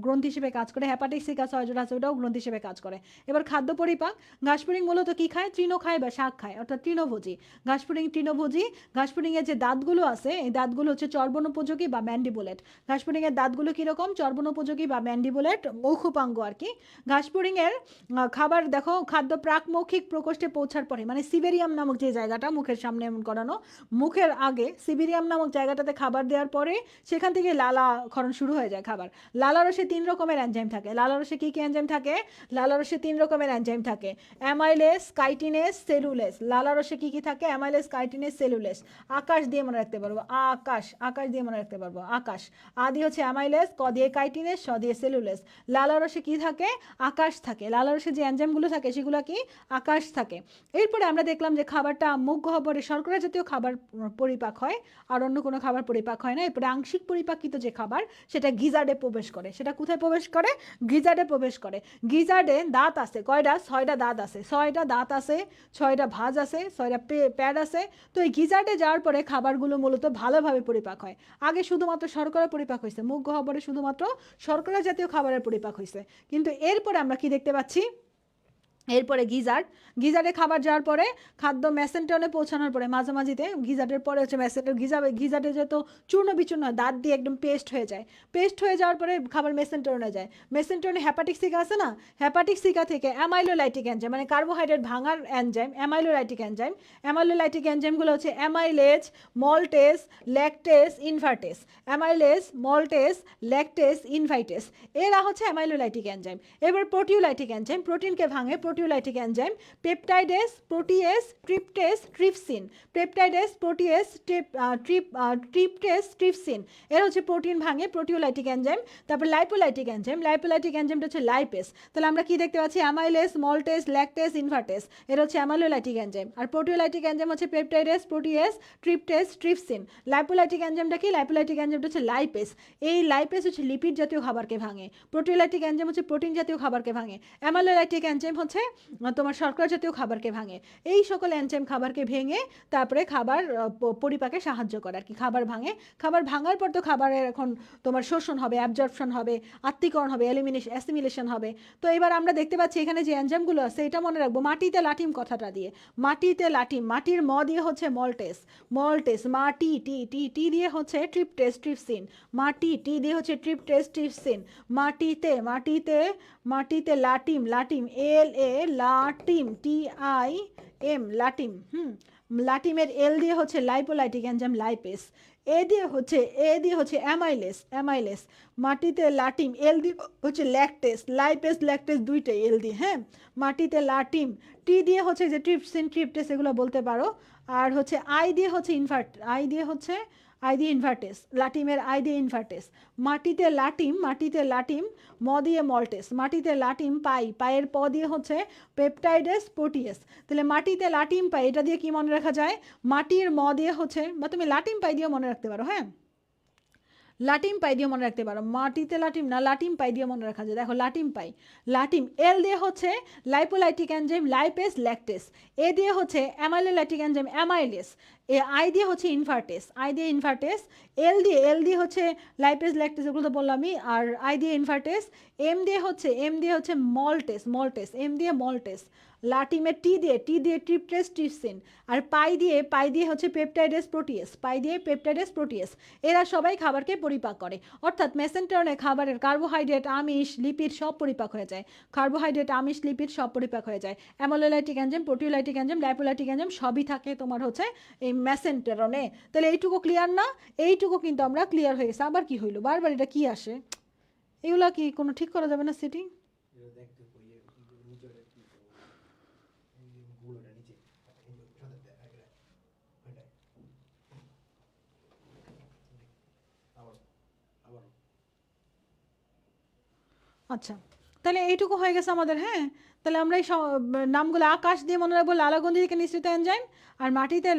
গ্রন্থি হিসেবে কাজ করে। হেপাটিক সিকা 6 জোড়া আছে, ওটাও গ্রন্থি হিসেবে কাজ করে। এবার খাদ্য পরিপাক, ঘাসফড়িং মূলত কি খায়, তৃণ খায় বা শাক খায়, অর্থাৎ তৃণভোজী। ঘাসফড়িং তৃণভোজী। ঘাসফড়িংয়ের যে দাঁতগুলো আছে, এই দাঁতগুলো হচ্ছে চর্বণোপযোগী বা ম্যান্ডিবুলেট। ঘাসফড়িংয়ের দাঁতগুলো কীরকম, চর্বণোপযোগী বা ম্যান্ডিবুলেট, মৌখুপাঙ্গ আর কি। ঘাসফড়িংয়ের খাবার দেখো, খাদ্য প্রাকমৌখিক প্রকোষ্ঠে পৌঁছার পরে, মানে সিবেরিয়াম নামক যে জায়গাটা মুখের সামনে এমন করানো, মুখের আগে সিবেরিয়াম নামক জায়গাটাতে খাবার দেওয়ার পরে সেখান থেকে লালা ক্ষরণ শুরু হয়ে যায় খাবার। লালারসে 3 রকমের এনজাইম থাকে। লালারসে কী কী এনজাইম থাকে, লালারসে 3 রকমের এনজাইম থাকে, অ্যামাইলেস, কাইটিনেস, সেলুলেস। লালারসে কী কী থাকে, অ্যামাইলেস, কাইটিনেস, সেলুলেস। আকাশ দিয়ে মনে রাখতে পারবো, আকাশ দিয়ে মনে রাখতে পারবো, আকাশ। আদি হচ্ছে অ্যামাইলেস, ক দিয়ে কাইটিনেস, স দিয়ে সেলুলেস। লালারসে কী থাকে, আকাশ থাকে। লালারসে যে এনজাইমগুলো থাকে সেগুলো কি, আকাশ থাকে। এরপরে আমরা দেখলাম যে খাবারটা মুখ গহ্বরে শর্করা জাতীয় খাবার পরিপাক হয়, আর অন্য কোনো খাবার পরিপাক হয় না। এরপরে আংশিক পরিপাকিত যে খাবার সেটা গিজার্ডে প্রবেশ করে। সেটা কোথায় প্রবেশ করে, গিজার্ডে প্রবেশ করে। গিজার্ডে দাঁত আছে কয়টা, 6টা দাঁত আছে, 6টা দাঁত আছে, 6টা ভাঁজ আছে, 6টা প্যাড আছে। তো এই গিজার্ডে যাওয়ার পরে খাবারগুলো মূলত ভালোভাবে পরিপাক হয়। আগে শুধুমাত্র শর্করা পরিপাক হয়েছে, মুখ গহ্বরে শুধুমাত্র শর্করা জাতীয় খাবারের পরিপাক হয়েছে। কিন্তু এরপরে আমরা কি দেখতে পাচ্ছি, এরপরে গিজার্ডে খাবার যাওয়ার পরে খাদ্য মেসেন্টেরনে পৌঁছানোর পরে মাঝামাঝিতে গিজার্ডের পরে হচ্ছে গিজার্ডে যেহেতু চূর্ণ বিচূর্ণ দাঁত দিয়ে একদম পেস্ট হয়ে যায়। পেস্ট হয়ে যাওয়ার পরে খাবার মেসেন্টেরনে যায়। মেসেন্টেরনে হেপাটিক সিকা আছে না, হেপাটিক সিকা থেকে অ্যামাইলোলাইটিক এনজাইম, মানে কার্বোহাইড্রেট ভাঙার এনজাইম, অ্যামাইলোলাইটিক এনজাইমগুলো হচ্ছে amylase, maltase, lactase, invertase. Amylase, maltase, lactase, invertase, এরা হচ্ছে অ্যামাইলোলাইটিক এনজাইম। এবার প্রোটিওলাইটিক এনজাইম, প্রোটিনকে ভাঙে, proteolytic proteolytic enzyme, peptidase, protease, tryptase, trypsin, peptidase, protease, tryptase, trypsin, এর হচ্ছে প্রোটিন ভাঙে প্রোটিওলাইটিক এনজাইম। তারপর লাইপোলাইটিক এনজাইম, লাইপোলাইটিক এনজাইমটা হচ্ছে লাইপেস। তাহলে আমরা কি দেখতে পাচ্ছি, অ্যামাইলেস, মল্টেস, ল্যাকটেস, ইনভার্টেস, এর হচ্ছে অ্যামাইলোলাইটিক এনজাইম। আর প্রোটিওলাইটিক এনজাইম হচ্ছে peptidase, protease, tryptase, trypsin. Lipolytic এনজাইমটা কি, লাইপোলাইটিক এনজাইমটা হচ্ছে লাইপেস। এই লাইপেস হচ্ছে লিপিড জাতীয় খাবারকে ভাঙে। প্রোটিওলাইটিক এনজাইম হচ্ছে প্রোটিন জাতীয় খাবারকে ভাঙে। অ্যামাইলোলাইটিক এনজাইম হচ্ছে তোমার শর্করা জাতীয় খাবারকে ভাঙে। এই সকল এনজাইম খাবারকে ভেঙে তারপরে খাবার পরিপাকে সাহায্য করে আর কি, খাবার ভাঙে। খাবার ভাঙার পর তো খাবারের এখন তোমার শোষণ হবে, অ্যাবজর্পশন হবে, আত্তীকরণ হবে, অ্যাসিমিলেশন হবে। তো এবার আমরা দেখতে পাচ্ছি এখানে যে এনজাইমগুলো আছে, এটা মনে রাখবো মাটিতে লাটিম কথাটা দিয়ে। মাটিতে লাটিম, মাটির ম দিয়ে হচ্ছে মল্টেস, মল্টেস, মাটি, টি টি টি দিয়ে হচ্ছে ট্রিপটেস, ট্রিপসিন, মাটি, টি দিয়ে হচ্ছে ট্রিপটেস, ট্রিপসিন। মাটিতে, মাটিতে, মাটিতে লাটিম, লাটিম, এল এ লাটিম, টি আই এম, লাটিম। লাটিমের এল দিয়ে হচ্ছে লাইপোলাইটিক এনজাইম লাইপেস। এ দিয়ে হচ্ছে অ্যামাইলেস, অ্যামাইলেস। মাটিতে লাটিম, এল দিয়ে হচ্ছে ল্যাকটেস, লাইপেস, ল্যাকটেস দুইটাই এল দিয়ে, হ্যাঁ। মাটিতে লাটিম, টি দিয়ে হচ্ছে যে ট্রিপসিন, ট্রিপটেস এগুলো বলতে পারো। আর হচ্ছে আই দিয়ে হচ্ছে আই দিয়ে ইনভার্টেস, লাটিমের আই দিয়ে ইনভার্টেস। মাটিতে লাটিম, মাটিতে লাটিম, ম দিয়ে মল্টেস। মাটিতে লাটিম পাই, পায়ের প দিয়ে হচ্ছে পেপটাইডেস, প্রোটিয়েস। তাহলে মাটিতে লাটিম পাই, এটা দিয়ে কি মনে রাখা যায়, মাটির ম দিয়ে হচ্ছে, বা তুমি লাটিম পাই দিয়েও মনে রাখতে পারো, হ্যাঁ, লাটিম পাই দিয়ে মনে রাখতে পারো। মাটিতে লাটিম না, লাটিম পাই দিয়ে মনে রাখা যায়। দেখো লাটিম পাই, লাটিম, এল দিয়ে হচ্ছে লাইপোলাইটিক এনজাইম লাইপেস, ল্যাকটেস। এ দিয়ে হচ্ছে amylolytic enzyme amylase. A I দিয়ে হচ্ছে ইনভার্টেস, আই দিয়ে ইনভার্টেস। এল দিয়ে হচ্ছে লাইপেস, ল্যাকটেস এগুলো তো বললামই। আর আই দিয়ে ইনভার্টেস। এম দিয়ে হচ্ছে মল্টেস, মল্টেস, এম দিয়ে মল্টেস। লাটিমের টি দিয়ে ট্রিপটেস, ট্রিপসিন। আর পাই দিয়ে হচ্ছে পেপটাইডেস, প্রোটিয়েস, পাই দিয়ে পেপটাইডেস, প্রোটিয়েস। এরা সবাই খাবারকে পরিপাক করে। অর্থাৎ মেসেন্টারনে খাবারের কার্বোহাইড্রেট, আমিষ, লিপিড সব পরিপাক হয়ে যায়। কার্বোহাইড্রেট, আমিষ, লিপিড সব পরিপাক হয়ে যায়। Amylolytic enzyme, proteolytic enzyme, lipolytic enzyme সবই থাকে তোমার হচ্ছে এই মেসেন্টারনে। তাহলে এইটুকু ক্লিয়ার না? এইটুকু কিন্তু আমরা ক্লিয়ার হয়ে গেছে। আবার কি হইলো, বারবার এটা কি আসে, এগুলা কি কোনো ঠিক করা যাবে না সেটিং? আচ্ছা, তাহলে এইটুকু হয়ে গেছে আমাদের, হ্যাঁ। তাহলে আমরা এই নামগুলো আকাশ দিয়ে মনে রাখবো, লালাগন্ধি থেকে নিঃসৃত এনজাইম। আর মাটিতে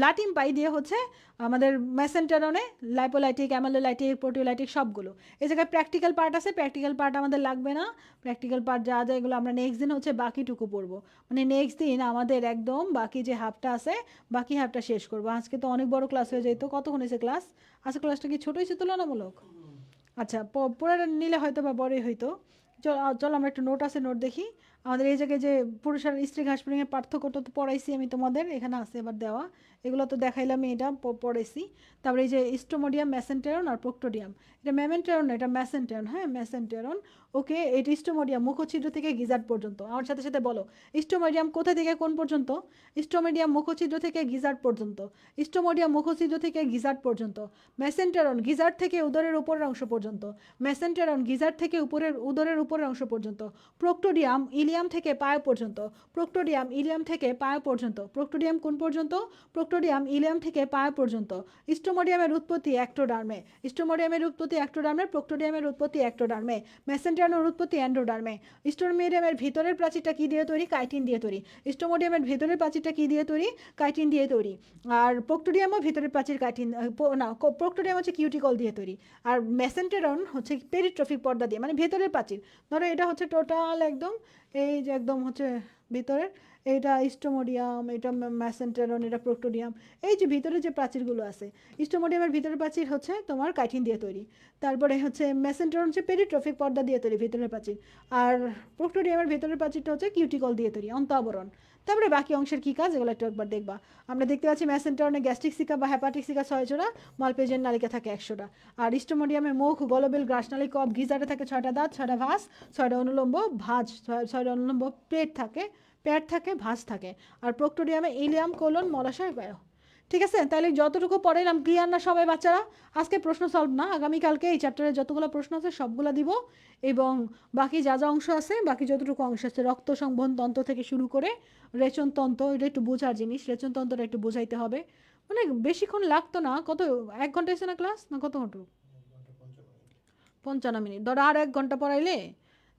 লাটিম পাই দিয়ে হচ্ছে আমাদের মেসেন্টারনে লাইপোলাইটিক, অ্যামাইলোলাইটিক, প্রোটিওলাইটিক সবগুলো। এই জায়গায় প্র্যাকটিক্যাল পার্ট আছে, প্র্যাকটিক্যাল পার্ট আমাদের লাগবে না। প্র্যাকটিক্যাল পার্ট যা যা এগুলো আমরা নেক্সট দিন হচ্ছে বাকিটুকু পড়বো। মানে নেক্সট দিন আমাদের একদম বাকি যে হাফটা আছে, বাকি হাফটা শেষ করবো। আজকে তো অনেক বড় ক্লাস হয়ে যেত। কতক্ষণ হয়েছে ক্লাস? আজকে ক্লাসটা কি ছোটো হয়েছে তুলনামূলক? আচ্ছা, পুরোটা নিলে হয়তো বা বড়ই হইতো। চলো আমরা একটা নোট আছে, নোট দেখি। আমাদের এই জায়গায় যে পুরুষ আর স্ত্রী ঘাসফড়িংয়ের পার্থক্যটা তো পড়াইছি আমি তোমাদের, এখানে আছে এবার দেওয়া। এগুলো তো দেখাইলাম, এটা পড়াইছি। তারপরে এই যে স্টোমোডিয়াম, মেসেন্টেরন আর প্রোক্টোডিয়াম। এটা মেমেন্টেরন না, এটা মেসেন্টেরন, হ্যাঁ, মেসেন্টেরন। ওকে, এটা স্টোমোডিয়াম মুখছিদ্র থেকে গিজার্ড পর্যন্ত। আমার সাথে সাথে বলো, স্টোমোডিয়াম কোথা থেকে কোন পর্যন্ত? স্টোমোডিয়াম মুখছিদ্র থেকে গিজার্ড পর্যন্ত। স্টোমোডিয়াম মুখছিদ্র থেকে গিজার্ড পর্যন্ত। মেসেন্টেরন গিজার্ড থেকে উদরের উপরের অংশ পর্যন্ত। মেসেন্টেরন গিজার্ড থেকে উদরের উপরের অংশ পর্যন্ত। প্রোক্টোডিয়াম ইলিয়াম থেকে পায়ে পর্যন্ত। প্রোক্টোডিয়াম ইলিয়াম থেকে পায়ে পর্যন্ত। প্রোক্টোডিয়াম কোন পর্যন্ত? প্রোক্টোডিয়াম ইলিয়াম থেকে পায়ে পর্যন্ত। স্টোমোডিয়ামের উৎপত্তি অ্যাক্টোডার্মে। স্টোমোডিয়ামের উৎপত্তি অ্যাক্টোডার্মে, প্রোক্টোডিয়ামের উৎপত্তি অ্যাক্টোডার্মে। মেসেন্টেরনের উৎপত্তি এন্ডোডার্মে। স্টোমোডিয়ামের ভিতরের প্রাচীরটা কি দিয়ে তৈরি? কাইটিন দিয়ে তৈরি। স্টোমোডিয়ামের ভিতরের প্রাচীরটা কি দিয়ে তৈরি? কাইটিন দিয়ে তৈরি। আর প্রোক্টোডিয়ামও ভিতরের প্রাচীর কাইটিন, না, প্রোক্টোডিয়াম হচ্ছে কিউটিকল দিয়ে তৈরি। আর মেসেন্টেরন হচ্ছে পেরিট্রফিক পর্দা দিয়ে, মানে ভেতরের প্রাচীর। ধরো এটা হচ্ছে টোটাল একদম, এই যে একদম হচ্ছে ভিতরের, এটা স্টোমোডিয়াম, এটা মেসেন্টেরন, এটা প্রোক্টোডিয়াম। এই যে ভিতরে যে প্রাচীরগুলো আছে, স্টোমোডিয়ামের ভিতরের প্রাচীর হচ্ছে তোমার কাইটিন দিয়ে তৈরি। তারপরে হচ্ছে মেসেন্টেরন হচ্ছে পেরিট্রফিক পর্দা দিয়ে তৈরি, ভিতরের প্রাচীর। আর প্রোক্টোডিয়ামের ভিতরের প্রাচীরটা হচ্ছে কিউটিকল দিয়ে তৈরি, অন্ত আবরণ। তারপরে বাকি অংশের কী কাজ, এগুলো একটু একবার দেখবা। আমরা দেখতে পাচ্ছি মেসেন্টেরনে গ্যাস্ট্রিক সিকা বা হ্যাপাটিক সিকা 6 জোড়া, মালপেজের নালিকা থাকে 100টা। আর স্টোমোডিয়ামে মুখ, গলবিল, গ্রাসনালী, কফ, গিজারে থাকে 6টা দাঁত, 6টা ভাঁজ, 6টা অনুলম্ব ভাঁজ, 6টা অনুলম্ব পেট থাকে, ভাঁজ থাকে। আর প্রোক্টোডিয়ামে ইলিয়াম, কোলন, মলাশয়, বায়ু। ঠিক আছে, তাহলে যতটুকু পড়াইলাম ক্লিয়ার না সবাই বাচ্চারা? আজকে প্রশ্ন সলভ না, আগামীকালকে এই চ্যাপ্টারে যতগুলো প্রশ্ন আছে সবগুলো দিব, এবং বাকি যা যা অংশ আছে, বাকি যতটুকু অংশ আছে রক্ত সংবহন তন্ত্র থেকে শুরু করে রেচন তন্ত্র, এটা একটু বোঝার জিনিস, রেচন তন্ত্রটা একটু বোঝাইতে হবে। মানে বেশিক্ষণ লাগতো না, কত 1 ঘন্টা হয়েছে না ক্লাস, না কত ঘন্টা? 55 মিনিট। ধরো আর 1 ঘন্টা পড়াইলে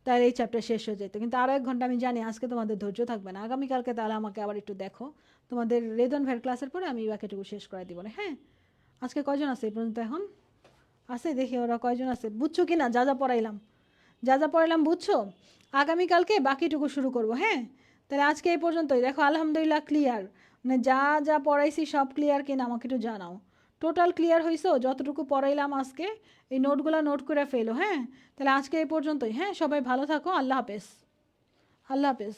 তাহলে এই চ্যাপ্টার শেষ হয়ে যেত, কিন্তু আরও 1 ঘন্টা আমি জানি আজকে তোমাদের ধৈর্য থাকবে না, আগামীকালকে তাহলে আমাকে আবার একটু দেখো, তোমাদের রেদন ভাইয়ের ক্লাসের পরে আমি বাকিটুকু শেষ করে দিব না। হ্যাঁ, আজকে কয়জন আছে এই পর্যন্ত? এখন আছে, দেখি ওরা কয়জন আছে, বুঝছো কি না যা যা পড়াইলাম, যা যা পড়াইলাম বুঝছো? আগামীকালকে বাকিটুকু শুরু করব। হ্যাঁ, তাহলে আজকে এই পর্যন্তই। দেখো আলহামদুলিল্লাহ ক্লিয়ার, মানে যা যা পড়াইছি সব ক্লিয়ার কিনা আমাকে একটু জানাও। টোটাল ক্লিয়ার হয়েছো? যতটুকু পড়াইলাম আজকে এই নোটগুলো নোট করে ফেলো। হ্যাঁ, তাহলে আজকে এই পর্যন্তই। হ্যাঁ, সবাই ভালো থাকো, আল্লাহ হাফেজ। আল্লাহ হাফেজ।